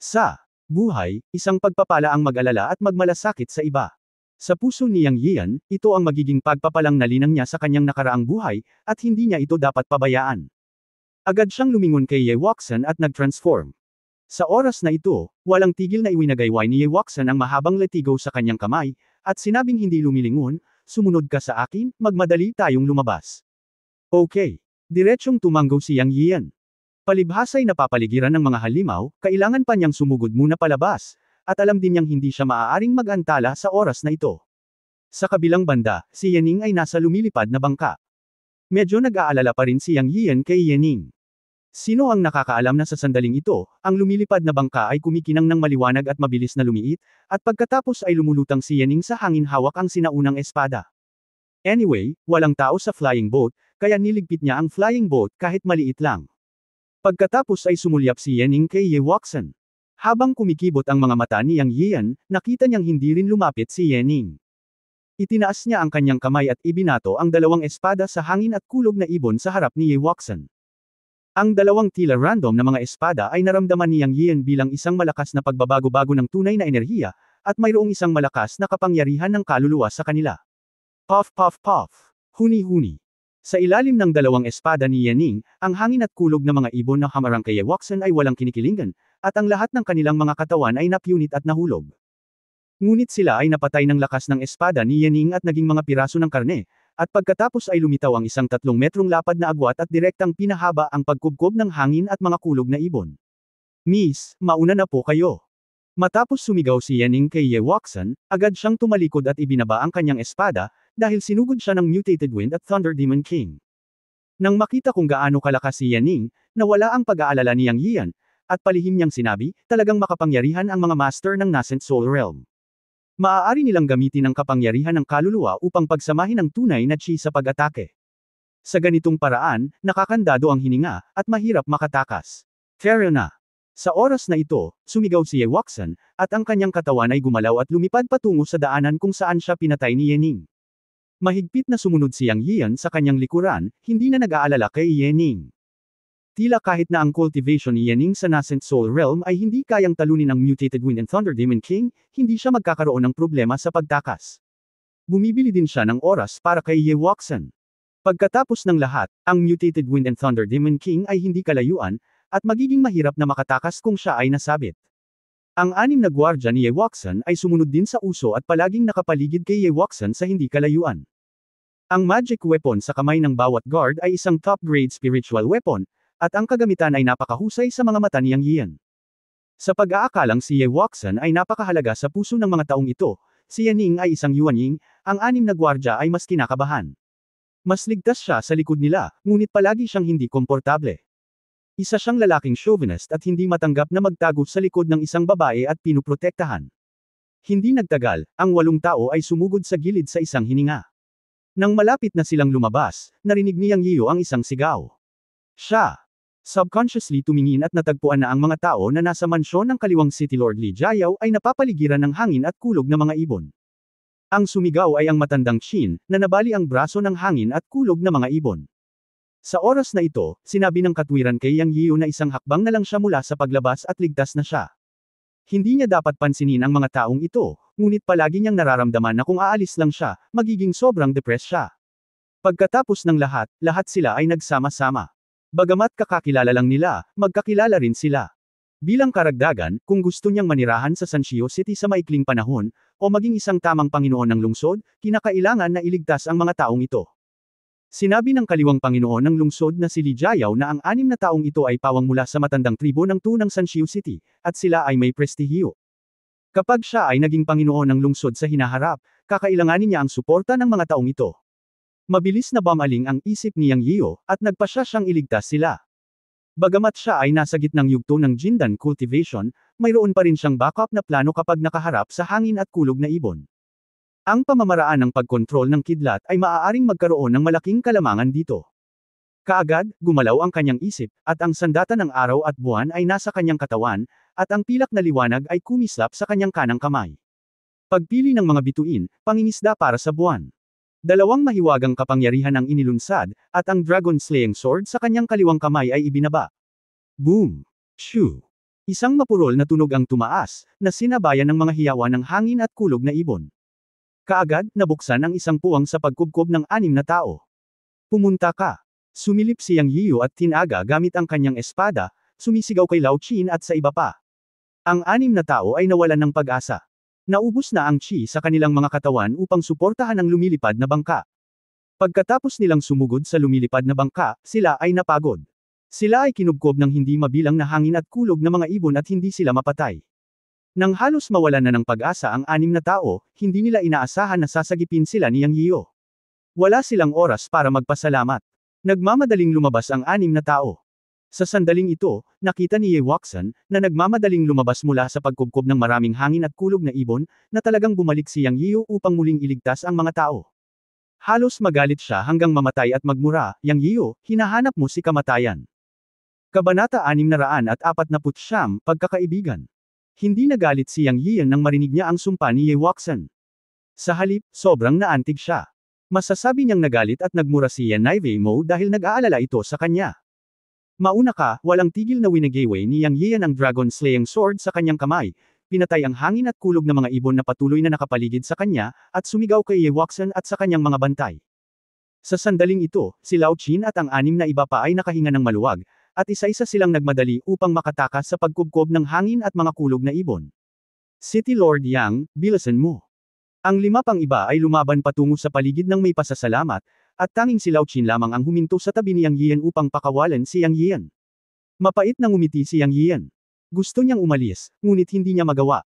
Sa buhay, isang pagpapala ang mag-alala at magmalasakit sa iba. Sa puso ni Yang Yian, ito ang magiging pagpapalang nalinang niya sa kanyang nakaraang buhay, at hindi niya ito dapat pabayaan. Agad siyang lumingon kay Ye Wuxian at nag-transform. Sa oras na ito, walang tigil na iwinagayway ni Ye Wuxian ang mahabang letigo sa kanyang kamay, at sinabing hindi lumilingon, "Sumunod ka sa akin, magmadali tayong lumabas." Okay. Diretsyong tumanggo si Yang Yian. Palibhasa'y napapaligiran ng mga halimaw, kailangan pa niyang sumugod muna palabas, at alam din niyang hindi siya maaaring mag-antala sa oras na ito. Sa kabilang banda, si Yening ay nasa lumilipad na bangka. Medyo nag-aalala pa rin si Yang Yian kay Yening. Sino ang nakakaalam na sa sandaling ito, ang lumilipad na bangka ay kumikinang ng maliwanag at mabilis na lumiit, at pagkatapos ay lumulutang si Yening sa hangin hawak ang sinaunang espada. Anyway, walang tao sa flying boat, kaya niligpit niya ang flying boat kahit maliit lang. Pagkatapos ay sumulyap si Yening kay Ye Wuxian. Habang kumikibot ang mga mata ni Yang Yian, nakita niyang hindi rin lumapit si Yening. Itinaas niya ang kanyang kamay at ibinato ang dalawang espada sa hangin at kulog na ibon sa harap ni Ye Wuxian. Ang dalawang tila random na mga espada ay naramdaman ni Yang Yian bilang isang malakas na pagbabago-bago ng tunay na enerhiya, at mayroong isang malakas na kapangyarihan ng kaluluwa sa kanila. Puff puff puff. Huni-huni. Sa ilalim ng dalawang espada ni Yening, ang hangin at kulog na mga ibon na hamarang kay Ye Wuxian ay walang kinikilingan, at ang lahat ng kanilang mga katawan ay napunit at nahulog. Ngunit sila ay napatay ng lakas ng espada ni Yening at naging mga piraso ng karne, at pagkatapos ay lumitaw ang isang 3 metrong lapad na agwat at direktang pinahaba ang pagkubkob ng hangin at mga kulog na ibon. Miss, mauna na po kayo. Matapos sumigaw si Yening kay Ye Wuxian, agad siyang tumalikod at ibinaba ang kanyang espada, dahil sinugod siya ng Mutated Wind at Thunder Demon King. Nang makita kung gaano kalakas si Yening, nawala ang pag-aalala ni Yang Yian, at palihim niyang sinabi, talagang makapangyarihan ang mga master ng Nascent Soul Realm. Maaari nilang gamitin ang kapangyarihan ng kaluluwa upang pagsamahin ang tunay na chi sa pag-atake. Sa ganitong paraan, nakakandado ang hininga, at mahirap makatakas. Fair na. Sa oras na ito, sumigaw si Ye Wuxian, at ang kanyang katawan ay gumalaw at lumipad patungo sa daanan kung saan siya pinatay ni Yening. Mahigpit na sumunod si Yang Yian sa kanyang likuran, hindi na nag-aalala kay Yening. Tila kahit na ang cultivation ni Yening sa Nascent Soul Realm ay hindi kayang talunin ang Mutated Wind and Thunder Demon King, hindi siya magkakaroon ng problema sa pagtakas. Bumibili din siya ng oras para kay Ye Wuxian. Pagkatapos ng lahat, ang Mutated Wind and Thunder Demon King ay hindi kalayuan, at magiging mahirap na makatakas kung siya ay nasabit. Ang 6 na gwardya ni Ye Wuxian ay sumunod din sa uso at palaging nakapaligid kay Ye Wuxian sa hindi kalayuan. Ang magic weapon sa kamay ng bawat guard ay isang top-grade spiritual weapon, at ang kagamitan ay napakahusay sa mga mata ni Yang Yian. Sa pag-aakalang si Ye Wuxian ay napakahalaga sa puso ng mga taong ito, si Yening ay isang Yuanying, ang 6 na gwardya ay mas kinakabahan. Mas ligtas siya sa likod nila, ngunit palagi siyang hindi komportable. Isa siyang lalaking chauvinist at hindi matanggap na magtago sa likod ng isang babae at pinuprotektahan. Hindi nagtagal, ang 8 tao ay sumugod sa gilid sa isang hininga. Nang malapit na silang lumabas, narinig ni Yang Yiu ang isang sigaw. Siya! Subconsciously tumingin at natagpuan na ang mga tao na nasa mansyon ng kaliwang City Lord Li Jiayao ay napapaligiran ng hangin at kulog na mga ibon. Ang sumigaw ay ang matandang Qin, na nabali ang braso ng hangin at kulog na mga ibon. Sa oras na ito, sinabi ng katwiran kay Yang Yiu na isang hakbang na lang siya mula sa paglabas at ligtas na siya. Hindi niya dapat pansinin ang mga taong ito, ngunit palagi niyang nararamdaman na kung aalis lang siya, magiging sobrang depressed siya. Pagkatapos ng lahat, lahat sila ay nagsama-sama. Bagamat kakakilala lang nila, magkakilala rin sila. Bilang karagdagan, kung gusto niyang manirahan sa Sanshio City sa maikling panahon, o maging isang tamang Panginoon ng lungsod, kinakailangan na iligtas ang mga taong ito. Sinabi ng kaliwang Panginoon ng lungsod na si Li Jiayao na ang 6 na taong ito ay pawang mula sa matandang tribo ng Tu ng Sanshio City, at sila ay may prestihiyo. Kapag siya ay naging Panginoon ng lungsod sa hinaharap, kakailanganin niya ang suporta ng mga taong ito. Mabilis na bumaling ang isip ni Yang Yiu, at nagpasya siyang iligtas sila. Bagamat siya ay nasa gitnang yugto ng Jindan cultivation, mayroon pa rin siyang backup na plano kapag nakaharap sa hangin at kulog na ibon. Ang pamamaraan ng pagkontrol ng kidlat ay maaaring magkaroon ng malaking kalamangan dito. Kaagad, gumalaw ang kanyang isip, at ang sandata ng araw at buwan ay nasa kanyang katawan, at ang pilak na liwanag ay kumislap sa kanyang kanang kamay. Pagpili ng mga bituin, pangingisda para sa buwan. 2 mahiwagang kapangyarihan ang inilunsad, at ang Dragon Slaying Sword sa kanyang kaliwang kamay ay ibinaba. Boom! Shoo! Isang mapurol na tunog ang tumaas, na sinabayan ng mga hiyawan ng hangin at kulog na ibon. Kaagad, nabuksan ang isang puwang sa pagkubkob ng 6 na tao. Pumunta ka! Sumilip si Yang Yiu at tinaga gamit ang kanyang espada, sumisigaw kay Lao Qin at sa iba pa. Ang 6 na tao ay nawalan ng pag-asa. Naubos na ang chi sa kanilang mga katawan upang suportahan ang lumilipad na bangka. Pagkatapos nilang sumugod sa lumilipad na bangka, sila ay napagod. Sila ay kinubkob ng hindi mabilang na hangin at kulog na mga ibon at hindi sila mapatay. Nang halos mawalan na ng pag-asa ang 6 na tao, hindi nila inaasahan na sasagipin sila ni Yang Yiu. Wala silang oras para magpasalamat. Nagmamadaling lumabas ang 6 na tao. Sa sandaling ito, nakita ni Ye Waxan, na nagmamadaling lumabas mula sa pagkubkob ng maraming hangin at kulog na ibon, na talagang bumalik si Yang Yiyu upang muling iligtas ang mga tao. Halos magalit siya hanggang mamatay at magmura, Yang Yiyu, hinahanap mo si kamatayan. Kabanata 649, Pagkakaibigan. Hindi nagalit si Yang Yiyan nang marinig niya ang sumpa ni Ye Waxan. Sa halip, sobrang naantig siya. Masasabi niyang nagalit at nagmura si Yan Naive Mo dahil nag-aalala ito sa kanya. Mauna ka, walang tigil na winagaway ni Yang Yiyan ang Dragon Slaying Sword sa kanyang kamay, pinatay ang hangin at kulog na mga ibon na patuloy na nakapaligid sa kanya, at sumigaw kay Ye Waxan at sa kanyang mga bantay. Sa sandaling ito, si Lao Qin at ang anim na iba pa ay nakahinga ng maluwag, at isa-isa silang nagmadali upang makatakas sa pagkubkob ng hangin at mga kulog na ibon. City Lord Yang, bilisan mo. Ang lima pang iba ay lumaban patungo sa paligid ng may pasasalamat, at tanging si Lao Qin lamang ang huminto sa tabi ni Yang Yiyan upang pakawalan si Yang Yiyan. Mapait na ngumiti si Yang Yiyan. Gusto niyang umalis, ngunit hindi niya magawa.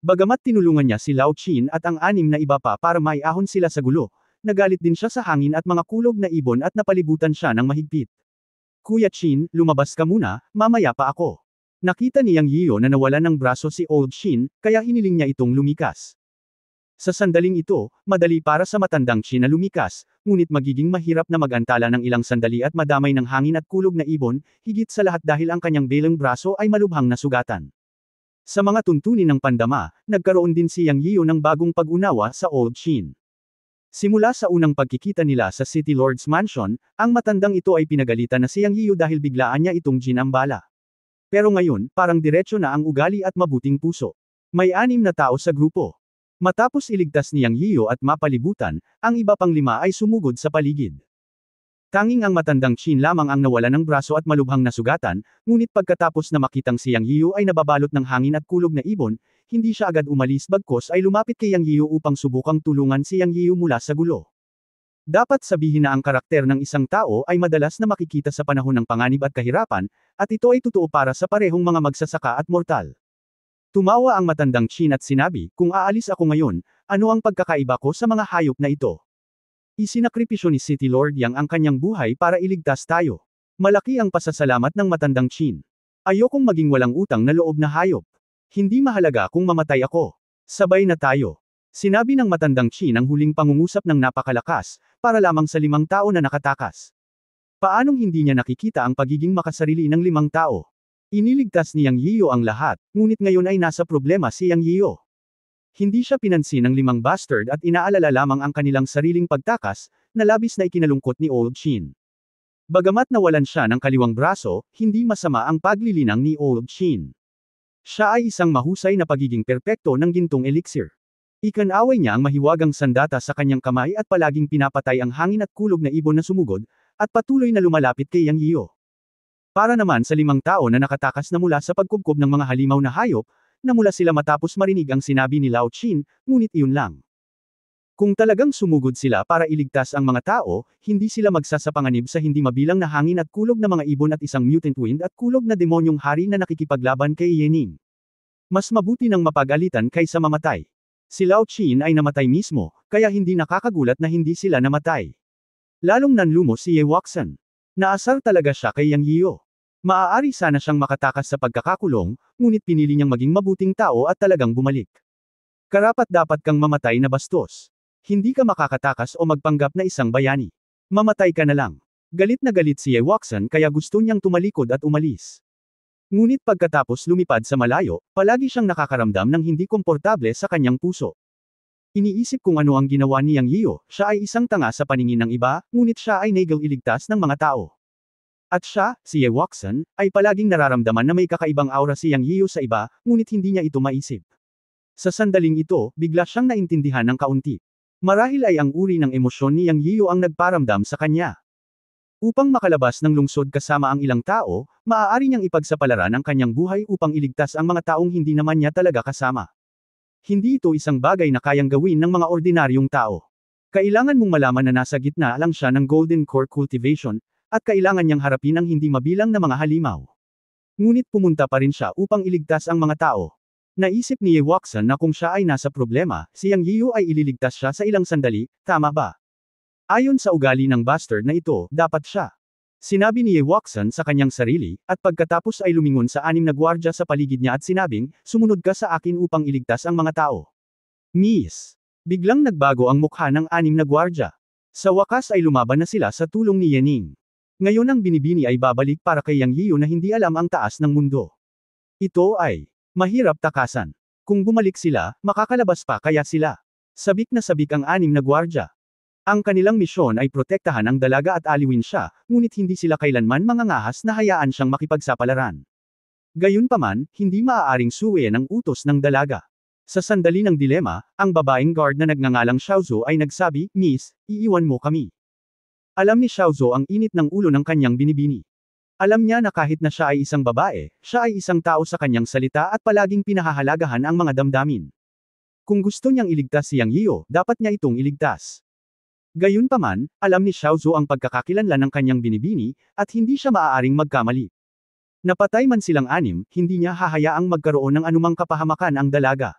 Bagamat tinulungan niya si Lao Qin at ang anim na iba pa para maiahon sila sa gulo, nagalit din siya sa hangin at mga kulog na ibon at napalibutan siya ng mahigpit. Kuya Qin, lumabas ka muna, mamaya pa ako. Nakita ni Yang Yiyo na nawalan ng braso si Old Qin, kaya hiniling niya itong lumikas. Sa sandaling ito, madali para sa matandang Qin na lumikas, ngunit magiging mahirap na magantala ng ilang sandali at madamay ng hangin at kulog na ibon, higit sa lahat dahil ang kanyang belang braso ay malubhang nasugatan. Sa mga tuntunin ng pandama, nagkaroon din si Yang Yiyo ng bagong pag-unawa sa Old Qin. Simula sa unang pagkikita nila sa City Lord's Mansion, ang matandang ito ay pinagalitan na si Yang Yiyo dahil biglaan niya itong ginambala. Pero ngayon, parang diretsyo na ang ugali at mabuting puso. May 6 na tao sa grupo. Matapos iligtas ni Yang Yiyo at mapalibutan, ang iba pang 5 ay sumugod sa paligid. Tanging ang matandang Qin lamang ang nawala ng braso at malubhang nasugatan, ngunit pagkatapos na makitang si Yang Yiyo ay nababalot ng hangin at kulog na ibon, hindi siya agad umalis bagkos ay lumapit kay Yang Yiyo upang subukang tulungan si Yang Yiyo mula sa gulo. Dapat sabihin na ang karakter ng isang tao ay madalas na makikita sa panahon ng panganib at kahirapan, at ito ay totoo para sa parehong mga magsasaka at mortal. Tumawa ang matandang Qin at sinabi, kung aalis ako ngayon, ano ang pagkakaiba ko sa mga hayop na ito? Isinakripisyo ni City Lord Yang ang kanyang buhay para iligtas tayo. Malaki ang pasasalamat ng matandang Qin. Ayokong maging walang utang na loob na hayop. Hindi mahalaga kung mamatay ako. Sabay na tayo. Sinabi ng matandang Qin ang huling pangungusap ng napakalakas, para lamang sa 5 tao na nakatakas. Paanong hindi niya nakikita ang pagiging makasarili ng 5 tao? Iniligtas ni Yang Yiyo ang lahat, ngunit ngayon ay nasa problema si Yang Yiyo. Hindi siya pinansin ng 5 bastard at inaalala lamang ang kanilang sariling pagtakas, na labis na ikinalungkot ni Old Qin. Bagamat nawalan siya ng kaliwang braso, hindi masama ang paglilinang ni Old Qin. Siya ay isang mahusay na pagiging perpekto ng gintong elixir. Ikanaway niya ang mahiwagang sandata sa kanyang kamay at palaging pinapatay ang hangin at kulog na ibon na sumugod, at patuloy na lumalapit kay Yang Yiyo. Para naman sa 5 tao na nakatakas na mula sa pagkubkob ng mga halimaw na hayop, namula sila matapos marinig ang sinabi ni Lao Qin, ngunit iyon lang. Kung talagang sumugod sila para iligtas ang mga tao, hindi sila magsasapanganib sa hindi mabilang na hangin at kulog na mga ibon at isang mutant wind at kulog na demonyong hari na nakikipaglaban kay Yening. Mas mabuti nang mapagalitan kaysa mamatay. Si Lao Qin ay namatay mismo, kaya hindi nakakagulat na hindi sila namatay. Lalong nanlumos si Ye Waxan. Naasar talaga siya kay Yang Yiyo. Maaari sana siyang makatakas sa pagkakakulong, ngunit pinili niyang maging mabuting tao at talagang bumalik. Karapat-dapat kang mamatay na bastos. Hindi ka makakatakas o magpanggap na isang bayani. Mamatay ka na lang. Galit na galit si Ye Waxan kaya gusto niyang tumalikod at umalis. Ngunit pagkatapos lumipad sa malayo, palagi siyang nakakaramdam ng hindi komportable sa kanyang puso. Iniisip kung ano ang ginawa ni Yang Yiyo, siya ay isang tanga sa paningin ng iba, ngunit siya ay naging iligtas ng mga tao. At siya, si Ye Waxan, ay palaging nararamdaman na may kakaibang aura si Yang Yiyo sa iba, ngunit hindi niya ito maisip. Sa sandaling ito, bigla siyang naintindihan ng kaunti. Marahil ay ang uri ng emosyon ni Yang Yiyo ang nagparamdam sa kanya. Upang makalabas ng lungsod kasama ang ilang tao, maaari niyang ipagsapalaran ang kanyang buhay upang iligtas ang mga taong hindi naman niya talaga kasama. Hindi ito isang bagay na kayang gawin ng mga ordinaryong tao. Kailangan mong malaman na nasa gitna lang siya ng Golden Core Cultivation, at kailangan niyang harapin ang hindi mabilang na mga halimaw. Ngunit pumunta pa rin siya upang iligtas ang mga tao. Naisip ni Ye Waxan na kung siya ay nasa problema, si Yang Yiyo ay ililigtas siya sa ilang sandali, tama ba? Ayon sa ugali ng bastard na ito, dapat siya. Sinabi ni Ye Wuxian sa kanyang sarili, at pagkatapos ay lumingon sa 6 na gwardya sa paligid niya at sinabing, sumunod ka sa akin upang iligtas ang mga tao. Miss. Biglang nagbago ang mukha ng 6 na gwardya. Sa wakas ay lumaban na sila sa tulong ni Yening. Ngayon ang binibini ay babalik para kay Yang Yiyu na hindi alam ang taas ng mundo. Ito ay mahirap takasan. Kung bumalik sila, makakalabas pa kaya sila. Sabik na sabik ang 6 na gwardya. Ang kanilang misyon ay protektahan ang dalaga at aliwin siya, ngunit hindi sila kailanman mangangahas na hayaan siyang makipagsapalaran. Gayunpaman, hindi maaaring suwayan ang utos ng dalaga. Sa sandali ng dilema, ang babaeng guard na nagngangalang Xiaozhou ay nagsabi, Miss, iiwan mo kami. Alam ni Xiaozhou ang init ng ulo ng kanyang binibini. Alam niya na kahit na siya ay isang babae, siya ay isang tao sa kanyang salita at palaging pinahahalagahan ang mga damdamin. Kung gusto niyang iligtas si Yang Yiyu, dapat niya itong iligtas. Gayunpaman, alam ni Xiaozhou ang pagkakakilanlan ng kanyang binibini, at hindi siya maaaring magkamali. Napatay man silang 6, hindi niya hahayaang magkaroon ng anumang kapahamakan ang dalaga.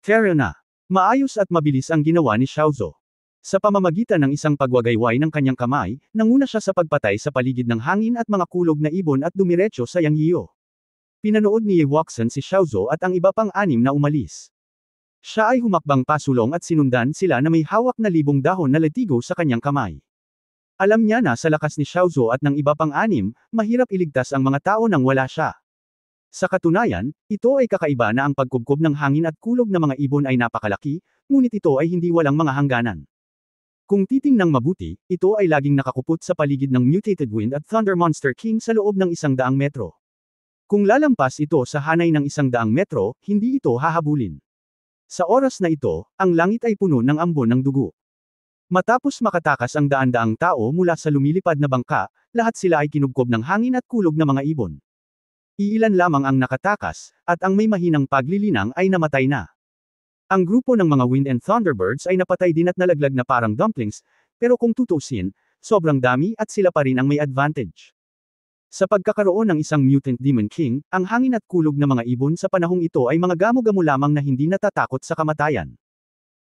Kaya na, maayos at mabilis ang ginawa ni Xiaozhou. Sa pamamagitan ng isang pagwagayway ng kanyang kamay, nanguna siya sa pagpatay sa paligid ng hangin at mga kulog na ibon at dumiretso sa Yang Yiyu. Pinanood ni Ye Wuxian si Xiaozhou at ang iba pang 6 na umalis. Siya ay humakbang pasulong at sinundan sila na may hawak na libong dahon na latigo sa kanyang kamay. Alam niya na sa lakas ni Xiaozhou at ng iba pang 6, mahirap iligtas ang mga tao nang wala siya. Sa katunayan, ito ay kakaiba na ang pagkubkob ng hangin at kulog na mga ibon ay napakalaki, ngunit ito ay hindi walang mga hangganan. Kung titingnang mabuti, ito ay laging nakakupot sa paligid ng Mutated Wind at Thunder Monster King sa loob ng 100 metro. Kung lalampas ito sa hanay ng 100 metro, hindi ito hahabulin. Sa oras na ito, ang langit ay puno ng ambon ng dugo. Matapos makatakas ang daan-daang tao mula sa lumilipad na bangka, lahat sila ay kinubkob ng hangin at kulog na mga ibon. Iilan lamang ang nakatakas, at ang may mahinang paglilinang ay namatay na. Ang grupo ng mga Wind and Thunderbirds ay napatay din at nalaglag na parang dumplings, pero kung tutusin, sobrang dami at sila pa rin ang may advantage. Sa pagkakaroon ng isang Mutant Demon King, ang hangin at kulog na mga ibon sa panahong ito ay mga gamo-gamo lamang na hindi natatakot sa kamatayan.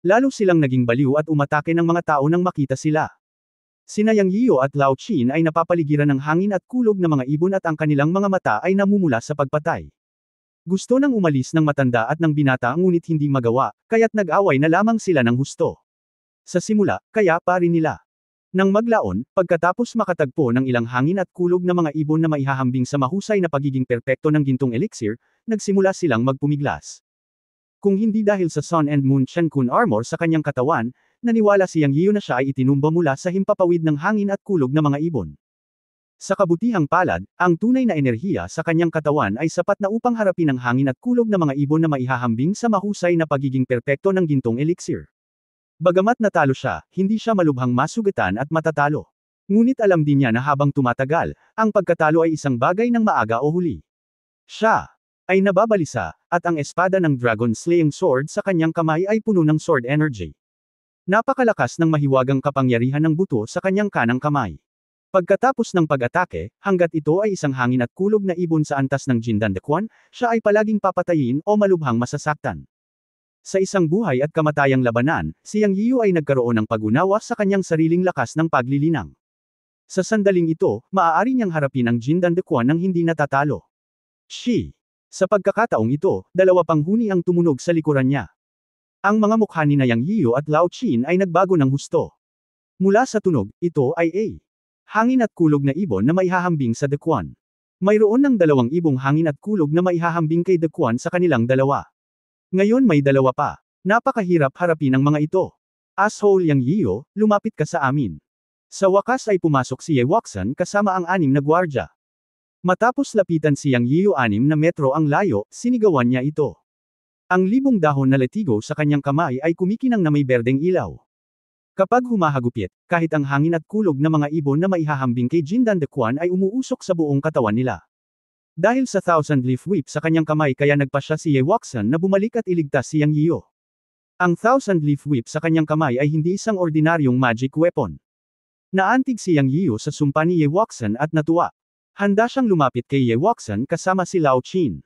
Lalo silang naging baliw at umatake ng mga tao nang makita sila. Sina Yang Yiyu at Lao Qin ay napapaligiran ng hangin at kulog na mga ibon at ang kanilang mga mata ay namumula sa pagpatay. Gusto nang umalis ng matanda at ng binata ngunit hindi magawa, kaya't nag-away na lamang sila ng husto. Sa simula, kaya pa rin nila. Nang maglaon, pagkatapos makatagpo ng ilang hangin at kulog na mga ibon na maihahambing sa mahusay na pagiging perpekto ng gintong elixir, nagsimula silang magpumiglas. Kung hindi dahil sa Sun and Moon Shenkun armor sa kanyang katawan, naniwala si Yang Yiyu na siya ay itinumba mula sa himpapawid ng hangin at kulog na mga ibon. Sa kabutihang palad, ang tunay na enerhiya sa kanyang katawan ay sapat na upang harapin ang hangin at kulog na mga ibon na maihahambing sa mahusay na pagiging perpekto ng gintong elixir. Bagamat natalo siya, hindi siya malubhang masugatan at matatalo. Ngunit alam din niya na habang tumatagal, ang pagkatalo ay isang bagay ng maaga o huli. Siya ay nababalisa, at ang espada ng Dragon Slaying Sword sa kanyang kamay ay puno ng sword energy. Napakalakas ng mahiwagang kapangyarihan ng buto sa kanyang kanang kamay. Pagkatapos ng pag-atake, hanggat ito ay isang hangin at kulog na ibon sa antas ng Jindan Dequan, siya ay palaging papatayin o malubhang masasaktan. Sa isang buhay at kamatayang labanan, si Yang Yiyu ay nagkaroon ng pag-unawa sa kanyang sariling lakas ng paglilinang. Sa sandaling ito, maaari niyang harapin ang Jindan Dequan nang hindi natatalo. Sa pagkakataong ito, 2 pang huni ang tumunog sa likuran niya. Ang mga mukha ni Yang Yiyu at Lao Qin ay nagbago ng husto. Mula sa tunog, ito ay hangin at kulog na ibon na maihahambing sa Dequan. Mayroon ng 2 ibong hangin at kulog na maihahambing kay Dequan sa kanilang dalawa. Ngayon may 2 pa. Napakahirap harapin ang mga ito. Asshole Yang Yiyu, lumapit ka sa amin. Sa wakas ay pumasok si Ye Wuxian kasama ang 6 na gwardya. Matapos lapitan si Yang Yiyu 6 na metro ang layo, sinigawan niya ito. Ang libong dahon na latigo sa kanyang kamay ay kumikinang na may berdeng ilaw. Kapag humahagupit, kahit ang hangin at kulog na mga ibon na maihahambing kay Jindan Dequan ay umuusok sa buong katawan nila. Dahil sa Thousand Leaf Whip sa kanyang kamay kaya nagpa siya si Ye Wuxian na bumalik at iligtas si Yang Yiyu. Ang Thousand Leaf Whip sa kanyang kamay ay hindi isang ordinaryong magic weapon. Naantig si Yang Yiyu sa sumpa ni Ye Wuxian at natuwa. Handa siyang lumapit kay Ye Wuxian kasama si Lao Qin.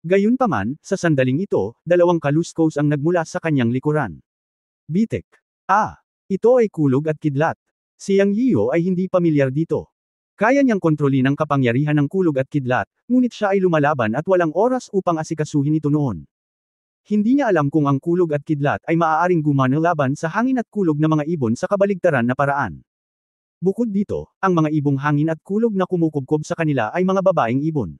Gayunpaman, sa sandaling ito, 2 kaluskos ang nagmula sa kanyang likuran. Bitek. Ito ay kulog at kidlat. Si Yang Yiyu ay hindi pamilyar dito. Kaya niyang kontrolin ang kapangyarihan ng kulog at kidlat, ngunit siya ay lumalaban at walang oras upang asikasuhin ito noon. Hindi niya alam kung ang kulog at kidlat ay maaaring gumana laban sa hangin at kulog na mga ibon sa kabaligtaran na paraan. Bukod dito, ang mga ibong hangin at kulog na kumukubkob sa kanila ay mga babaeng ibon.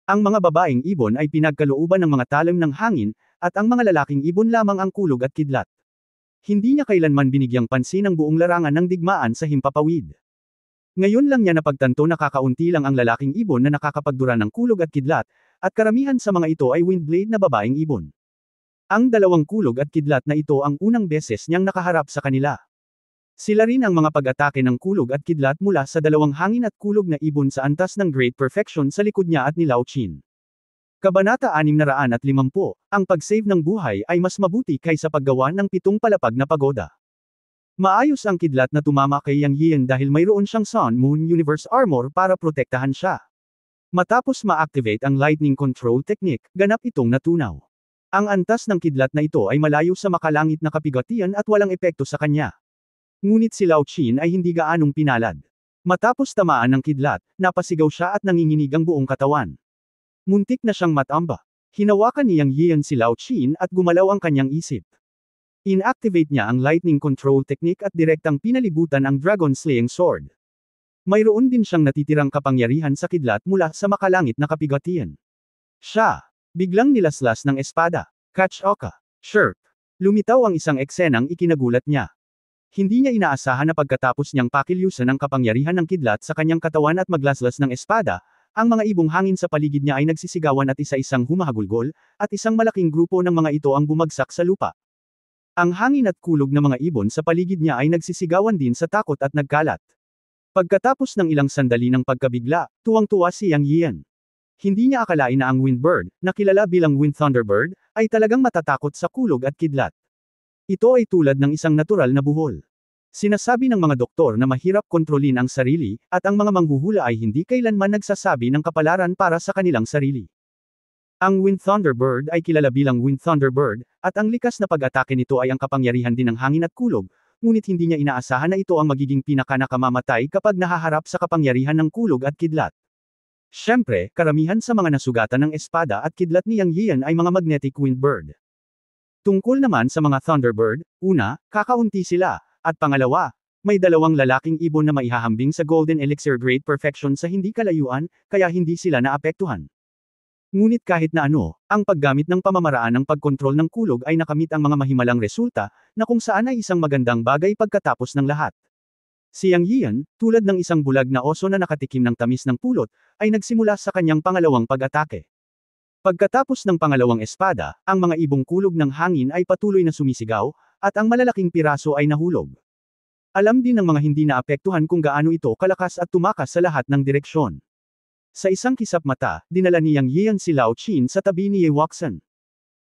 Ang mga babaeng ibon ay pinagkalooban ng mga talim ng hangin, at ang mga lalaking ibon lamang ang kulog at kidlat. Hindi niya kailanman binigyang pansin ang buong larangan ng digmaan sa himpapawid. Ngayon lang niya napagtanto na kakaunti lang ang lalaking ibon na nakakapagdura ng kulog at kidlat, at karamihan sa mga ito ay windblade na babaeng ibon. Ang dalawang kulog at kidlat na ito ang unang beses niyang nakaharap sa kanila. Sila rin ang mga pag-atake ng kulog at kidlat mula sa dalawang hangin at kulog na ibon sa antas ng Great Perfection sa likod niya at ni Lao Qin. Kabanata 650, ang pag-save ng buhay ay mas mabuti kaysa paggawa ng 7 palapag na pagoda. Maayos ang kidlat na tumama kay Yang Yian dahil mayroon siyang Sun Moon Universe Armor para protektahan siya. Matapos ma-activate ang Lightning Control Technique, ganap itong natunaw. Ang antas ng kidlat na ito ay malayo sa makalangit na kapigatian at walang epekto sa kanya. Ngunit si Lao Qin ay hindi gaanong pinalad. Matapos tamaan ng kidlat, napasigaw siya at nanginginig ang buong katawan. Muntik na siyang matamba. Hinawakan ni Yang Yian si Lao Qin at gumalaw ang kanyang isip. Inactivate niya ang Lightning Control Technique at direktang pinalibutan ang Dragon Slaying Sword. Mayroon din siyang natitirang kapangyarihan sa kidlat mula sa makalangit na kapigatian. Siya, biglang nilaslas ng espada. Catch Oka. Sherp. Lumitaw ang isang eksenang ikinagulat niya. Hindi niya inaasahan na pagkatapos niyang pakilyusan ang kapangyarihan ng kidlat sa kanyang katawan at maglaslas ng espada, ang mga ibong hangin sa paligid niya ay nagsisigawan at isa-isang humahagulgol, at isang malaking grupo ng mga ito ang bumagsak sa lupa. Ang hangin at kulog ng mga ibon sa paligid niya ay nagsisigawan din sa takot at nagkalat. Pagkatapos ng ilang sandali ng pagkabigla, tuwang-tuwa si Yang Yian. Hindi niya akalain na ang Windbird, na kilala bilang Wind Thunderbird, ay talagang matatakot sa kulog at kidlat. Ito ay tulad ng isang natural na buhol. Sinasabi ng mga doktor na mahirap kontrolin ang sarili, at ang mga manghuhula ay hindi kailanman nagsasabi ng kapalaran para sa kanilang sarili. Ang Wind Thunderbird ay kilala bilang Wind Thunderbird, at ang likas na pag-atake nito ay ang kapangyarihan din ng hangin at kulog, ngunit hindi niya inaasahan na ito ang magiging pinakanakamamatay kapag nahaharap sa kapangyarihan ng kulog at kidlat. Siyempre, karamihan sa mga nasugatan ng espada at kidlat ni Yang Yian ay mga magnetic windbird. Tungkol naman sa mga Thunderbird, una, kakaunti sila, at pangalawa, may dalawang lalaking ibon na maihahambing sa Golden Elixir Great Perfection sa hindi kalayuan, kaya hindi sila naapektuhan. Ngunit kahit na ano, ang paggamit ng pamamaraan ng pagkontrol ng kulog ay nakamit ang mga mahimalang resulta, na kung saan ay isang magandang bagay pagkatapos ng lahat. Si Yang Yian, tulad ng isang bulag na oso na nakatikim ng tamis ng pulot, ay nagsimula sa kanyang pangalawang pag-atake. Pagkatapos ng pangalawang espada, ang mga ibong kulog ng hangin ay patuloy na sumisigaw, at ang malalaking piraso ay nahulog. Alam din ng mga hindi naapektuhan kung gaano ito kalakas at tumakas sa lahat ng direksyon. Sa isang kisap mata, dinala ni Yang Yian si Lao Qin sa tabi ni Ye Wuxian.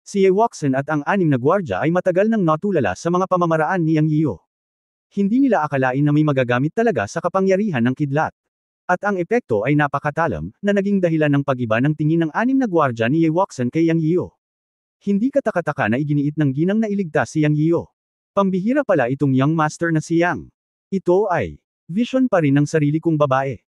Si Ye Wuxian at ang 6 na gwardya ay matagal nang natulala sa mga pamamaraan ni Yang Yiu. Hindi nila akalain na may magagamit talaga sa kapangyarihan ng kidlat. At ang epekto ay napakatalam, na naging dahilan ng pag-iba ng tingin ng 6 na gwardya ni Ye Wuxian kay Yang Yiu. Hindi katakataka na iginiit ng ginang na iligtas si Yang Yiu. Pambihira pala itong young master na si Yang. Ito ay vision pa rin ng sarili kong babae.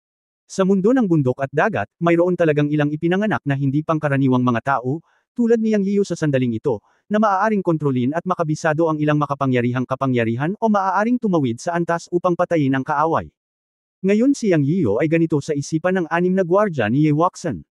Sa mundo ng bundok at dagat, mayroon talagang ilang ipinanganak na hindi pangkaraniwang mga tao, tulad ni Yang Yiu sa sandaling ito, na maaaring kontrolin at makabisado ang ilang makapangyarihang kapangyarihan o maaaring tumawid sa antas upang patayin ang kaaway. Ngayon si Yang Yiu ay ganito sa isipan ng 6 na gwardya ni Ye Wuxian.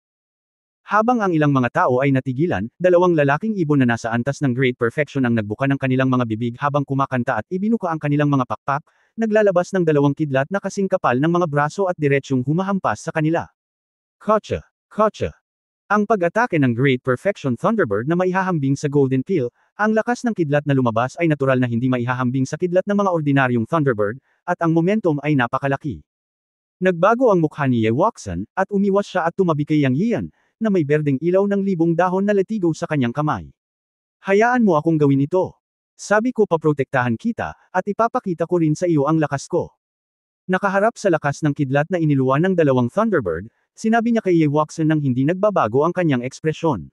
Habang ang ilang mga tao ay natigilan, dalawang lalaking ibon na nasa antas ng Great Perfection ang nagbuka ng kanilang mga bibig habang kumakanta at ibinuka ang kanilang mga pakpak, naglalabas ng dalawang kidlat na kasing kapal ng mga braso at diretsyong humahampas sa kanila. Kocha! Kocha! Ang pag-atake ng Great Perfection Thunderbird na maihahambing sa Golden Pill, ang lakas ng kidlat na lumabas ay natural na hindi maihahambing sa kidlat ng mga ordinaryong Thunderbird, at ang momentum ay napakalaki. Nagbago ang mukha ni Ye Wuxian, at umiwas siya at tumabi kay Yang Yian, na may berdeng ilaw ng libong dahon na latigo sa kanyang kamay. Hayaan mo akong gawin ito. Sabi ko paprotektahan kita, at ipapakita ko rin sa iyo ang lakas ko. Nakaharap sa lakas ng kidlat na iniluwa ng dalawang Thunderbird, sinabi niya kay Ye Wuxian nang hindi nagbabago ang kanyang ekspresyon.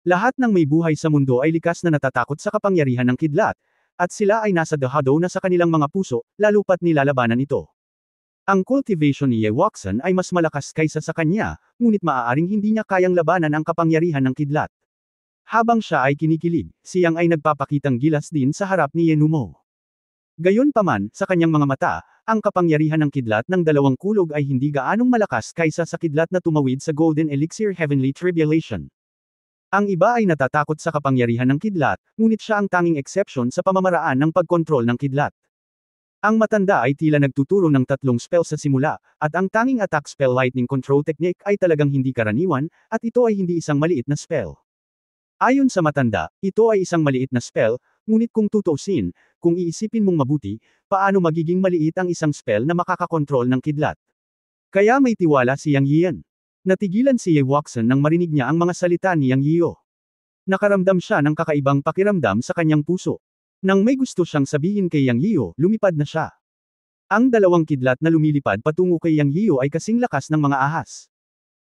Lahat ng may buhay sa mundo ay likas na natatakot sa kapangyarihan ng kidlat, at sila ay nasa dahado na sa kanilang mga puso, lalo pat nilalabanan ito. Ang cultivation ni Ye Wuxian ay mas malakas kaysa sa kanya, ngunit maaaring hindi niya kayang labanan ang kapangyarihan ng kidlat. Habang siya ay kinikilig, si Yang ay nagpapakitang gilas din sa harap ni Yenumo. Gayunpaman, sa kanyang mga mata, ang kapangyarihan ng kidlat ng dalawang kulog ay hindi gaanong malakas kaysa sa kidlat na tumawid sa Golden Elixir Heavenly Tribulation. Ang iba ay natatakot sa kapangyarihan ng kidlat, ngunit siya ang tanging exception sa pamamaraan ng pagkontrol ng kidlat. Ang matanda ay tila nagtuturo ng 3 spell sa simula, at ang tanging attack spell lightning control technique ay talagang hindi karaniwan, at ito ay hindi isang maliit na spell. Ayon sa matanda, ito ay isang maliit na spell, ngunit kung tutuusin, kung iisipin mong mabuti, paano magiging maliit ang isang spell na makakakontrol ng kidlat? Kaya may tiwala si Yang Yian. Natigilan si Ye Wuxian nang marinig niya ang mga salita ni Yang Yiyo. Nakaramdam siya ng kakaibang pakiramdam sa kanyang puso. Nang may gusto siyang sabihin kay Yang Yiyo, lumipad na siya. Ang dalawang kidlat na lumilipad patungo kay Yang Yiyo ay kasing lakas ng mga ahas.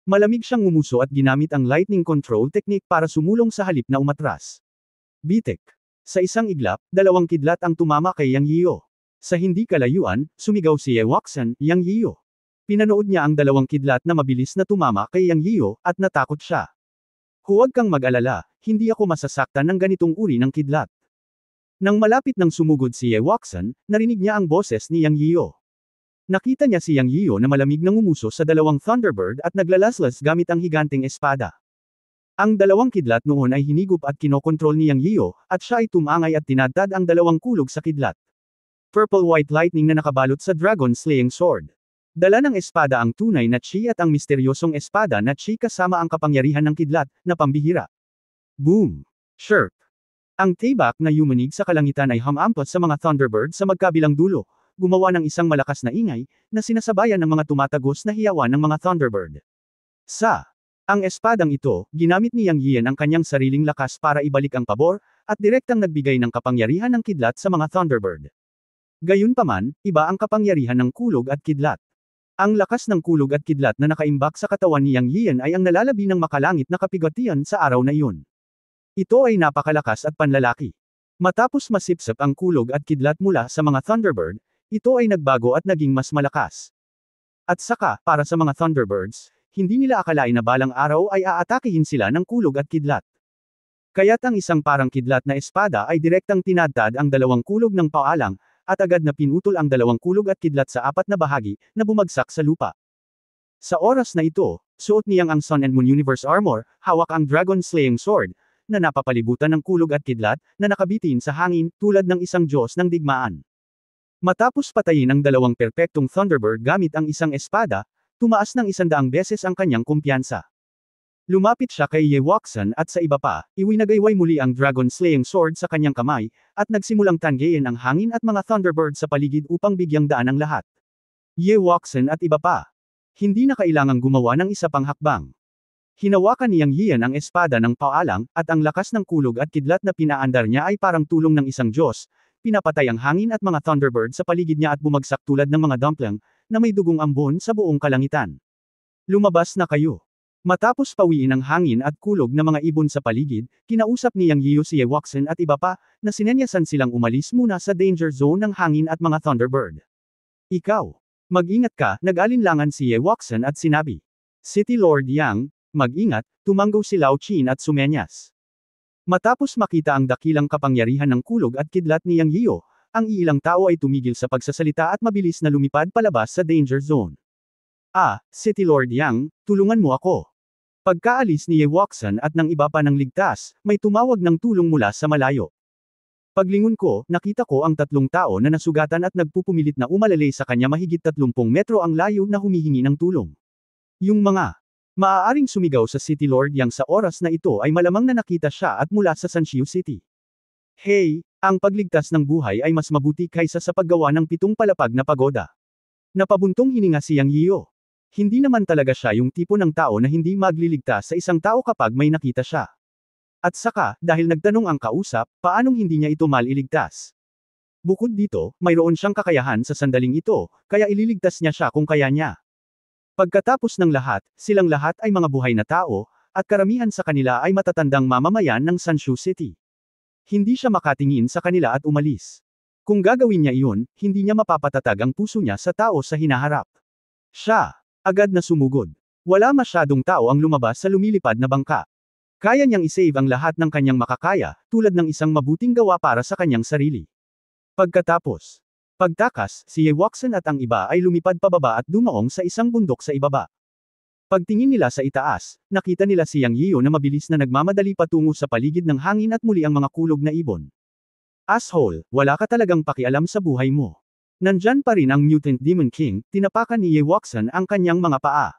Malamig siyang ngumuso at ginamit ang lightning control technique para sumulong sa halip na umatras. Bitek. Sa isang iglap, dalawang kidlat ang tumama kay Yang Yiyo. Sa hindi kalayuan, sumigaw si Ye Wuxian, Yang Yiyo. Pinanood niya ang dalawang kidlat na mabilis na tumama kay Yang Yiyo, at natakot siya. Huwag kang mag-alala, hindi ako masasaktan ng ganitong uri ng kidlat. Nang malapit nang sumugod si Ye Wuxian, narinig niya ang boses ni Yang Yiyo. Nakita niya si Yang Yiyo na malamig na ngumuso sa dalawang Thunderbird at naglalaslas gamit ang higanteng espada. Ang dalawang kidlat noon ay hinigup at kinokontrol ni Yang Yiyo, at siya ay tumangay at tinadtad ang dalawang kulog sa kidlat. Purple-white lightning na nakabalot sa dragon slaying sword. Dala ng espada ang tunay na chi at ang misteryosong espada na chi kasama ang kapangyarihan ng kidlat, na pambihira. Boom! Sherp! Ang tibak na yumanig sa kalangitan ay humampas sa mga Thunderbird sa magkabilang dulo, gumawa ng isang malakas na ingay, na sinasabayan ng mga tumatagos na hiyawan ng mga Thunderbird. Ang espadang ito, ginamit ni Yang Yian ang kanyang sariling lakas para ibalik ang pabor, at direktang nagbigay ng kapangyarihan ng kidlat sa mga Thunderbird. Gayunpaman, iba ang kapangyarihan ng kulog at kidlat. Ang lakas ng kulog at kidlat na nakaimbak sa katawan ni Yang Yian ay ang nalalabi ng makalangit na kapigatian sa araw na iyon. Ito ay napakalakas at panlalaki. Matapos masipsip ang kulog at kidlat mula sa mga Thunderbird, ito ay nagbago at naging mas malakas. At saka, para sa mga Thunderbirds, hindi nila akalain na balang araw ay aatakihin sila ng kulog at kidlat. Kaya't ang isang parang kidlat na espada ay direktang tinadtad ang dalawang kulog ng paalang, at agad na pinutol ang dalawang kulog at kidlat sa 4 na bahagi, na bumagsak sa lupa. Sa oras na ito, suot niyang ang Sun and Moon Universe Armor, hawak ang Dragon Slaying Sword, na napapalibutan ng kulog at kidlat, na nakabitin sa hangin, tulad ng isang Diyos ng digmaan. Matapos patayin ang dalawang perpektong Thunderbird gamit ang isang espada, tumaas ng 100 beses ang kanyang kumpiyansa. Lumapit siya kay Ye Wuxian at sa iba pa, iwinagayway muli ang Dragon Slaying Sword sa kanyang kamay, at nagsimulang tanggayin ang hangin at mga Thunderbird sa paligid upang bigyang daan ang lahat. Ye Wuxian at iba pa. Hindi na kailangang gumawa ng isa pang hakbang. Hinawakan ni Yang Yian ang espada ng paalang, at ang lakas ng kulog at kidlat na pinaandar niya ay parang tulong ng isang Diyos. Pinapatay ang hangin at mga Thunderbird sa paligid niya at bumagsak tulad ng mga dumpling, na may dugong ambon sa buong kalangitan. Lumabas na kayo. Matapos pawiin ang hangin at kulog na mga ibon sa paligid, kinausap ni Yang Yiyo si Ye Wuxian at iba pa, na sinenyasan silang umalis muna sa danger zone ng hangin at mga Thunderbird. Ikaw. Mag-ingat ka, nag-alinlangan si Ye Wuxian at sinabi. City Lord Yang, mag-ingat, tumanggaw si Lao Qin at sumenyas. Matapos makita ang dakilang kapangyarihan ng kulog at kidlat ni Yang Yiyo, ang ilang tao ay tumigil sa pagsasalita at mabilis na lumipad palabas sa danger zone. City Lord Yang, tulungan mo ako. Pagkaalis ni Ye Wuxian at ng iba pa ng ligtas, may tumawag ng tulong mula sa malayo. Paglingon ko, nakita ko ang 3 tao na nasugatan at nagpupumilit na umalalay sa kanya mahigit 30 metro ang layo na humihingi ng tulong. Yung mga maaaring sumigaw sa City Lord Yang sa oras na ito ay malamang na nakita siya at mula sa Sanxiu City. Hey, ang pagligtas ng buhay ay mas mabuti kaysa sa paggawa ng 7 palapag na pagoda. Napabuntong hininga si Yang Yiyo. Hindi naman talaga siya yung tipo ng tao na hindi magliligtas sa isang tao kapag may nakita siya. At saka, dahil nagtanong ang kausap, paanong hindi niya ito maliligtas? Bukod dito, mayroon siyang kakayahan sa sandaling ito, kaya ililigtas niya siya kung kaya niya. Pagkatapos ng lahat, silang lahat ay mga buhay na tao, at karamihan sa kanila ay matatandang mamamayan ng Sanxiu City. Hindi siya makatingin sa kanila at umalis. Kung gagawin niya iyon, hindi niya mapapatatag ang puso niya sa tao sa hinaharap. Siya, agad na sumugod. Wala masyadong tao ang lumabas sa lumilipad na bangka. Kaya niyang isave ang lahat ng kanyang makakaya, tulad ng isang mabuting gawa para sa kanyang sarili. Pagkatapos, pagtakas, si Ye Watson at ang iba ay lumipad pababa at dumaong sa isang bundok sa ibaba. Pagtingin nila sa itaas, nakita nila si Yang Yeo na mabilis na nagmamadali patungo sa paligid ng hangin at muli ang mga kulog na ibon. Asshole, wala ka talagang pakialam sa buhay mo. Nandyan pa rin ang Mutant Demon King, tinapakan ni Ye Watson ang kanyang mga paa.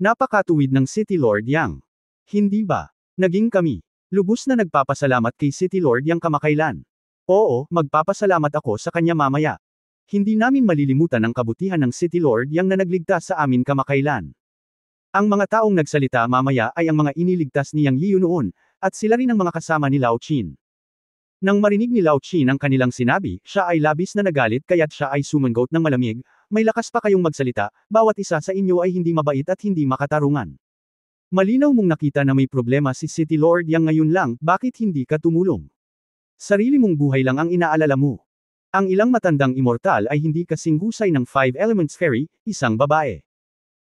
Napakatuwid ng City Lord Yang. Hindi ba? Naging kami. Lubos na nagpapasalamat kay City Lord Yang kamakailan. Oo, magpapasalamat ako sa kanya mamaya. Hindi namin malilimutan ang kabutihan ng City Lord Yang na nagligtas sa amin kamakailan. Ang mga taong nagsalita mamaya ay ang mga iniligtas ni Yang Yeo noon, at sila rin ang mga kasama ni Lao Chin. Nang marinig ni Lao Chin ang kanilang sinabi, siya ay labis na nagalit kaya't siya ay sumangot ng malamig, may lakas pa kayong magsalita, bawat isa sa inyo ay hindi mabait at hindi makatarungan. Malinaw mong nakita na may problema si City Lord Yang ngayon lang, bakit hindi ka tumulong? Sarili mong buhay lang ang inaalala mo. Ang ilang matandang immortal ay hindi kasing husay ng Five Elements Fairy, isang babae.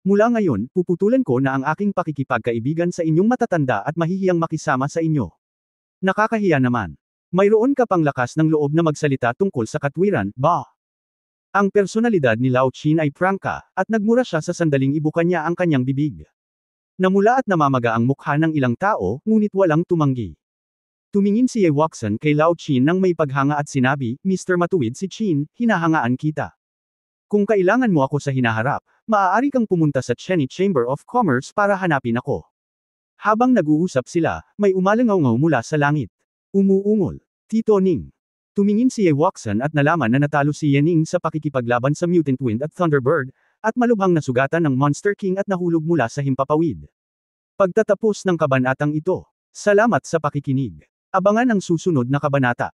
Mula ngayon, puputulan ko na ang aking pakikipagkaibigan sa inyong matatanda at mahihiyang makisama sa inyo. Nakakahiya naman. Mayroon ka pang lakas ng loob na magsalita tungkol sa katwiran, ba? Ang personalidad ni Lao Chin ay prangka, at nagmura siya sa sandaling ibuka niya ang kanyang bibig. Namula at namamaga ang mukha ng ilang tao, ngunit walang tumanggi. Tumingin si Ye Watson kay Lao Chin nang may paghanga at sinabi, Mr. Matuwid si Chin, hinahangaan kita. Kung kailangan mo ako sa hinaharap, maaari kang pumunta sa Cheney Chamber of Commerce para hanapin ako. Habang nag-uusap sila, may umalangaw-ngaw mula sa langit. Umuungol. Tito Ning. Tumingin si Ye Watson at nalaman na natalo si Ye Ning sa pakikipaglaban sa Mutant Wind at Thunderbird, at malubhang nasugatan ng Monster King at nahulog mula sa himpapawid. Pagtatapos ng kabanatang ito. Salamat sa pakikinig. Abangan ang susunod na kabanata.